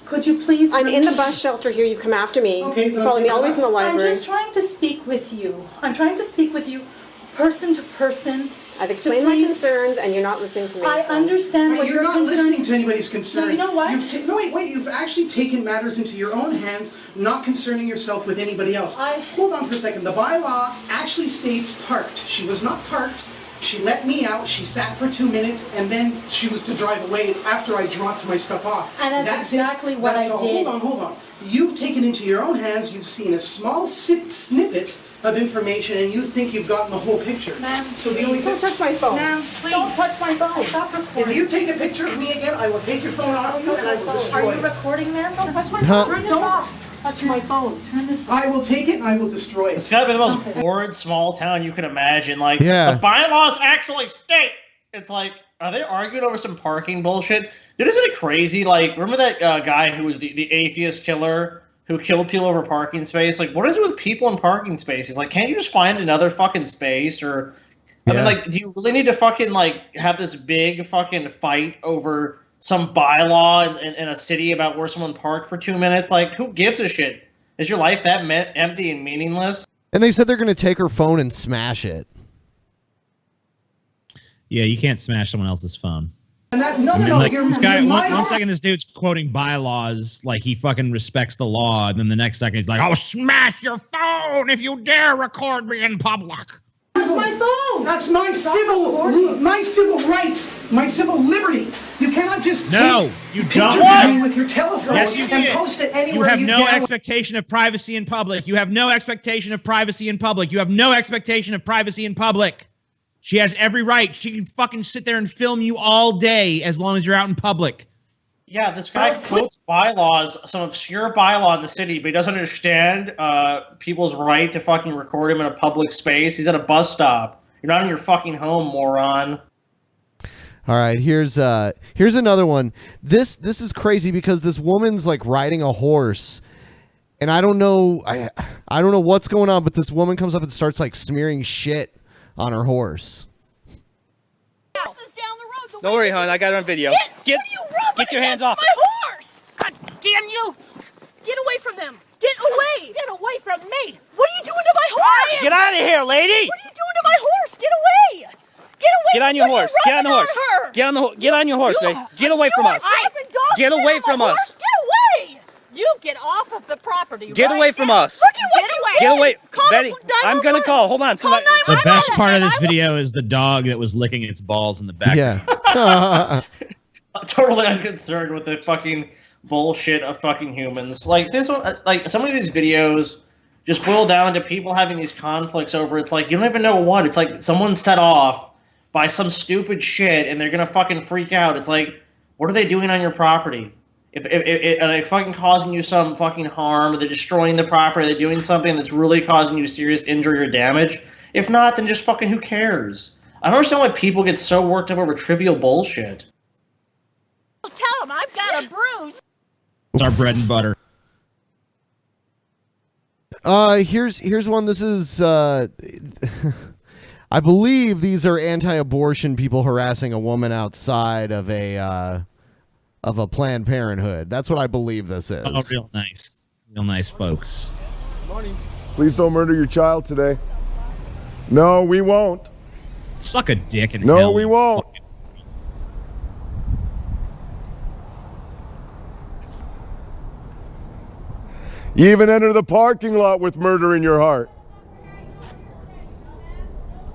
Could you please? I'm in the bus shelter here. You've come after me. Okay. You followed me all the way from the library. I'm just trying to speak with you. I'm trying to speak with you, person to person. I've explained my concerns, and you're not listening to me. I understand what you're not listening to anybody's concern. No, you know what? No, wait. You've actually taken matters into your own hands, not concerning yourself with anybody else. Hold on for a second. The bylaw actually states parked. She was not parked. She let me out, she sat for 2 minutes, and then she was to drive away after I dropped my stuff off. And that's exactly what I did. Hold on. You've taken into your own hands, you've seen a small snippet of information, and you think you've gotten the whole picture. Ma'am, so the only don't touch my phone. Ma'am, please. Don't touch my phone. Stop recording. If you take a picture of me again, I will take your phone off you, and I will destroy it. Are you recording, ma'am? Don't touch my phone. Turn this off. Touch my phone. Turn this off. I will take it, and I will destroy it. It's gotta be the most bored small town you can imagine. Like, Yeah. the bylaws actually state. It's like, are they arguing over some parking bullshit? Dude, isn't it crazy? Like, remember that guy who was the atheist killer who killed people over parking space? Like, what is it with people in parking spaces? Like, can't you just find another fucking space? Or, I mean, like, do you really need to fucking, like, have this big fucking fight over some bylaw in a city about where someone parked for 2 minutes? Like, who gives a shit? Is your life that empty and meaningless? And they said they're going to take her phone and smash it. Yeah, you can't smash someone else's phone. And that, this guy, one second this dude's quoting bylaws like he fucking respects the law, and then the next second he's like, I'll smash your phone if you dare record me in public. That's my phone. That's my civil right, my civil liberty. You cannot just No, take you pictures don't. of me with your telephone Yes, you and did. post it anywhere You have no download. expectation of privacy in public. You have no expectation of privacy in public. You have no expectation of privacy in public. She has every right. She can fucking sit there and film you all day as long as you're out in public. Yeah, this guy quotes bylaws, some obscure bylaw in the city, but he doesn't understand people's right to fucking record him in a public space. He's at a bus stop. You're not in your fucking home, moron. All right, here's another one. This is crazy because this woman's like riding a horse, and I don't know what's going on, but this woman comes up and starts like smearing shit on her horse. Don't worry, hon. I got it on video. Get your hands off my horse! God damn you! Get away from them! Get away! Get away from me! What are you doing to my horse? Get out of here, lady! What are you doing to my horse? Get away! Get away! Get on your horse. Get on the horse. Her? Get on your horse, babe. Get away from us. Get away from us. Get away! You get off of the property. Get away from us. Look at what you did! Get away. Call Betty, I'm gonna call. Hold on. The best part of this video is the dog that was licking its balls in the back. Yeah. Totally unconcerned with the fucking bullshit of fucking humans. Like this one, like some of these videos just boil down to people having these conflicts over. It's like you don't even know what. It's like someone set off by some stupid shit, and they're gonna fucking freak out. It's like, what are they doing on your property? If are they fucking causing you some fucking harm, they're destroying the property, they're doing something that's really causing you serious injury or damage. If not, then just fucking who cares? I don't understand why people get so worked up over trivial bullshit. Tell them I've got a bruise. It's our bread and butter. Here's one. This is I believe these are anti-abortion people harassing a woman outside of a Planned Parenthood. That's what I believe this is. Oh, real nice folks. Please don't murder your child today. No, we won't. Suck a dick in No, hell. we won't. You even enter the parking lot with murder in your heart.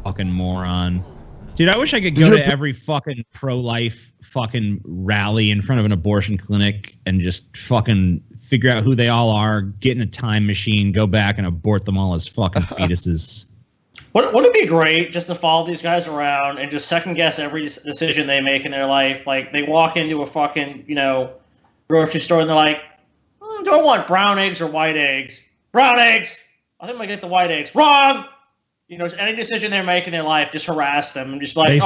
Fucking moron. Dude, I wish I could go to every fucking pro-life fucking rally in front of an abortion clinic and just fucking figure out who they all are, get in a time machine, go back and abort them all as fucking fetuses. Wouldn't it be great just to follow these guys around and just second guess every decision they make in their life? Like they walk into a fucking, grocery store and they're like, do I want brown eggs or white eggs? Brown eggs! I think I'm gonna get the white eggs. Wrong! You know, any decision they make in their life, just harass them and just like,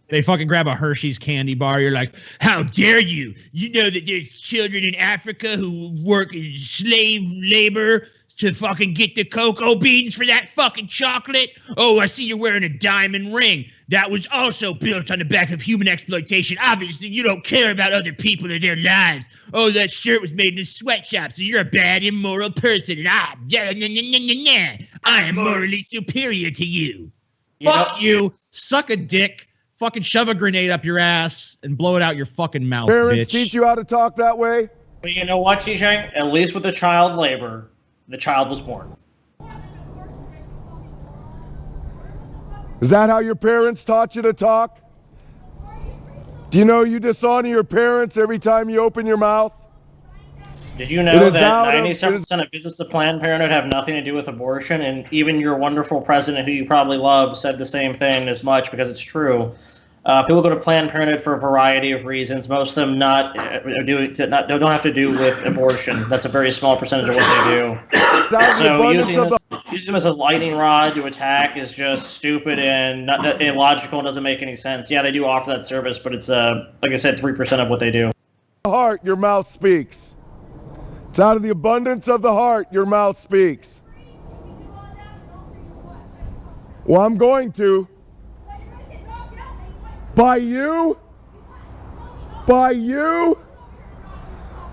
they fucking grab a Hershey's candy bar. You're like, how dare you? You know that there's children in Africa who work in slave labor to fucking get the cocoa beans for that fucking chocolate? Oh, I see you're wearing a diamond ring. That was also built on the back of human exploitation. Obviously, you don't care about other people and their lives. Oh, that shirt was made in a sweatshop, so you're a bad, immoral person. And I am morally superior to you. Fuck you. Suck a dick. Fucking shove a grenade up your ass and blow it out your fucking mouth, Parents bitch. teach you how to talk that way? But you know what, TJ? At least with the child labor, the child was born. Is that how your parents taught you to talk? Do you know you dishonor your parents every time you open your mouth? Did you know that 97% of visits to Planned Parenthood have nothing to do with abortion? And even your wonderful president, who you probably love, said the same thing as much because it's true. People go to Planned Parenthood for a variety of reasons. Most of them don't have to do with abortion. That's a very small percentage of what they do. So using them as a lightning rod to attack is just stupid and not illogical and doesn't make any sense. Yeah, they do offer that service, but it's like I said, 3% of what they do. Heart, your mouth speaks. It's out of the abundance of the heart your mouth speaks. Well, I'm going to. By you? By you?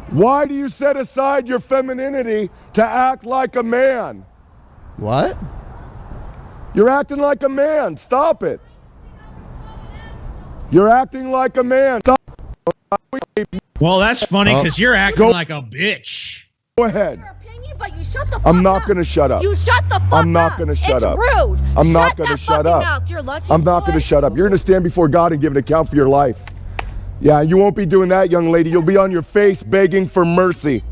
Why do you set aside your femininity to act like a man? What? You're acting like a man. Stop it. You're acting like a man. Stop. Well, that's funny because you're acting like a bitch. Go ahead. But you shut the fuck I'm not going to shut up. You shut the fuck up. I'm not going to shut up. It's rude. I'm not going to shut up. Mouth. You're lucky I'm not going to shut up. You're going to stand before God and give an account for your life. Yeah, you won't be doing that, young lady. You'll be on your face begging for mercy.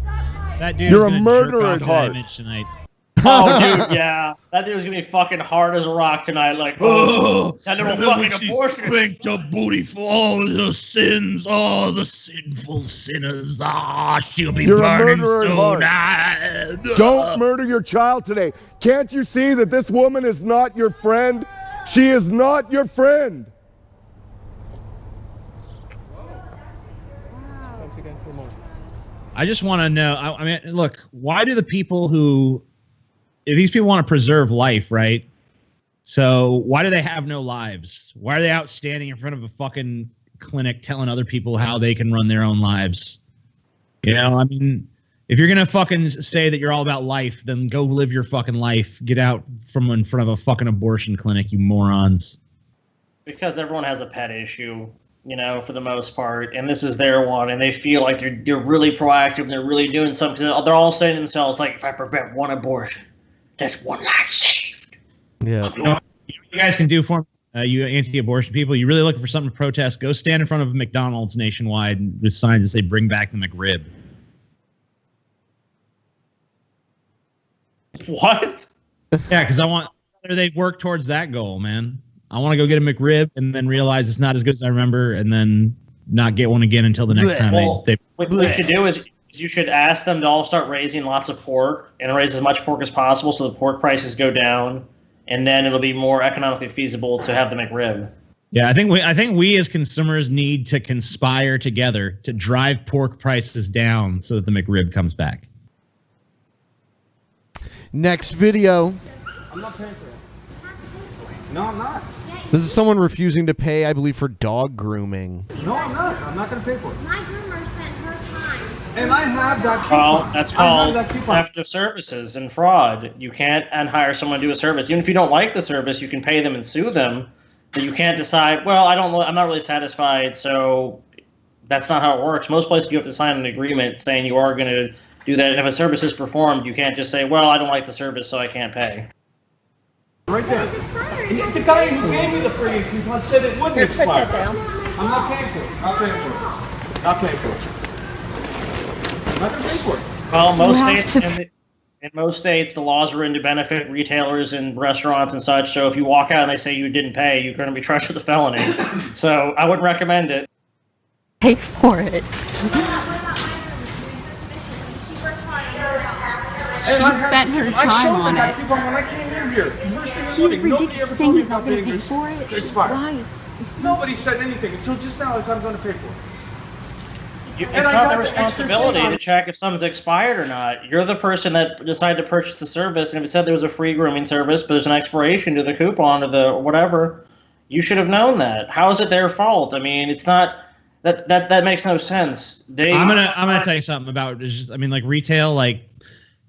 That dude's You're a murderer at heart. Tonight. Oh, dude, yeah. That dude's gonna be fucking hard as a rock tonight. Like, oh, that little fucking abortion. Spanked a booty for all the sins, all the sinful sinners. Ah, she'll be burning soon. Don't murder your child today. Can't you see that this woman is not your friend? She is not your friend. I just want to know. I mean, look, why do the people who, if these people want to preserve life, right? So why do they have no lives? Why are they out standing in front of a fucking clinic telling other people how they can run their own lives? You know, I mean, if you're going to fucking say that you're all about life, then go live your fucking life. Get out from in front of a fucking abortion clinic, you morons. Because everyone has a pet issue, you know, for the most part, and this is their one, and they feel like they're really proactive and they're really doing something. They're all saying to themselves, like, if I prevent one abortion, that's one life saved. Yeah. You know what you guys can do for me, you anti-abortion people? You really looking for something to protest? Go stand in front of a McDonald's nationwide with signs that say "Bring back the McRib." What? Yeah, because I want they work towards that goal, man. I want to go get a McRib and then realize it's not as good as I remember, and then not get one again until the next time they. What you should do is you should ask them to all start raising lots of pork and raise as much pork as possible, so the pork prices go down, and then it'll be more economically feasible to have the McRib. Yeah, I think we as consumers need to conspire together to drive pork prices down so that the McRib comes back. Next video. I'm not paying for it. No, I'm not. This is someone refusing to pay, I believe, for dog grooming. No, I'm not. I'm not going to pay for it. My groomer spent her time. And I have that coupon. Well, that's called theft of services and fraud. You can't hire someone to do a service. Even if you don't like the service, you can pay them and sue them. But you can't decide, well, I'm not really satisfied, so that's not how it works. Most places you have to sign an agreement saying you are going to do that. And if a service is performed, you can't just say, well, I don't like the service, so I can't pay. Right there. The guy who gave me the free coupon said it wouldn't expire. I'm not paying for it. Not paying for it. Not paying for it. I'm not going to pay for it. Well, in most states, the laws are written to benefit retailers and restaurants and such. So if you walk out and they say you didn't pay, you're going to be charged with a felony. So I wouldn't recommend it. Pay for it. She spent her time on it. When I came here, here. First thing in the He's morning. Nobody ridiculous ever saying told me he's not about going to being pay for it. expired. Why? Nobody said anything until just now as I'm going to pay for it. It's not their responsibility to check if something's expired or not. You're the person that decided to purchase the service, and if it said there was a free grooming service, but there's an expiration to the coupon or the whatever, you should have known that. How is it their fault? I mean, it's not that makes no sense. I'm gonna tell you something about just, I mean, like retail, like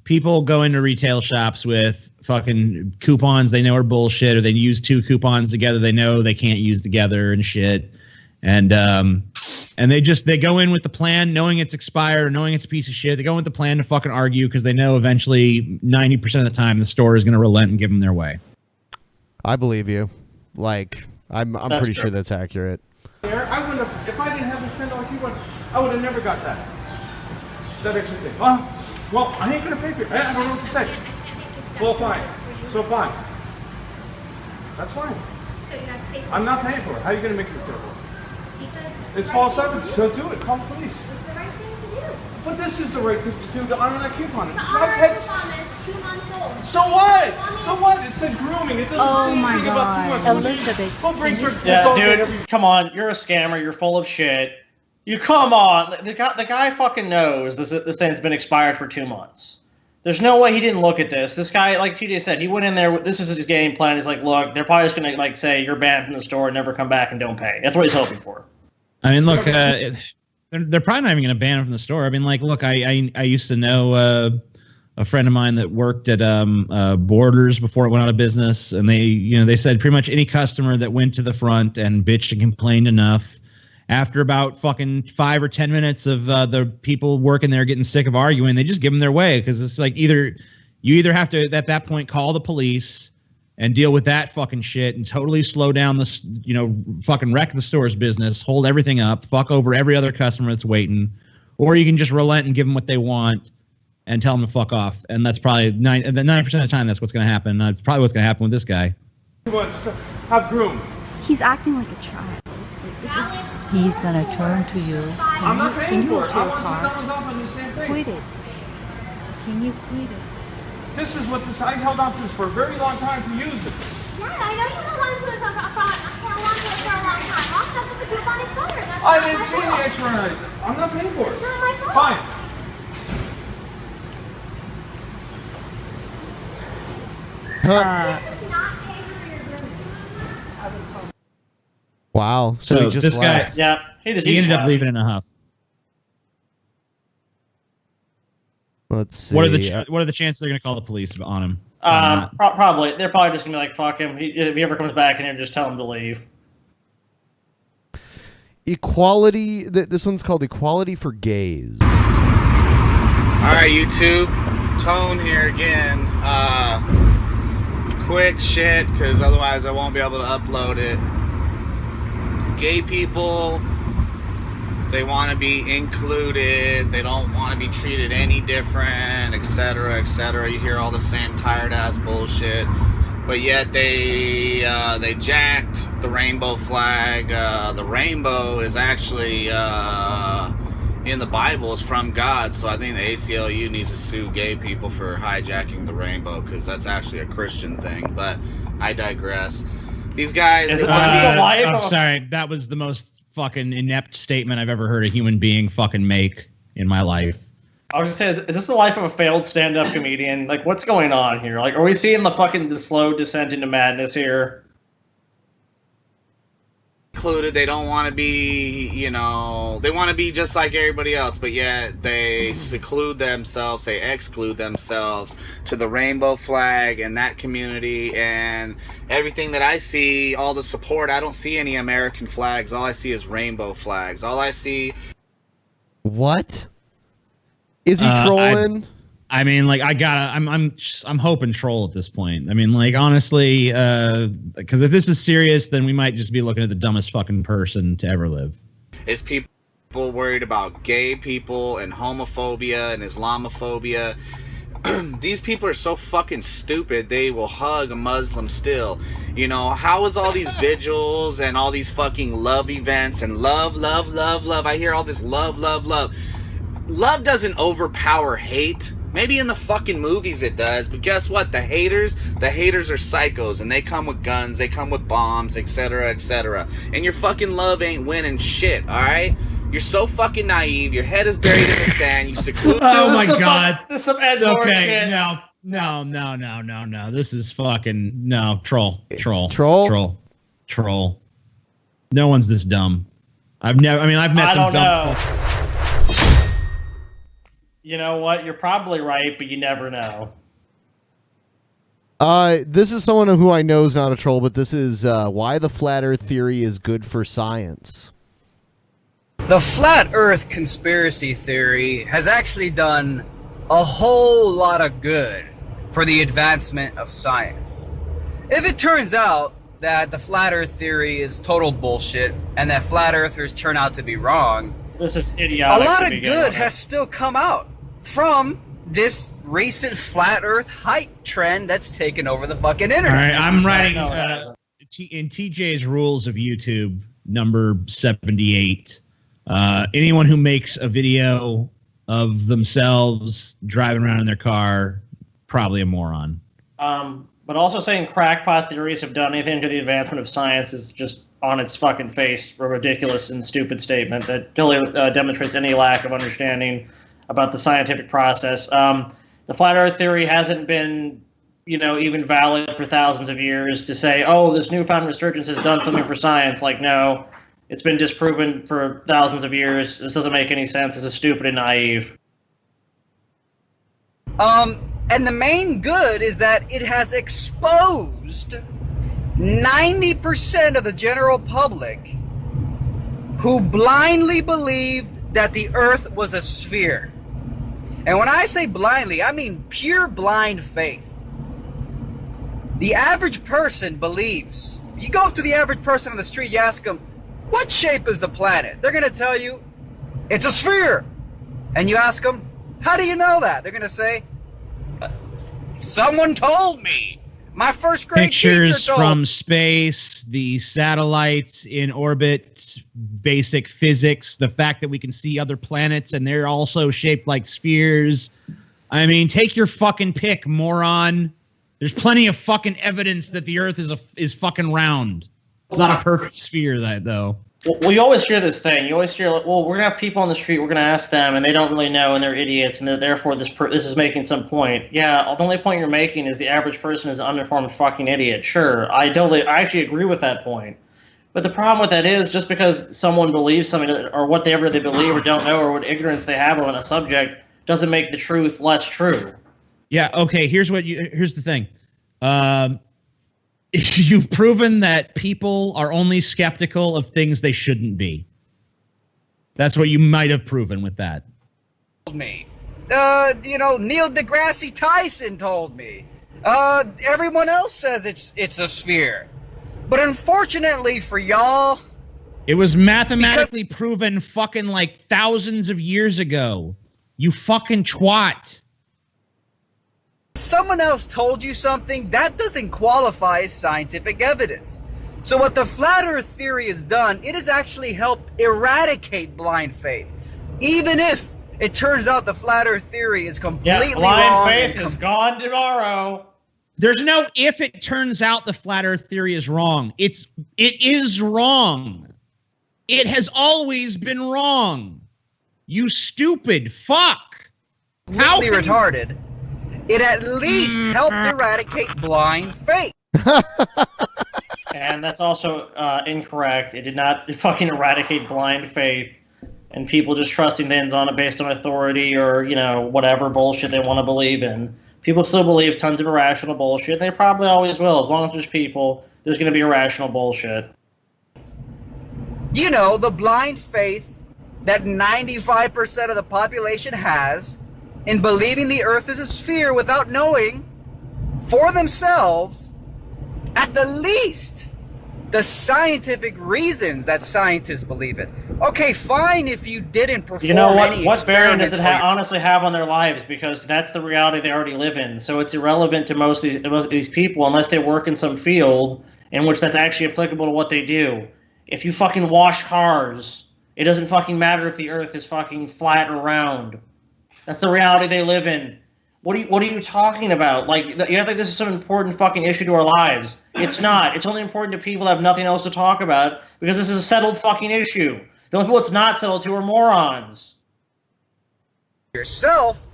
people go into retail shops with fucking coupons they know are bullshit, or they use two coupons together they know they can't use together and shit. And they go in with the plan knowing it's expired or knowing it's a piece of shit. They go in with the plan to fucking argue because they know eventually 90% of the time the store is going to relent and give them their way. I believe you. Like, I'm pretty sure that's accurate. I wouldn't have, if I didn't have this $10 coupon, I would have never got that extra thing. Well, I ain't going to pay for it. I don't know what to say. Well, fine. So fine. That's fine. So you have to pay for it. I'm not paying for it. How are you going to make me pay for it? Because It's false evidence. So do it. Call the police. it's the right thing to do. But this is the right thing to do to honor that coupon. To It's honor not a text. coupon that's 2 months old. So what? So what? It said grooming. It doesn't say anything about 2 months. Elizabeth. What brings her? Yeah, dude, come on. You're a scammer. You're full of shit. You come on. The guy fucking knows this thing's been expired for 2 months. There's no way he didn't look at this. This guy, like TJ said, he went in there. This is his game plan. He's like, look, they're probably just gonna like say you're banned from the store and never come back and don't pay. That's what he's hoping for. I mean, look, they're probably not even going to ban him from the store. I mean, like, look, I used to know a friend of mine that worked at Borders before it went out of business, and they said pretty much any customer that went to the front and bitched and complained enough, after about fucking 5 or 10 minutes of the people working there getting sick of arguing, they just give them their way, because it's like you either have to at that point call the police and deal with that fucking shit and totally slow down this, fucking wreck the store's business, hold everything up, fuck over every other customer that's waiting, or you can just relent and give them what they want and tell them to fuck off. And that's probably 90% of the time that's what's going to happen. That's probably what's going to happen with this guy. He wants to have grooms. He's acting like a child. He's gonna turn to you. I'm not paying for it. I want car? $2 off on the same thing. Quit it. Can you quit it? This is what I held on to this for a very long time to use it. Yeah, I know you held on to it for a long time. I'll stop with the coupon expired. I didn't see any extra. I'm not paying for it. It's not my fault. Fine. Wow. So he just this left. guy, he ended up leaving in a huff. Let's see. What are the chances they're going to call the police on him? Probably. They're probably just going to be like, fuck him. If he ever comes back in here, just tell him to leave. Equality. This one's called Equality for Gays. All right, YouTube. Tone here again. Quick shit, because otherwise I won't be able to upload it. Gay people, they want to be included, they don't want to be treated any different, etc., etc. You hear all the same tired ass bullshit, but yet they jacked the rainbow flag. The rainbow is actually in the Bible, is from God, so I think the ACLU needs to sue gay people for hijacking the rainbow, because that's actually a Christian thing. But I digress. These guys. Sorry, that was the most fucking inept statement I've ever heard a human being fucking make in my life. I was gonna say, is this the life of a failed stand-up comedian? Like, what's going on here? Like, are we seeing the slow descent into madness here? Included, they don't want to be, they want to be just like everybody else, but yet they seclude themselves, they exclude themselves to the rainbow flag and that community, and everything that I see, all the support, I don't see any American flags. All I see is rainbow flags. All I see. What? Is he trolling? I mean, like, I'm hoping troll at this point. I mean, like, honestly, because if this is serious, then we might just be looking at the dumbest fucking person to ever live. Is people worried about gay people and homophobia and Islamophobia? These people are so fucking stupid, they will hug a Muslim still. How is all these vigils and all these fucking love events and love, I hear all this love. Love doesn't overpower hate. Maybe in the fucking movies it does, but guess what? The haters are psychos, and they come with guns, they come with bombs, etc., etc. And your fucking love ain't winning shit, alright? You're so fucking naive, your head is buried in the sand, you seclude... Oh my god. This is some Ed Norton Okay, shit. no. This is fucking... No, troll. No one's this dumb. I've met some dumb cultures. You know what? You're probably right, but you never know. This is someone who I know is not a troll, but this is why the flat Earth theory is good for science. The flat Earth conspiracy theory has actually done a whole lot of good for the advancement of science. If it turns out that the flat Earth theory is total bullshit and that flat Earthers turn out to be wrong, this is idiotic. A lot of good has still come out from this recent flat Earth hype trend that's taken over the fucking internet. All right, I'm writing in TJ's rules of YouTube, number 78. Anyone who makes a video of themselves driving around in their car, probably a moron. But also saying crackpot theories have done anything to the advancement of science is just on its fucking face a ridiculous and stupid statement that totally demonstrates any lack of understanding about the scientific process. The flat Earth theory hasn't been, even valid for thousands of years to say, oh, this newfound resurgence has done something for science. Like, no, it's been disproven for thousands of years. This doesn't make any sense. This is stupid and naive. And the main good is that it has exposed 90% of the general public who blindly believed that the Earth was a sphere. And when I say blindly, I mean pure blind faith. The average person believes. You go up to the average person on the street, you ask them, what shape is the planet? They're going to tell you, it's a sphere. And you ask them, how do you know that? They're going to say, someone told me. My first grade pictures teacher told from space, the satellites in orbit, basic physics, the fact that we can see other planets and they're also shaped like spheres. I mean, take your fucking pick, moron. There's plenty of fucking evidence that the Earth is fucking round. It's not a perfect sphere, though. Well, you always hear this thing. You always hear, like, well, we're going to have people on the street, we're going to ask them, and they don't really know, and they're idiots, and therefore this is making some point. Yeah, the only point you're making is the average person is an uninformed fucking idiot. Sure, I actually agree with that point. But the problem with that is, just because someone believes something, or whatever they believe or don't know, or what ignorance they have on a subject, doesn't make the truth less true. Yeah, okay, here's the thing. You've proven that people are only skeptical of things they shouldn't be. That's what you might have proven with that. Told me. Neil deGrasse Tyson told me. Everyone else says it's a sphere. But unfortunately for y'all, it was mathematically proven fucking like thousands of years ago. You fucking twat. Someone else told you something, that doesn't qualify as scientific evidence. So what the flat Earth theory has done, it has actually helped eradicate blind faith. Even if it turns out the flat Earth theory is completely wrong. Blind faith is gone tomorrow. There's no if it turns out the flat Earth theory is wrong. It is wrong. It has always been wrong. You stupid fuck. How retarded. It at least helped eradicate blind faith. And that's also incorrect. It did not fucking eradicate blind faith and people just trusting things on it based on authority or, whatever bullshit they want to believe in. People still believe tons of irrational bullshit. They probably always will. As long as there's people, there's going to be irrational bullshit. The blind faith that 95% of the population has in believing the Earth is a sphere without knowing for themselves, at the least, the scientific reasons that scientists believe it. Okay, fine if you didn't perform any what bearing does it honestly have on their lives? Because that's the reality they already live in. So it's irrelevant to most of these people unless they work in some field in which that's actually applicable to what they do. If you fucking wash cars, it doesn't fucking matter if the Earth is fucking flat or round. That's the reality they live in. What are you talking about? Like, you act like this is some important fucking issue to our lives. It's not. It's only important to people that have nothing else to talk about because this is a settled fucking issue. The only people it's not settled to are morons. Yourself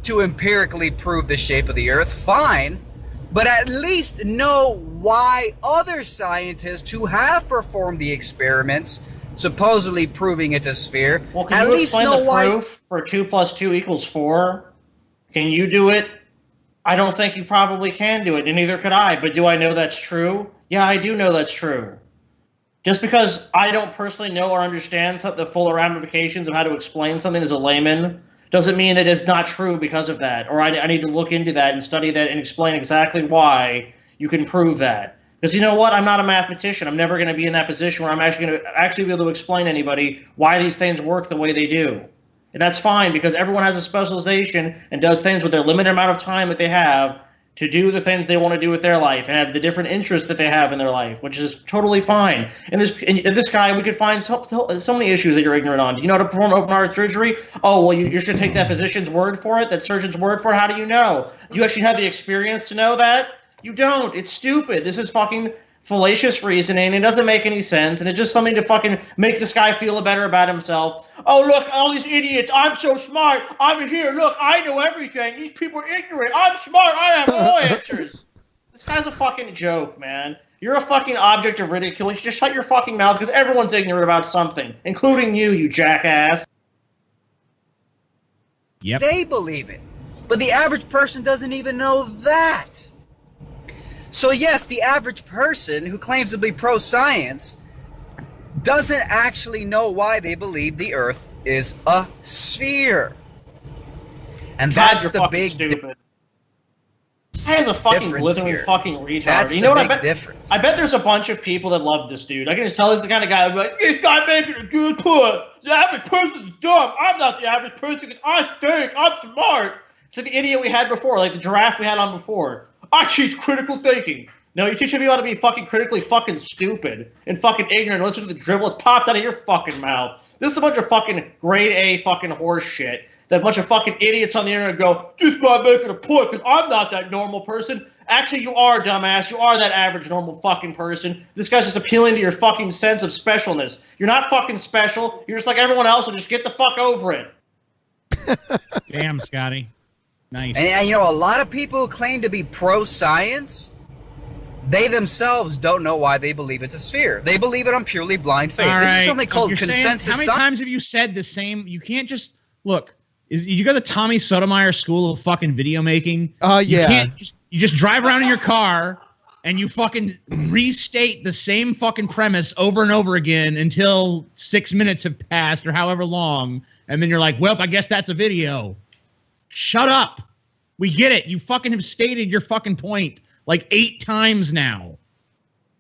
to empirically prove the shape of the Earth, fine, but at least know why other scientists who have performed the experiments, supposedly proving it's a sphere, Well, can at you least explain know the why. proof for 2 + 2 = 4? Can you do it? I don't think you probably can do it, and neither could I. But do I know that's true? Yeah, I do know that's true. Just because I don't personally know or understand the full ramifications of how to explain something as a layman doesn't mean that it's not true because of that. Or I need to look into that and study that and explain exactly why you can prove that. Because you know what? I'm not a mathematician. I'm never going to be in that position where I'm actually going to be able to explain to anybody why these things work the way they do. And that's fine because everyone has a specialization and does things with their limited amount of time that they have to do the things they want to do with their life and have the different interests that they have in their life, which is totally fine. And this guy, we could find so many issues that you're ignorant on. Do you know how to perform open heart surgery? Oh, well, you should take that physician's word for it, that surgeon's word for it. How do you know? Do you actually have the experience to know that? You don't. It's stupid. This is fucking fallacious reasoning. It doesn't make any sense, and it's just something to fucking make this guy feel better about himself. Oh, look, all these idiots. I'm so smart. I'm here. Look, I know everything. These people are ignorant. I'm smart. I have all answers. This guy's a fucking joke, man. You're a fucking object of ridicule. You should just shut your fucking mouth because everyone's ignorant about something, including you jackass. Yep. They believe it. But the average person doesn't even know that. So yes, the average person who claims to be pro-science doesn't actually know why they believe the Earth is a sphere. And that's the big stupid. That is a fucking blithering fucking retard. That's you know the what? big difference. I bet there's a bunch of people that love this dude. I can just tell he's the kind of guy who's like, this guy making a good point. The average person's dumb. I'm not the average person because I think I'm smart. It's like the idiot we had before, like the giraffe we had on before. I teach critical thinking. No, you're teaching people how to be fucking critically fucking stupid and fucking ignorant. Listen to the dribble that's popped out of your fucking mouth. This is a bunch of fucking grade A fucking horse shit. That bunch of fucking idiots on the internet go, just by making a point, because I'm not that normal person. Actually, you are, dumbass. You are that average normal fucking person. This guy's just appealing to your fucking sense of specialness. You're not fucking special. You're just like everyone else, and just get the fuck over it. Damn, Scotty. Nice. And you know, a lot of people who claim to be pro-science, they themselves don't know why they believe it's a sphere. They believe it on purely blind faith. All This right. is something called You're saying- consensus How many science. times have you said the same? You can't just look. You go to the Tommy Sotomayor School of fucking video making? Yeah. You just drive around in your car and you fucking restate the same fucking premise over and over again until 6 minutes have passed or however long, and then you're like, well, I guess that's a video. Shut up. We get it. You fucking have stated your fucking point like 8 times now.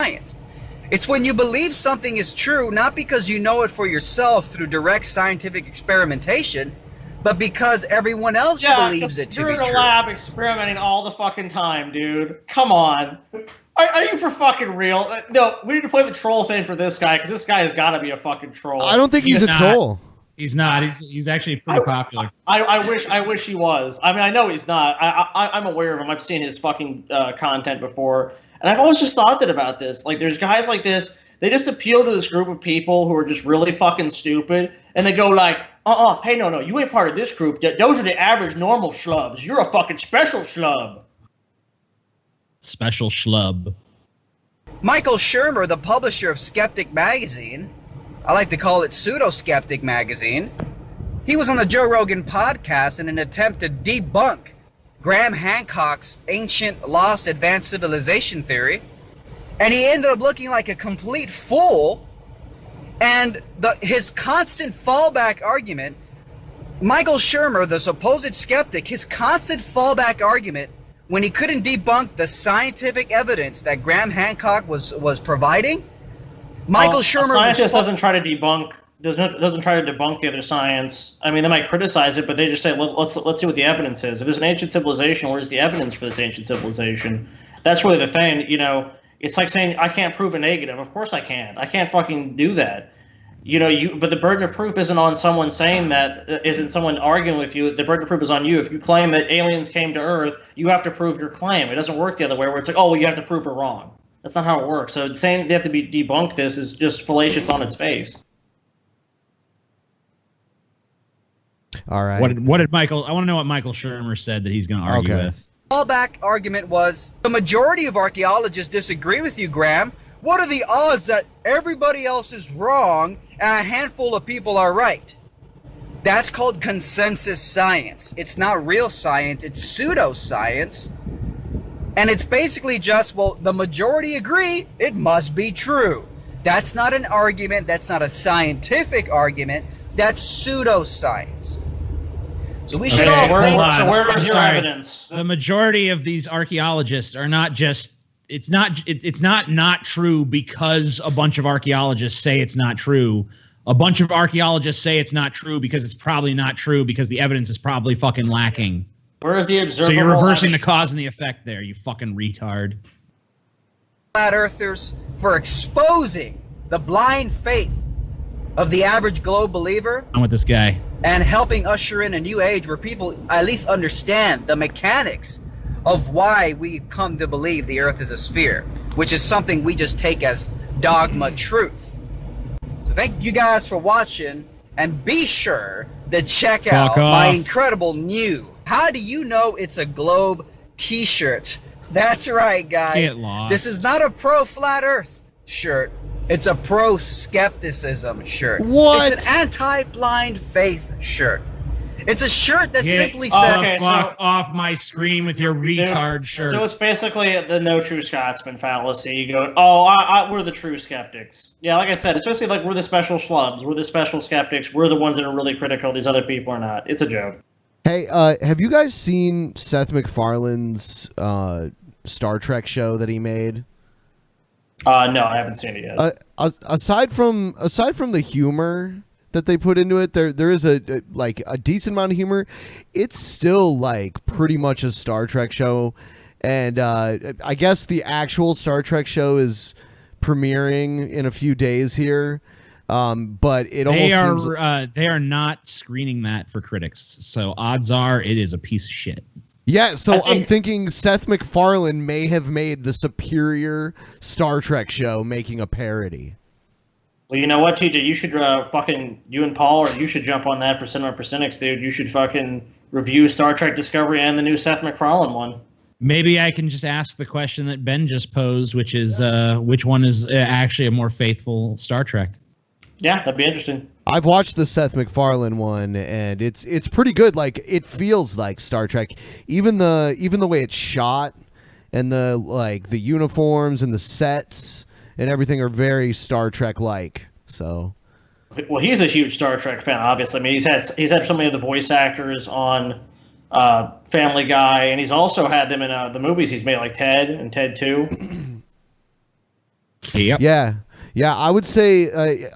Science. It's when you believe something is true, not because you know it for yourself through direct scientific experimentation, but because everyone else believes it to you're be in a true. lab experimenting all the fucking time, dude. Come on. Are you for fucking real? No, we need to play the troll thing for this guy, because this guy has got to be a fucking troll. I don't think he's a troll. He's not. He's actually pretty popular. I wish he was. I mean, I know he's not. I'm aware of him. I've seen his fucking content before, and I've always just thought that about this. Like, there's guys like this. They just appeal to this group of people who are just really fucking stupid, and they go like, hey, no, you ain't part of this group. Those are the average normal schlubs. You're a fucking special schlub. Special schlub. Michael Shermer, the publisher of Skeptic Magazine, I like to call it Pseudo-Skeptic Magazine, he was on the Joe Rogan podcast in an attempt to debunk Graham Hancock's ancient lost advanced civilization theory, and he ended up looking like a complete fool. And his constant fallback argument, Michael Shermer, the supposed skeptic, his constant fallback argument when he couldn't debunk the scientific evidence that Graham Hancock was providing, Michael Shermer. A scientist doesn't try to debunk. Doesn't try to debunk the other science. I mean, they might criticize it, but they just say, let's see what the evidence is. If there's an ancient civilization, where's the evidence for this ancient civilization? That's really the thing. You know, it's like saying I can't prove a negative. Of course I can't. I can't fucking do that. but the burden of proof isn't on someone saying that, isn't someone arguing with you. The burden of proof is on you. If you claim that aliens came to Earth, you have to prove your claim. It doesn't work the other way, where it's like, oh, well, you have to prove it wrong. That's not how it works. So saying they have to be debunk this is just fallacious on its face. All right. What did Michael? I want to know what Michael Shermer said that he's going to argue with. Fallback argument was the majority of archaeologists disagree with you, Graham. What are the odds that everybody else is wrong and a handful of people are right? That's called consensus science. It's not real science, it's pseudoscience. And it's basically just, well, the majority agree, it must be true. That's not an argument, that's not a scientific argument, that's pseudoscience. So we should all think. So where is your evidence? The majority of these archaeologists are not just. It's not true because a bunch of archaeologists say it's not true. A bunch of archaeologists say it's not true because it's probably not true because the evidence is probably fucking lacking. Where is the observable? So you're reversing the cause and the effect there, you fucking retard. Flat earthers for exposing the blind faith of the average globe believer. I'm with this guy. And helping usher in a new age where people at least understand the mechanics of why we come to believe the earth is a sphere, which is something we just take as dogma truth. So thank you guys for watching, and be sure to check out my incredible new How Do You Know It's a Globe t-shirt. That's right, guys. Get lost. This is not a pro-flat earth shirt. It's a pro-skepticism shirt. What? It's an anti-blind faith shirt. It's a shirt that simply says... Okay, off my screen with your retard shirt. So it's basically the no true Scotsman fallacy. You go, we're the true skeptics. Yeah, like I said, especially like we're the special schlubs. We're the special skeptics. We're the ones that are really critical. These other people are not. It's a joke. Hey, have you guys seen Seth MacFarlane's Star Trek show that he made? No, I haven't seen it yet. Aside from the humor that they put into it, there is a decent amount of humor. It's still like pretty much a Star Trek show, and I guess the actual Star Trek show is premiering in a few days here. But it almost seems they are not screening that for critics, so odds are it is a piece of shit. Yeah, so I'm thinking Seth MacFarlane may have made the superior Star Trek show making a parody. Well, you know what, TJ? You should you and Paul, or you should jump on that for Cinema for Cynics, dude. You should fucking review Star Trek Discovery and the new Seth MacFarlane one. Maybe I can just ask the question that Ben just posed, which is which one is actually a more faithful Star Trek? Yeah, that'd be interesting. I've watched the Seth MacFarlane one, and it's pretty good. Like, it feels like Star Trek, even the way it's shot, and the uniforms and the sets and everything are very Star Trek like. So, well, he's a huge Star Trek fan, obviously. I mean, he's had so many of the voice actors on Family Guy, and he's also had them in the movies he's made, like Ted and Ted 2. Yep. Yeah. I would say.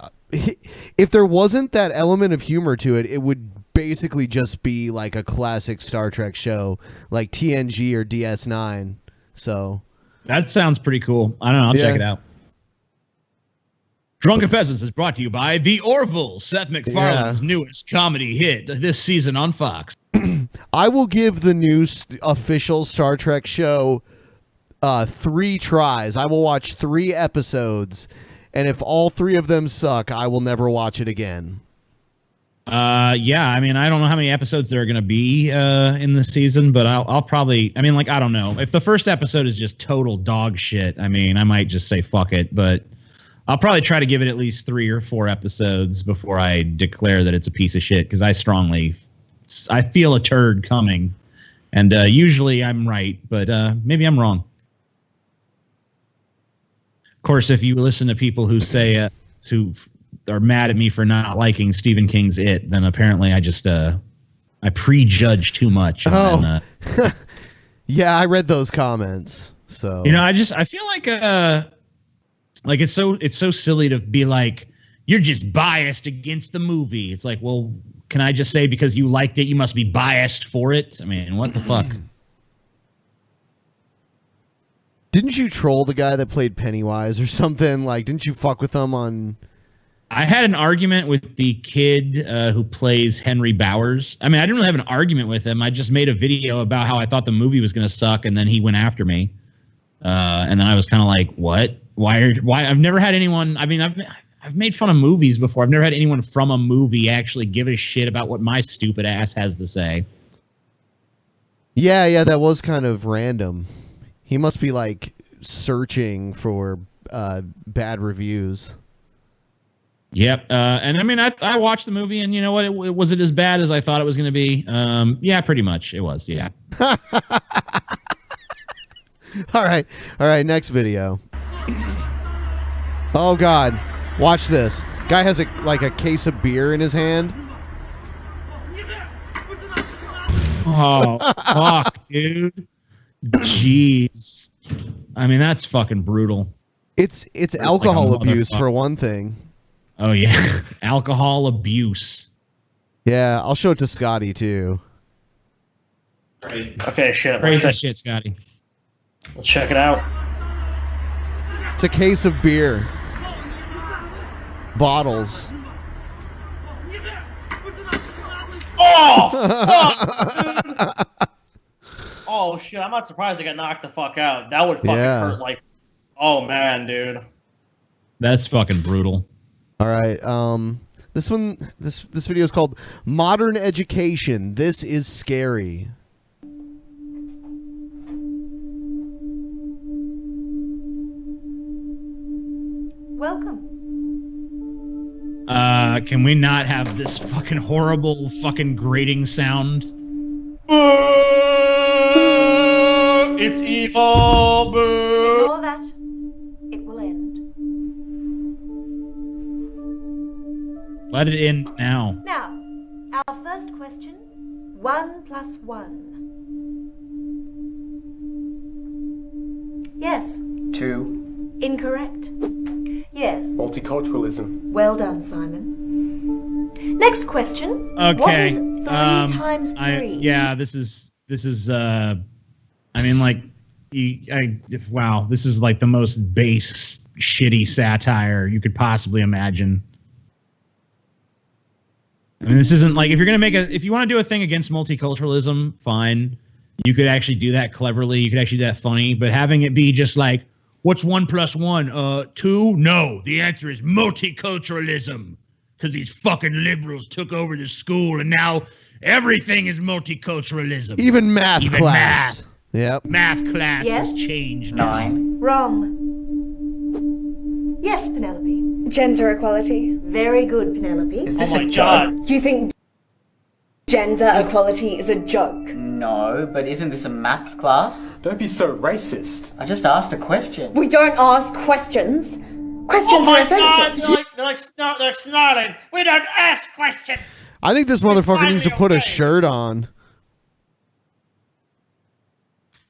If there wasn't that element of humor to it, it would basically just be like a classic Star Trek show, like TNG or DS9. So that sounds pretty cool. I don't know. I'll check it out. Drunken Peasants is brought to you by The Orville, Seth MacFarlane's newest comedy hit this season on Fox. I will give the new official Star Trek show 3 tries. I will watch 3 episodes. And if all 3 of them suck, I will never watch it again. Yeah, I mean, I don't know how many episodes there are going to be in the season, but I'll probably, I mean, like, I don't know. If the first episode is just total dog shit, I mean, I might just say fuck it, but I'll probably try to give it at least 3 or 4 episodes before I declare that it's a piece of shit, because I feel a turd coming, and usually I'm right, but maybe I'm wrong. Of course, if you listen to people who say who are mad at me for not liking Stephen King's It, then apparently I just I prejudge too much. Oh, then, yeah, I read those comments. So I feel like it's so silly to be like, you're just biased against the movie. It's like, well, can I just say because you liked it, you must be biased for it? I mean, what the fuck? Didn't you troll the guy that played Pennywise or something? Like, didn't you fuck with him on I had an argument with the kid who plays Henry Bowers. I mean, I didn't really have an argument with him. I just made a video about how I thought the movie was going to suck, and then he went after me. And then I was kind of like, what? Why? I've never had anyone. I mean, I've made fun of movies before. I've never had anyone from a movie actually give a shit about what my stupid ass has to say. Yeah, that was kind of random. He must be like searching for bad reviews. Yep. And I mean, I watched the movie, and you know what? Was it as bad as I thought it was going to be? Yeah, pretty much. It was. Yeah. All right. Next video. Oh God, watch this. Guy has a case of beer in his hand. Oh fuck, dude. Jeez. I mean, that's fucking brutal. It's alcohol abuse for one thing. Oh yeah, alcohol abuse. Yeah, I'll show it to Scotty too. Okay, shit. Crazy shit, Scotty. Let's check it out. It's a case of beer. Bottles. Oh, fuck, oh shit! I'm not surprised I got knocked the fuck out. That would fucking hurt. Like, oh man, dude. That's fucking brutal. All right. This video is called Modern Education. This is scary. Welcome. Can we not have this fucking horrible fucking grating sound? It's evil. Ignore that. It will end. Let it end now. Now, our first question. 1 + 1. Yes. 2. Incorrect. Yes. Multiculturalism. Well done, Simon. Next question. Okay. What is 3 times 3? Yeah, this is I mean, like, wow, this is like the most base, shitty satire you could possibly imagine. I mean, this isn't like, if you're gonna if you want to do a thing against multiculturalism, fine. You could actually do that cleverly. You could actually do that funny, but having it be just like, what's 1 + 1? 2? No, the answer is multiculturalism. Because these fucking liberals took over the school, and now everything is multiculturalism. Even math class. Math. Yep. Math class Yes? has changed. 9. Wrong. Yes, Penelope. Gender equality. Very good, Penelope. Is this Oh my a God. joke? Do you think gender equality is a joke? No, but isn't this a maths class? Don't be so racist. I just asked a question. We don't ask questions. Questions Oh are my God! offensive. They're snotting. We don't ask questions. I think this motherfucker needs to put a shirt on.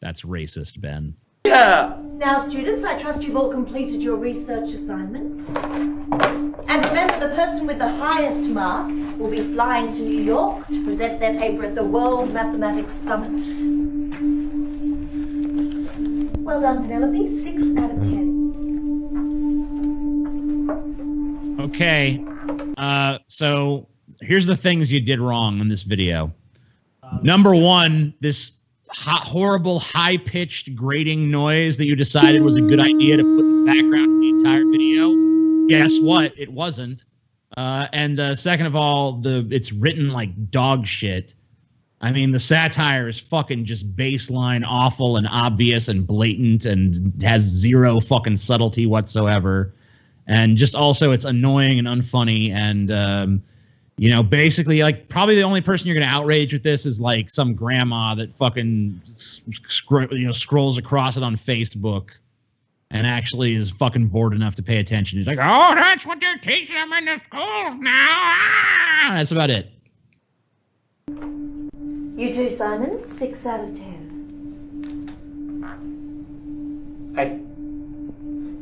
That's racist, Ben. Yeah. Now, students, I trust you've all completed your research assignments. And remember, the person with the highest mark will be flying to New York to present their paper at the World Mathematics Summit. Well done, Penelope. 6 out of 10. Okay. So here's the things you did wrong in this video. Number 1, this horrible high-pitched grating noise that you decided was a good idea to put in the background of the entire video. Guess what? It wasn't. And second of all, it's written like dog shit. I mean, the satire is fucking just baseline awful and obvious and blatant and has zero fucking subtlety whatsoever. And just also it's annoying and unfunny. And, you know, basically, like, probably the only person you're going to outrage with this is like some grandma that fucking scrolls across it on Facebook and actually is fucking bored enough to pay attention. He's like, oh, that's what they're teaching them in the schools now. Ah! That's about it. You too, Simon. 6 out of 10. Hey,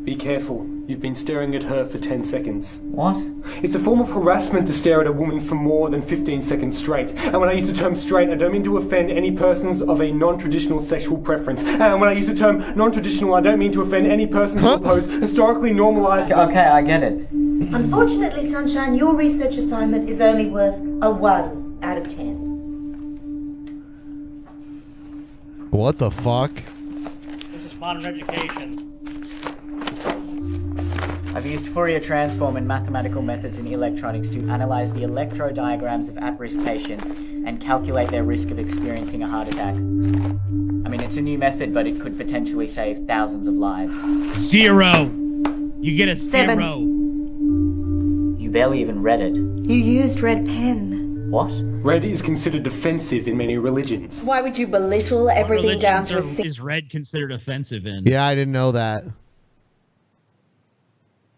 be careful. You've been staring at her for 10 seconds. What? It's a form of harassment to stare at a woman for more than 15 seconds straight. And when I use the term straight, I don't mean to offend any persons of a non-traditional sexual preference. And when I use the term non-traditional, I don't mean to offend any persons who oppose historically normalized... Okay, I get it. Unfortunately, Sunshine, your research assignment is only worth a 1 out of 10. What the fuck? This is modern education. I've used Fourier transform and mathematical methods in electronics to analyze the electrodiagrams of at-risk patients and calculate their risk of experiencing a heart attack. I mean, it's a new method, but it could potentially save thousands of lives. 0. You get a 7. 0. You barely even read it. You used red pen. What? Red is considered offensive in many religions. Why would you belittle everything down to a Is red considered offensive in? Yeah, I didn't know that.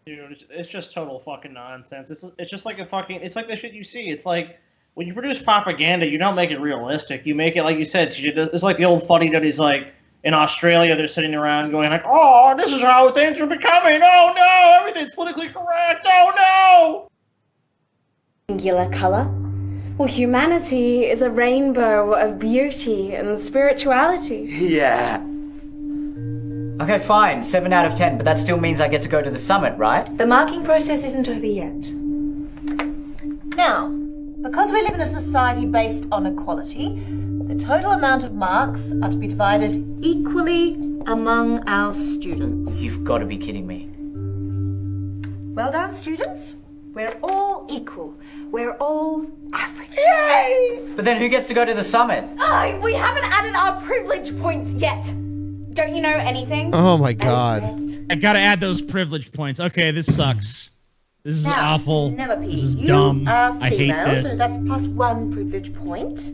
Dude, it's just total fucking nonsense. It's just like it's like the shit you see. It's like, when you produce propaganda, you don't make it realistic. You make it, like you said, it's like the old funny that he's like, in Australia, they're sitting around going like, oh, this is how things are becoming. Oh no, everything's politically correct. Oh no! singular color? Well, humanity is a rainbow of beauty and spirituality. Yeah. Okay, fine. 7 out of 10, but that still means I get to go to the summit, right? The marking process isn't over yet. Now, because we live in a society based on equality, the total amount of marks are to be divided equally among our students. You've got to be kidding me. Well done, students. We're all equal. We're all average. Yay! But then who gets to go to the summit? Oh, we haven't added our privilege points yet. Don't you know anything? Oh my god. I gotta add those privilege points. Okay, this sucks. This is Now, awful. Penelope, This is you dumb. are I hate female, this. so that's plus 1 privilege point.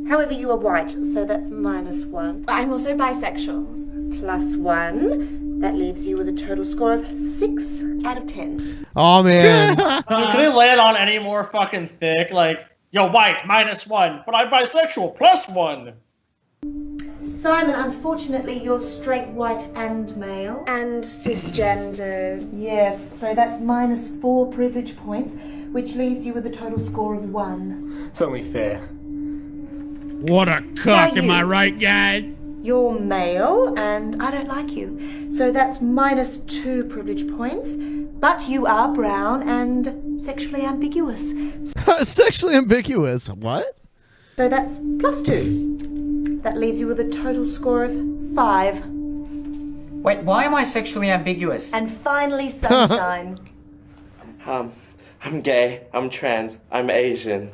However, you are white, so that's -1. I'm also bisexual. Plus 1. That leaves you with a total score of 6 out of 10. Oh man. Dude, can they lay it on any more fucking thick? Like, yo, white, -1, but I'm bisexual, +1. Simon, unfortunately, you're straight, white, and male. And cisgendered. Yes, so that's -4 privilege points, which leaves you with a total score of 1. It's only fair. What a cock, Now am I you. right, guys? You're male, and I don't like you. So that's -2 privilege points, but you are brown and sexually ambiguous. Sexually ambiguous. What? So that's +2. That leaves you with a total score of 5. Wait, why am I sexually ambiguous? And finally, Sunshine. I'm gay, I'm trans, I'm Asian,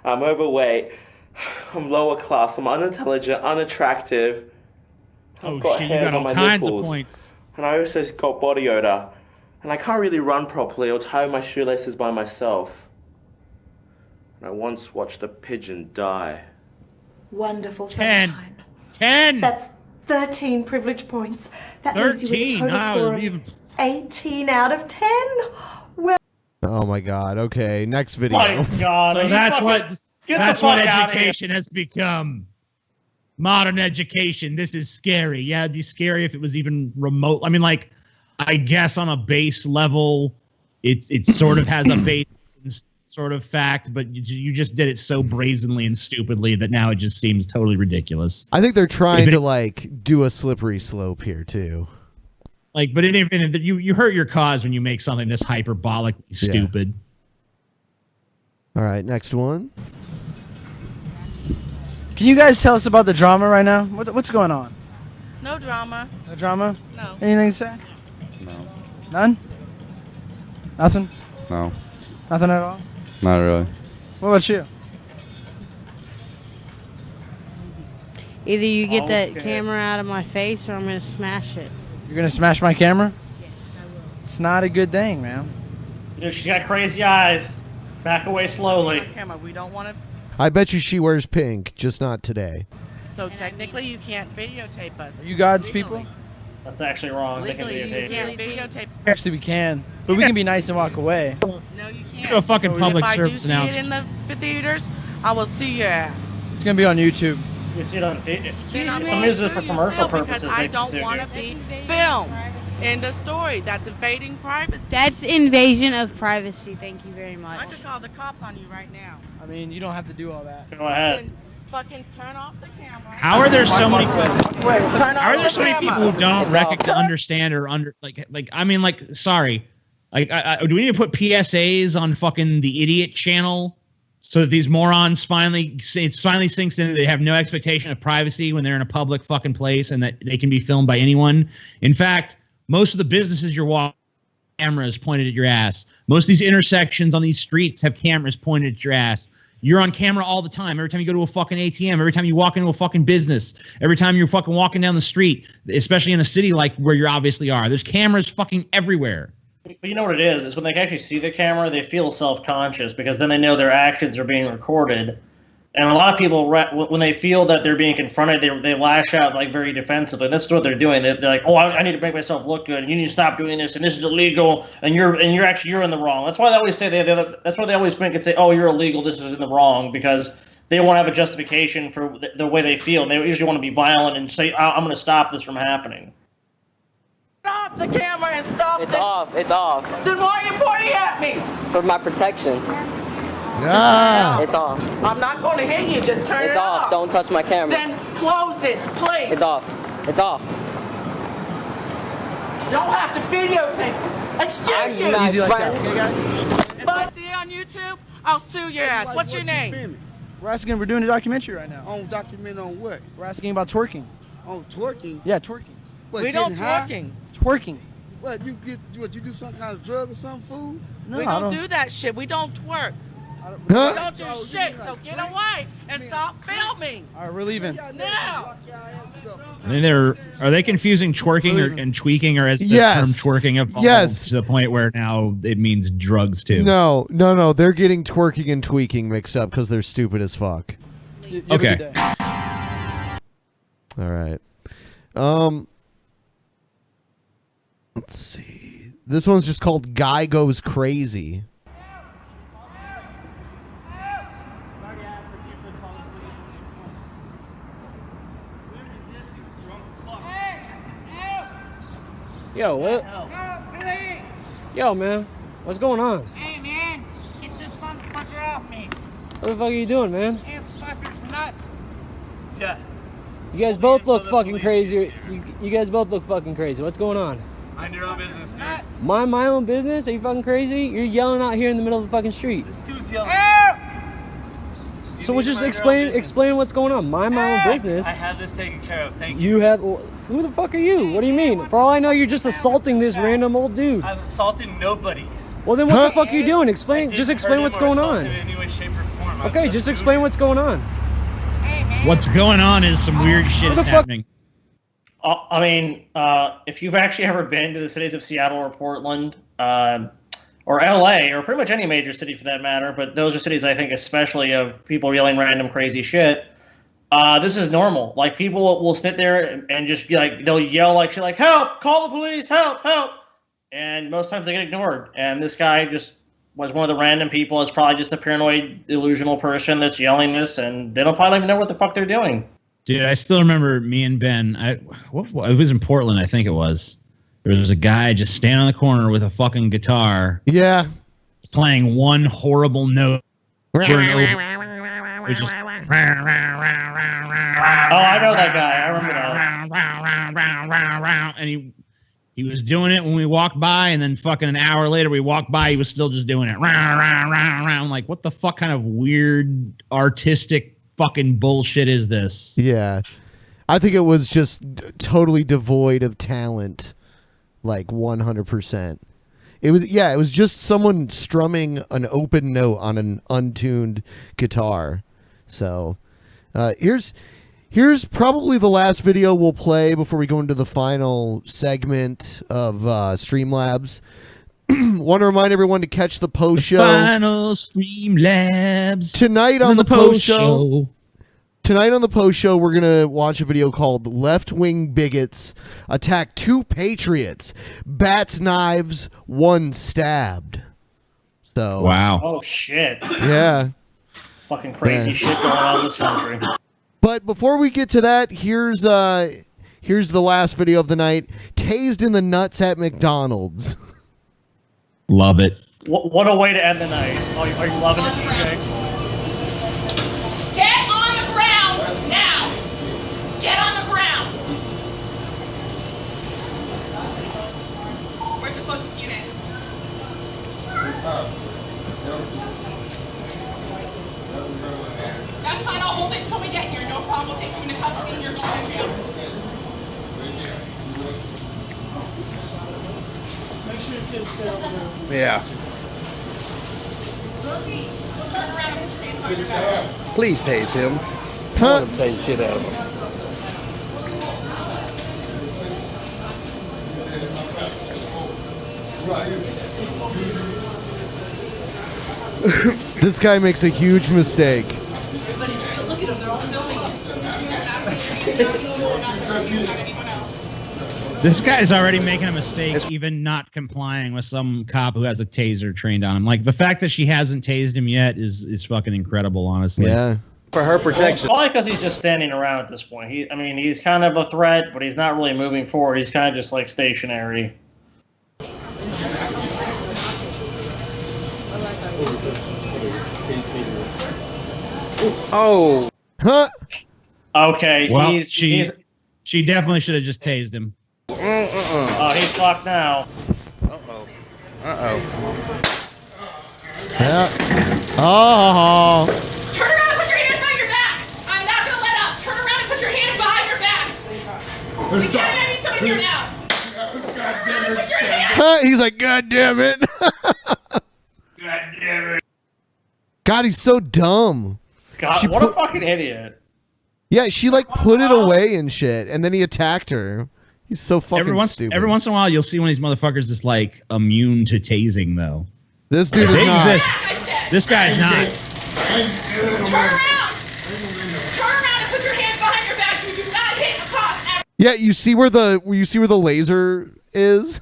I'm overweight, I'm lower class, I'm unintelligent, unattractive. Oh I've got shit, you hairs got on all my kinds nipples, of points. and I also got body odor, and I can't really run properly or tie my shoelaces by myself. And I once watched a pigeon die. Wonderful, 10. Sunshine. 10. That's 13 privilege points. That leaves you with a 13. total Wow, score of even 18 out of 10. Well, Oh my god. Okay, next video. My God. So that's what Get that's the what fuck outta here. education has become. Modern education. This is scary. Yeah, it'd be scary if it was even remote. I mean, like, I guess on a base level, it sort of has a base sort of fact, but you just did it so brazenly and stupidly that now it just seems totally ridiculous. I think they're trying to like do a slippery slope here too. Like, but you hurt your cause when you make something this hyperbolically stupid. All right, next one. Can you guys tell us about the drama right now? What's going on? No drama. No drama? No. Anything to say? No. None? Nothing? No. Nothing at all? Not really. What about you? Either you get Oh, that shit. camera out of my face or I'm going to smash it. You're gonna smash my camera? Yes, I will. It's not a good thing, man. Dude, she's got crazy eyes. Back away slowly. Camera, we don't want to. I bet you she wears pink, just not today. So technically, you can't videotape us. Are you God's people? That's actually wrong. Legally, They you can videotape. can't videotape. Actually, we can. But we can be nice and walk away. No, you can't. Do a fucking public if I do service see it announcement. in the theaters, I will sue your ass. It's gonna be on YouTube. You see it on if Then I'm some gonna use it sue for you commercial still purposes. because I they can don't sue want you. to be filmed in the story. That's invading privacy. That's invasion of privacy. Thank you very I much. could call the cops on you right now. I mean, you don't have to do all that. Go ahead. Then fucking turn off the camera. How are there so many? Turn How are off there so many the people camera. who don't understand or like? I mean, like, sorry, Like, do we need to put PSAs on fucking the idiot channel so that these morons finally sinks in? They have no expectation of privacy when they're in a public fucking place, and that they can be filmed by anyone. In fact, most of the businesses you're walking, cameras pointed at your ass. Most of these intersections on these streets have cameras pointed at your ass. You're on camera all the time. Every time you go to a fucking ATM, every time you walk into a fucking business, every time you're fucking walking down the street, especially in a city like where you obviously are. There's cameras fucking everywhere. But you know what it is when they can actually see the camera, they feel self-conscious because then they know their actions are being recorded. And a lot of people, when they feel that they're being confronted, they lash out like very defensively. That's what they're doing. They're like, "Oh, I need to make myself look good, and you need to stop doing this, and this is illegal, and you're in the wrong." That's why they always say that's why they always make it say, "Oh, you're illegal. This is in the wrong," because they want to have a justification for the way they feel. They usually want to be violent and say, "I'm going to stop this from happening." Stop the camera and stop It's this. off. It's off. Then why are you pointing at me? For my protection. Ah. It's off. I'm not going to hit you. Just turn It's it off. Don't touch my camera. Then close it, please. It's off. It's off. Don't have to videotape. Excuse you. Easy like that. Okay, guys? If I see it on YouTube, I'll sue your ass. What's your name? We're asking. We're doing a documentary right now. On document on what? We're asking about twerking. On twerking? Yeah, twerking. What, We don't getting high? twerking. Twerking. What, you do some kind of drug or some food? No, we I don't don't. do that shit. We don't twerk. Huh? We don't do shit. So get away and stop filming. All right, we're leaving. Now. And are they confusing twerking and tweaking, or as the Yes. term twerking evolved Yes. to the point where now it means drugs too? No. They're getting twerking and tweaking mixed up because they're stupid as fuck. Okay. All right. Let's see. This one's just called Guy Goes Crazy. Yo, what? Yo, man. What's going on? Hey, man, get this motherfucker off me. What the fuck are you doing, man? This fucker's nuts. Yeah. You guys both look fucking crazy. You guys both look fucking crazy. What's going on? Mind your own business, dude. Mind my own business? Are you fucking crazy? You're yelling out here in the middle of the fucking street. This dude's yelling. So we'll just explain what's going on. Mind my own business. I have this taken care of. Thank you. You have. Who the fuck are you? What do you mean? For all I know, you're just assaulting this random old dude. I've assaulted nobody. Well, then what the fuck are you doing? Explain. Just explain what's going on. In any way, shape, or form. Okay, just explain what's going on. What's going on is some weird shit is happening. I mean, if you've actually ever been to the cities of Seattle or Portland, or LA, or pretty much any major city for that matter, but those are cities I think especially of people yelling random crazy shit. This is normal. Like, people will sit there and just be like, they'll yell like shit, like, "Help! Call the police! Help! Help!" And most times they get ignored. And this guy just was one of the random people. It's probably just a paranoid, delusional person that's yelling this, and they don't probably even know what the fuck they're doing. Dude, I still remember me and Ben. It was in Portland, I think it was. There was a guy just standing on the corner with a fucking guitar. Yeah. Playing one horrible note. Over, it was just, Oh, I know that guy. I remember that. and he was doing it when we walked by, and then fucking an hour later we walked by, he was still just doing it. I'm like, what the fuck kind of weird artistic fucking bullshit is this? Yeah. I think it was just totally devoid of talent. Like 100%. It was just someone strumming an open note on an untuned guitar. So, here's probably the last video we'll play before we go into the final segment of Streamlabs. Want to remind everyone to catch the post show. Final Streamlabs Tonight on the post show. Tonight on the post show, we're going to watch a video called Left-Wing Bigots Attack 2 Patriots. Bats, knives, one stabbed. So. Wow. Oh, shit. Yeah. Fucking crazy shit going on in this country. But before we get to that, here's the last video of the night. Tased in the nuts at McDonald's. Love it. What a way to end the night. Are you loving it, DJ? Get on the ground now! Get on the ground! Where's the closest unit? I'll hold it until we get here. No problem. We'll take you into custody and you're going to jail. Make sure your kids stay over there. Yeah. Turn around and put your hands behind your back. Please tase him. I want to tase shit out of him. This guy makes a huge mistake. Everybody's look at them. They're all filming it. This guy's already making a mistake, even not complying with some cop who has a taser trained on him. Like, the fact that she hasn't tased him yet is fucking incredible, honestly. Yeah. For her protection. Probably because he's just standing around at this point. He's kind of a threat, but he's not really moving forward. He's kind of just like stationary. Oh. Huh. Okay. Well, she definitely should have just tased him. Oh, he's fucked now. Uh-oh. Uh-oh. Yeah. Oh. Turn around and put your hands behind your back. I'm not going to let up. Turn around and put your hands behind your back. We can't have someone here now. Turn around and put your hands. He's like, God damn it. God damn it. God, he's so dumb. God, She what a put- fucking idiot. Yeah, she like put it away and shit, and then he attacked her. He's so fucking stupid. Every once in a while, you'll see one of these motherfuckers that's like immune to tasing, though. This dude is They not. exist. This guy's not. Turn around. Turn around and put your hands behind your back. You do not hit a cop ever. Yeah, you see where the laser is?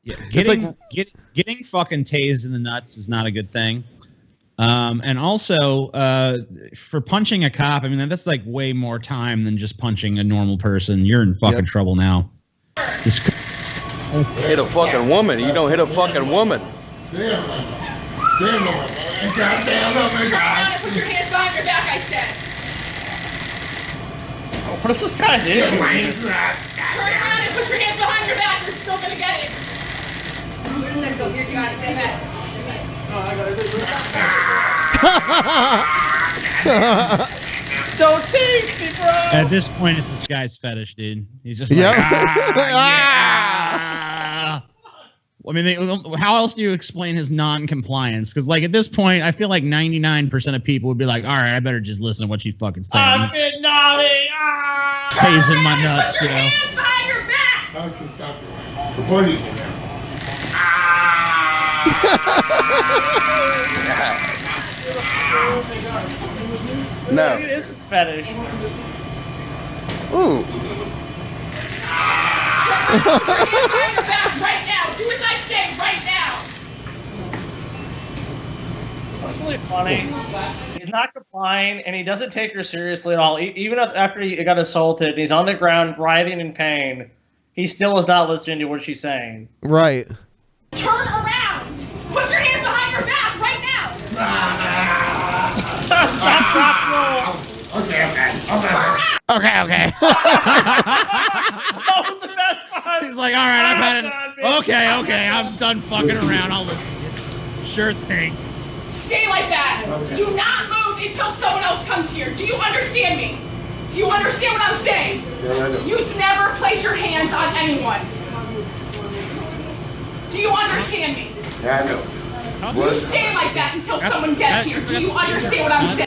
Yeah, It's getting fucking tased in the nuts is not a good thing. And also, for punching a cop, I mean, that's like way more time than just punching a normal person. You're in fucking trouble now. Hit a fucking woman. You don't hit a fucking woman. Turn around and put your hands behind your back, I said. What is this guy's issue? Turn around and put your hands behind your back. You're still going to get it. Go here, you guys. Stay back. Don't tease me, bro. At this point, it's this guy's fetish, dude. He's just like, Yep. yeah. I mean, how else do you explain his non-compliance? Because, like, at this point, I feel like 99% of people would be like, all right, I better just listen to what she's fucking saying. I've been naughty. Tasing my nuts, Put you your know. hands behind your back. No. It is his fetish. Ooh. Put your hands behind your back right now. Do as I say right now. That's really funny. He's not complying, and he doesn't take her seriously at all. Even after he got assaulted, he's on the ground writhing in pain. He still is not listening to what she's saying. Right. Turn around. Put your hands behind your back right now. Stop, drop, roll. Okay. Okay. That was the best part. He's like, all right, I've had it. Okay, I'm done fucking around. I'll listen. Sure thing. Stay like that. Do not move until someone else comes here. Do you understand me? Do you understand what I'm saying? You never place your hands on anyone. Do you understand me? Yeah, I know. You stay like that until someone gets here. Do you understand what I'm saying?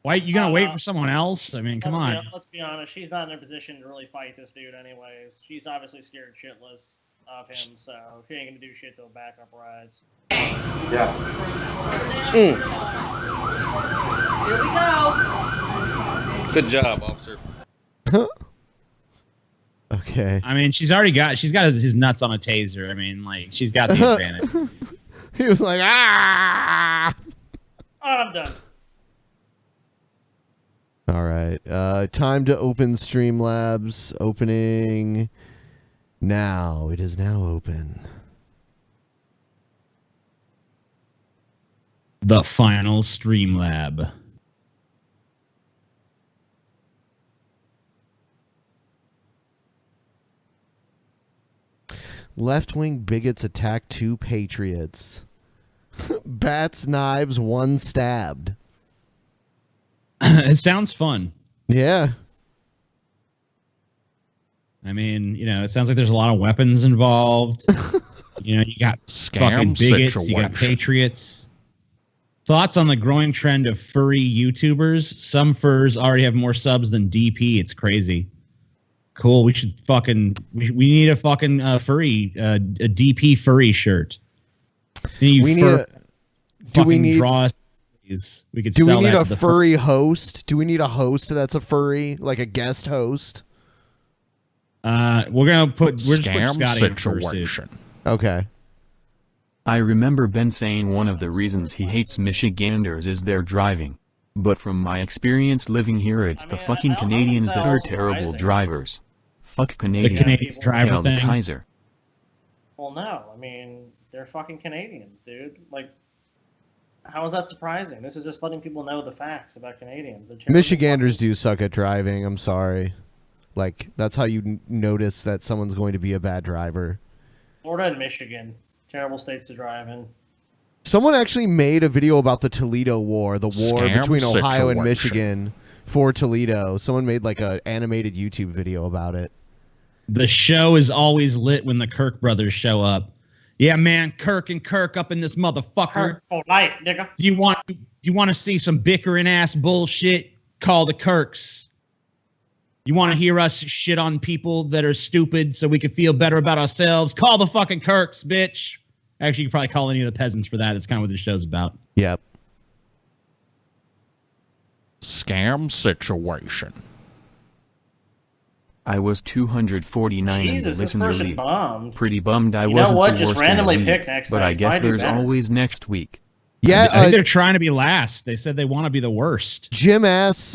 Why you gonna wait for someone else? I mean, come on. Let's be honest. She's not in a position to really fight this dude, anyways. She's obviously scared shitless of him, so she ain't gonna do shit till backup rides. Yeah. Here we go. Good job, officer. Okay. I mean, she's got his nuts on a taser. I mean, like, she's got the advantage. He was like, ah. I'm done. All right. Time to open Streamlabs. Opening now. It is now open. The final Streamlab. Left-wing bigots attack 2 patriots. Bats, knives, 1 stabbed. It sounds fun. Yeah. I mean, it sounds like there's a lot of weapons involved. You got fucking bigots, you got patriots. Thoughts on the growing trend of furry YouTubers? Some furs already have more subs than DP. It's crazy. Cool. We should we need a fucking furry, a DP furry shirt. Do we need draw? We could. Do we sell need that a to the furry host? Do we need a host that's a furry, like a guest host? We're just put Scotty in situation. Okay. I remember Ben saying one of the reasons he hates Michiganders is their driving. But from my experience living here, it's the fucking Canadians that are terrible drivers. Fuck Canadians. The Canadian driver Hail the thing. Kaiser. Well, no. I mean, they're fucking Canadians, dude. Like, how is that surprising? This is just letting people know the facts about Canadians. Michiganders do suck at driving. I'm sorry. Like, that's how you notice that someone's going to be a bad driver. Florida and Michigan, terrible states to drive in. Someone actually made a video about the Toledo War, the war Scam between Ohio and situation. Michigan for Toledo. Someone made like an animated YouTube video about it. The show is always lit when the Kirk brothers show up. Yeah, man, Kirk and Kirk up in this motherfucker. Kirk for life, nigga. Do you want to see some bickering ass bullshit? Call the Kirks. You want to hear us shit on people that are stupid so we can feel better about ourselves? Call the fucking Kirks, bitch. Actually, you could probably call any of the peasants for that. That's kind of what this show's about. Yep. Scam situation. I was 249 Jesus, and this listened to person leave. bombed. Pretty bummed I You know wasn't what? the Just worst in the randomly league, pick next but time. I guess Why do there's that? always next week. Yeah, I think they're trying to be last. They said they want to be the worst. Jim Ass,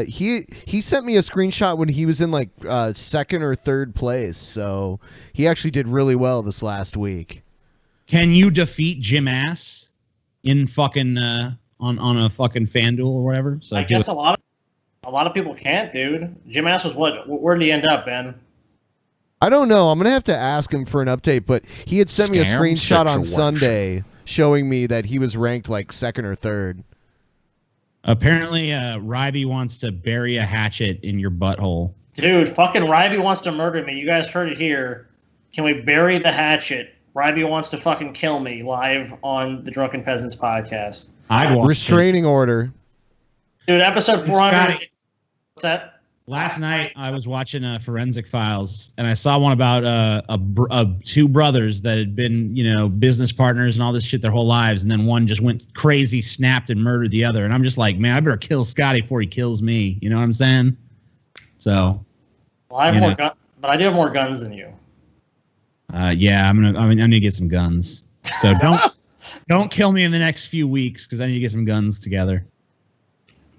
he sent me a screenshot when he was in like second or third place. So he actually did really well this last week. Can you defeat Jim Ass in fucking on a fucking FanDuel or whatever? So I guess a lot of people can't, dude. Jim Ass was what? Where did he end up, Ben? I don't know. I'm gonna have to ask him for an update, but he had sent me a Scam screenshot on situation. Sunday showing me that he was ranked like second or third. Apparently, Ryby wants to bury a hatchet in your butthole. Dude, fucking Ryby wants to murder me. You guys heard it here. Can we bury the hatchet? Ryby wants to fucking kill me live on the Drunken Peasants podcast. I'd watch Restraining order. Dude, episode 400. Scotty. What's that? Last night, I was watching Forensic Files, and I saw one about two brothers that had been, business partners and all this shit their whole lives, and then one just went crazy, snapped, and murdered the other. And I'm just like, man, I better kill Scotty before he kills me. You know what I'm saying? So. Well, I have more guns, but I do have more guns than you. Yeah, I need to get some guns. So don't kill me in the next few weeks because I need to get some guns together.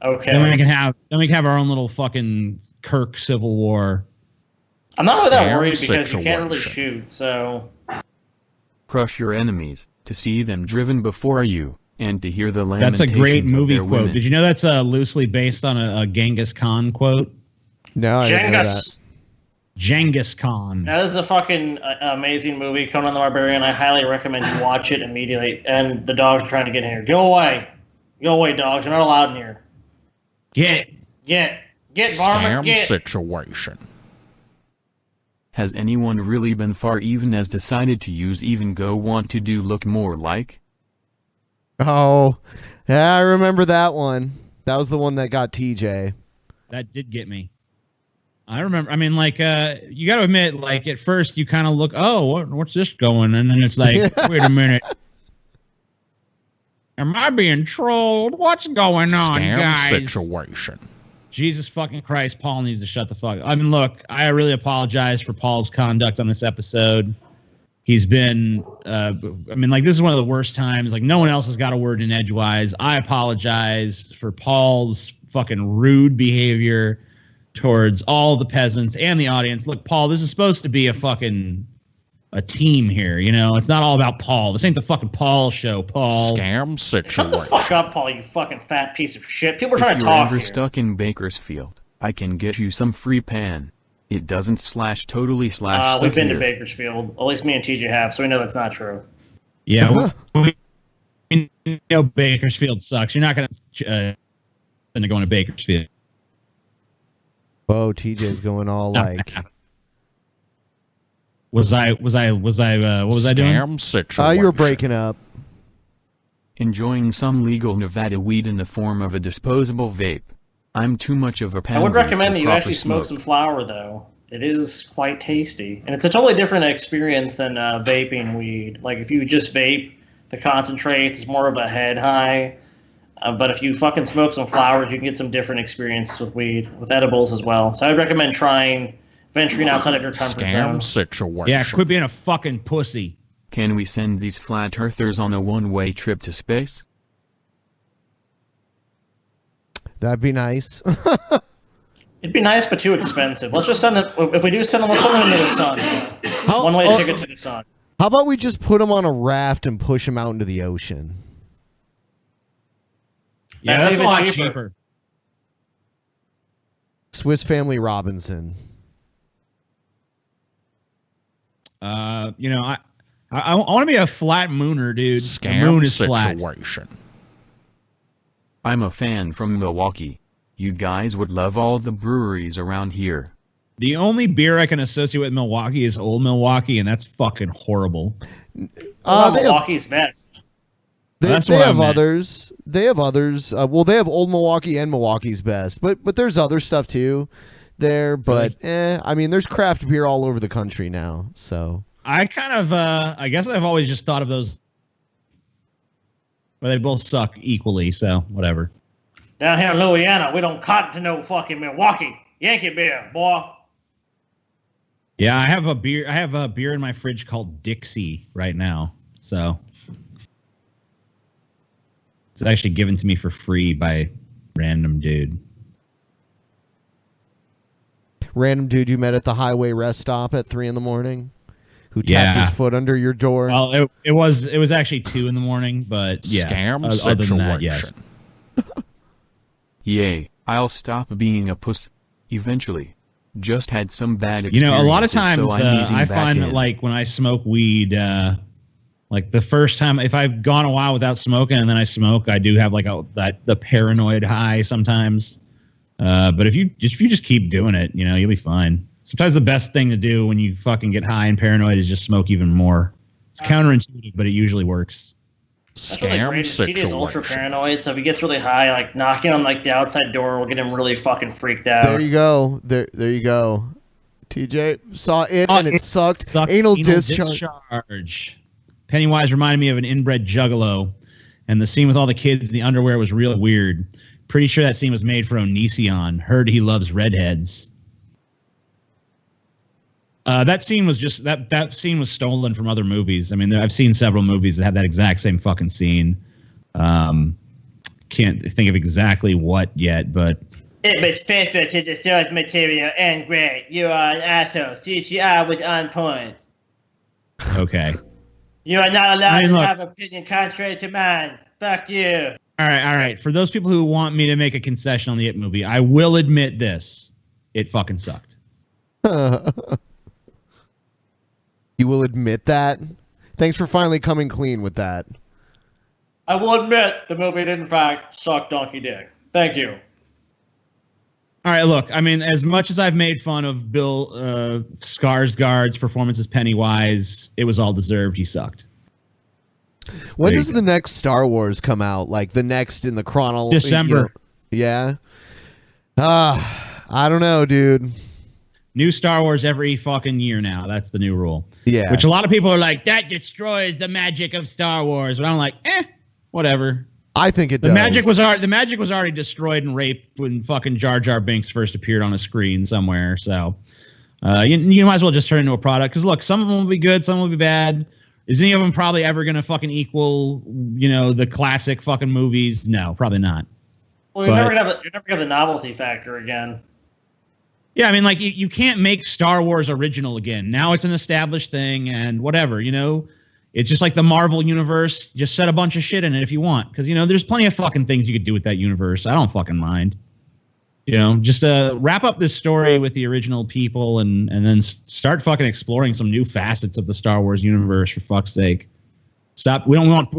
Okay. Then we can have our own little fucking Kirk Civil War. I'm not really that Scam worried because you can't really situation. shoot. So. Crush your enemies, to see them driven before you, and to hear the That's lamentations a great of movie their quote. women. Did you know that's loosely based on a Genghis Khan quote? No, I didn't know that. Genghis Khan. That is a fucking amazing movie, Conan the Barbarian. I highly recommend you watch it immediately. And the dogs are trying to get in here. Go away, dogs. You're not allowed in here. Get, varmint, Scam get. situation. Has anyone really been far even as decided to use even go want to do look more like? Oh, yeah, I remember that one. That was the one that got TJ. That did get me. I remember. I mean, like, you got to admit, like, at first you kind of look, oh, what's this going? And then it's like, wait a minute. Am I being trolled? What's going on, Scam guys? situation. Jesus fucking Christ, Paul needs to shut the fuck up. I mean, look, I really apologize for Paul's conduct on this episode. He's been, this is one of the worst times. Like, no one else has got a word in edgewise. I apologize for Paul's fucking rude behavior towards all the peasants and the audience. Look, Paul, this is supposed to be a team here, It's not all about Paul. This ain't the fucking Paul show, Paul. Scam situation. Shut the fuck up, Paul, you fucking fat piece of shit. People are trying If to you're talk ever here. stuck in Bakersfield, I can get you some free pan. It doesn't /totally/ suck We've been to here. Bakersfield. At least me and TJ have, so we know that's not true. Yeah, we know Bakersfield sucks. You're not going to to go into Bakersfield. Whoa, TJ's going all like. Was I? What was I doing? Scam situation. You were breaking up. Enjoying some legal Nevada weed in the form of a disposable vape. I'm too much of a pansy I would recommend that you for actually proper smoke some flower, though. It is quite tasty. And it's a totally different experience than vaping weed. Like, if you just vape the concentrates, it's more of a head high. But if you fucking smoke some flowers, you can get some different experiences with weed, with edibles as well. So I would recommend venturing outside of your comfort zone. Scam situation. Yeah, quit being a fucking pussy. Can we send these flat earthers on a one-way trip to space? That'd be nice. It'd be nice, but too expensive. Let's just send them. If we do send them, let's send them into the sun. One-way ticket to the sun. How about we just put them on a raft and push them out into the ocean? Yeah, that's a lot cheaper. Swiss Family Robinson. I want to be a flat mooner, dude. Scam the moon is flat. situation. I'm a fan from Milwaukee. You guys would love all the breweries around here. The only beer I can associate with Milwaukee is Old Milwaukee, and that's fucking horrible. Milwaukee's best. They have others. They have others. Well, they have Old Milwaukee and Milwaukee's Best, but there's other stuff too there. But I mean, there's craft beer all over the country now. So I kind of, I guess I've always just thought of those, but they both suck equally. So whatever. Down here in Louisiana, we don't cotton to no fucking Milwaukee Yankee beer, boy. Yeah, I have a beer in my fridge called Dixie right now. So it's actually given to me for free by random dude. Random dude you met at the highway rest stop at 3 a.m. who tapped his foot under your door. Well, it was actually 2 a.m, but yeah. Scam other than that, yes. Yay, I'll stop being a puss. Eventually. Just had some bad experiences. A lot of times so I'm easing I back find in. that like when I smoke weed, like the first time, if I've gone a while without smoking and then I smoke, I do have like the paranoid high sometimes. But if you just keep doing it, you'll be fine. Sometimes the best thing to do when you fucking get high and paranoid is just smoke even more. It's counterintuitive, but it usually works. That's really great. TJ is ultra paranoid, so if he gets really high, like knocking on like the outside door will get him really fucking freaked out. There you go. There you go. TJ saw it and it sucked. Anal discharge. Pennywise reminded me of an inbred Juggalo, and the scene with all the kids in the underwear was real weird. Pretty sure that scene was made for Onision. Heard he loves redheads. That scene was just that scene was stolen from other movies. I mean, I've seen several movies that have that exact same fucking scene. Can't think of exactly what yet, but it was faithful to the source material and great. You are an asshole. CGI was on point. Okay. You are not allowed to have opinion contrary to mine. Fuck you. All right. For those people who want me to make a concession on the It movie, I will admit this: it fucking sucked. You will admit that? Thanks for finally coming clean with that. I will admit the movie did in fact suck donkey dick. Thank you. All right, look, I mean, as much as I've made fun of Bill Skarsgård's performance as Pennywise, it was all deserved. He sucked. When does the next Star Wars come out? Like the next in the chronology? December. Yeah. I don't know, dude. New Star Wars every fucking year now. That's the new rule. Yeah. Which a lot of people are like, that destroys the magic of Star Wars. But I'm like, whatever. I think it does. The magic was already destroyed and raped when fucking Jar Jar Binks first appeared on a screen somewhere. So you might as well just turn it into a product. Because look, some of them will be good, some will be bad. Is any of them probably ever going to fucking equal, the classic fucking movies? No, probably not. Well, you're never gonna have the novelty factor again. Yeah, I mean, like, you can't make Star Wars original again. Now it's an established thing and whatever, It's just like the Marvel universe. Just set a bunch of shit in it if you want. Because, there's plenty of fucking things you could do with that universe. I don't fucking mind. Just wrap up this story with the original people and then start fucking exploring some new facets of the Star Wars universe, for fuck's sake. Stop. We don't want...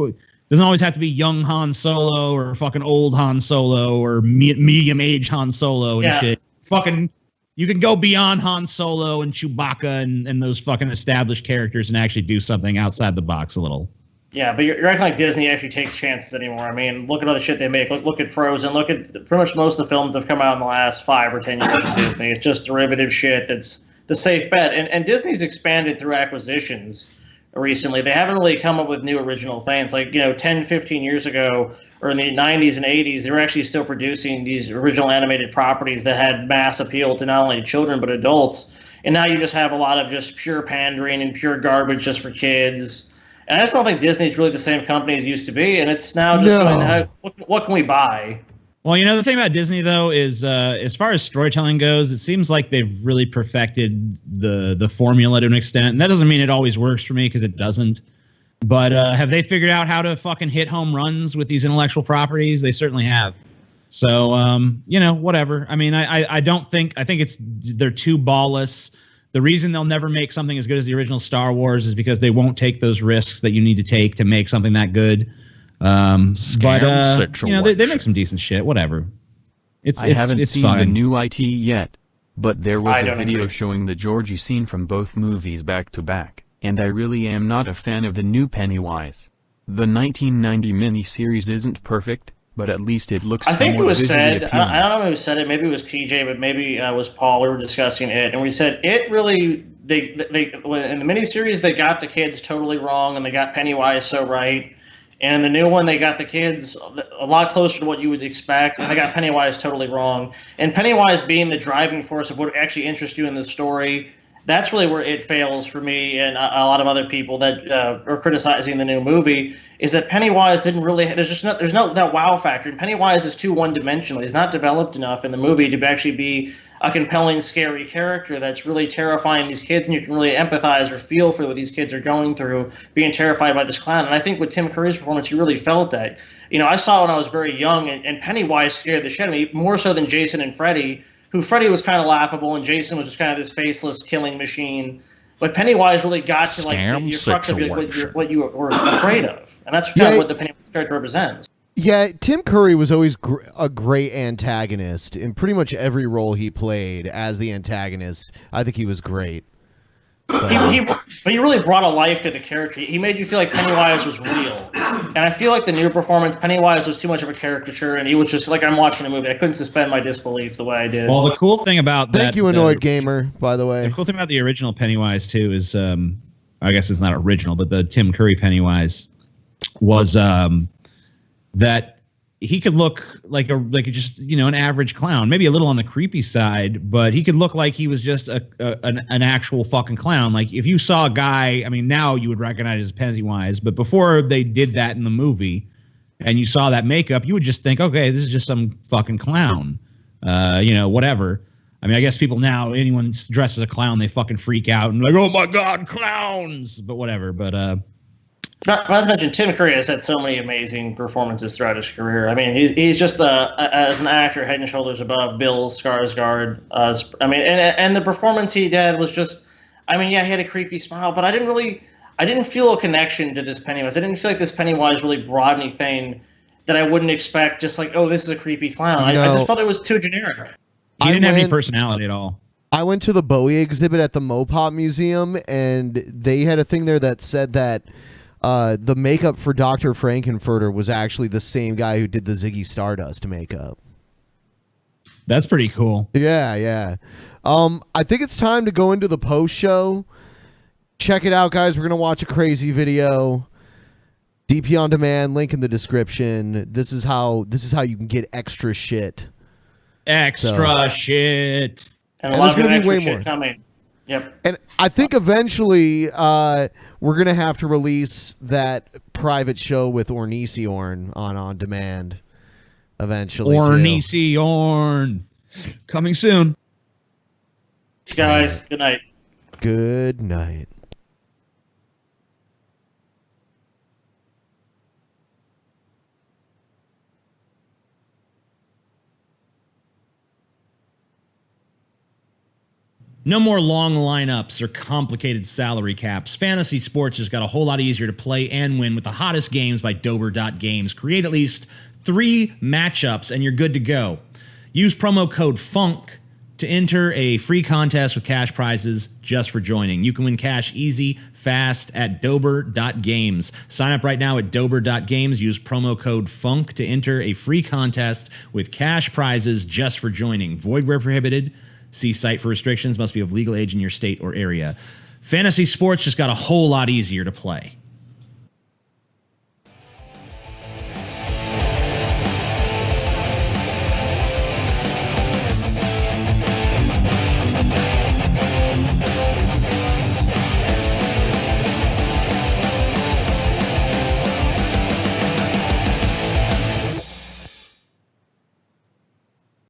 Doesn't always have to be young Han Solo or fucking old Han Solo or medium age Han Solo and shit. Fucking, you can go beyond Han Solo and Chewbacca and those fucking established characters and actually do something outside the box a little. Yeah, but you're acting like Disney actually takes chances anymore. I mean, look at all the shit they make. Look at Frozen. Look at pretty much most of the films that have come out in the last 5 or 10 years of Disney. It's just derivative shit that's the safe bet. And Disney's expanded through acquisitions recently. They haven't really come up with new original things. Like, 10, 15 years ago, or in the 90s and 80s, they were actually still producing these original animated properties that had mass appeal to not only children but adults. And now you just have a lot of just pure pandering and pure garbage just for kids. And I just don't think Disney's really the same company as it used to be. And it's now just going, what can we buy? Well, the thing about Disney, though, is as far as storytelling goes, it seems like they've really perfected the formula to an extent. And that doesn't mean it always works for me, because it doesn't. But have they figured out how to fucking hit home runs with these intellectual properties? They certainly have. So, whatever. I mean, I think they're too ballless. The reason they'll never make something as good as the original Star Wars is because they won't take those risks that you need to take to make something that good. But they make some decent shit. Whatever. I haven't seen fine. the new IT yet, but there was a video agree. showing the Georgie scene from both movies back to back, and I really am not a fan of the new Pennywise. The 1990 miniseries isn't perfect, but at least it looks I think it somewhat was visually said, appealing. I don't know who said it, maybe it was TJ, but maybe it was Paul. We were discussing it, and we said it really, they in the miniseries, they got the kids totally wrong, and they got Pennywise so right. And in the new one, they got the kids a lot closer to what you would expect, and they got Pennywise totally wrong. And Pennywise being the driving force of what actually interests you in the story, that's really where it fails for me and a lot of other people that are criticizing the new movie, is that Pennywise didn't really, there's no that wow factor. And Pennywise is too one-dimensional. He's not developed enough in the movie to actually be a compelling, scary character that's really terrifying these kids, and you can really empathize or feel for what these kids are going through, being terrified by this clown. And I think with Tim Curry's performance, you really felt that. I saw it when I was very young, and Pennywise scared the shit out of me, more so than Jason and Freddy, who Freddy was kind of laughable, and Jason was just kind of this faceless killing machine. But Pennywise really got to your crux of what you were afraid of. And that's kind of what the Pennywise character represents. Yeah, Tim Curry was always a great antagonist in pretty much every role he played as the antagonist. I think he was great. So. But he really brought a life to the character. He made you feel like Pennywise was real. And I feel like the new performance, Pennywise was too much of a caricature, and he was just like, I'm watching a movie. I couldn't suspend my disbelief the way I did. Well, the cool thing about that... Thank you, Annoyed Gamer, by the way. The cool thing about the original Pennywise, too, is... I guess it's not original, but the Tim Curry Pennywise was... that he could look like just an average clown, maybe a little on the creepy side, but he could look like he was just an actual fucking clown. Like if you saw a guy, I mean, now you would recognize it as Pennywise, but before they did that in the movie, and you saw that makeup, you would just think, okay, this is just some fucking clown, whatever. I mean, I guess people now, anyone dressed as a clown, they fucking freak out and like, oh my god, clowns, but whatever. But not to mention, Tim Curry has had so many amazing performances throughout his career. I mean, he's just as an actor, head and shoulders above Bill Skarsgård. And the performance he did was just, he had a creepy smile, but I didn't feel a connection to this Pennywise. I didn't feel like this Pennywise really brought anything that I wouldn't expect. Just like, oh, this is a creepy clown. I just felt it was too generic. He didn't have any personality at all. I went to the Bowie exhibit at the Mopop Museum, and they had a thing there that said that the makeup for Dr. Frankenfurter was actually the same guy who did the Ziggy Stardust makeup. That's pretty cool. Yeah. I think it's time to go into the post show. Check it out, guys. We're going to watch a crazy video. DP on demand, link in the description. This is how you can get extra shit. Shit. And a lot of extra shit coming. Yep. And I think eventually we're going to have to release that private show with Ornisiorn on demand eventually. Ornisiorn. Coming soon. Guys, good night. Good night. No more long lineups or complicated salary caps. Fantasy sports just got a whole lot easier to play and win with the hottest games by Dober.Games. Create at least 3 matchups and you're good to go. Use promo code FUNK to enter a free contest with cash prizes just for joining. You can win cash easy, fast at Dober.Games. Sign up right now at Dober.Games. Use promo code FUNK to enter a free contest with cash prizes just for joining. Void where prohibited. See site for restrictions. Must be of legal age in your state or area. Fantasy sports just got a whole lot easier to play.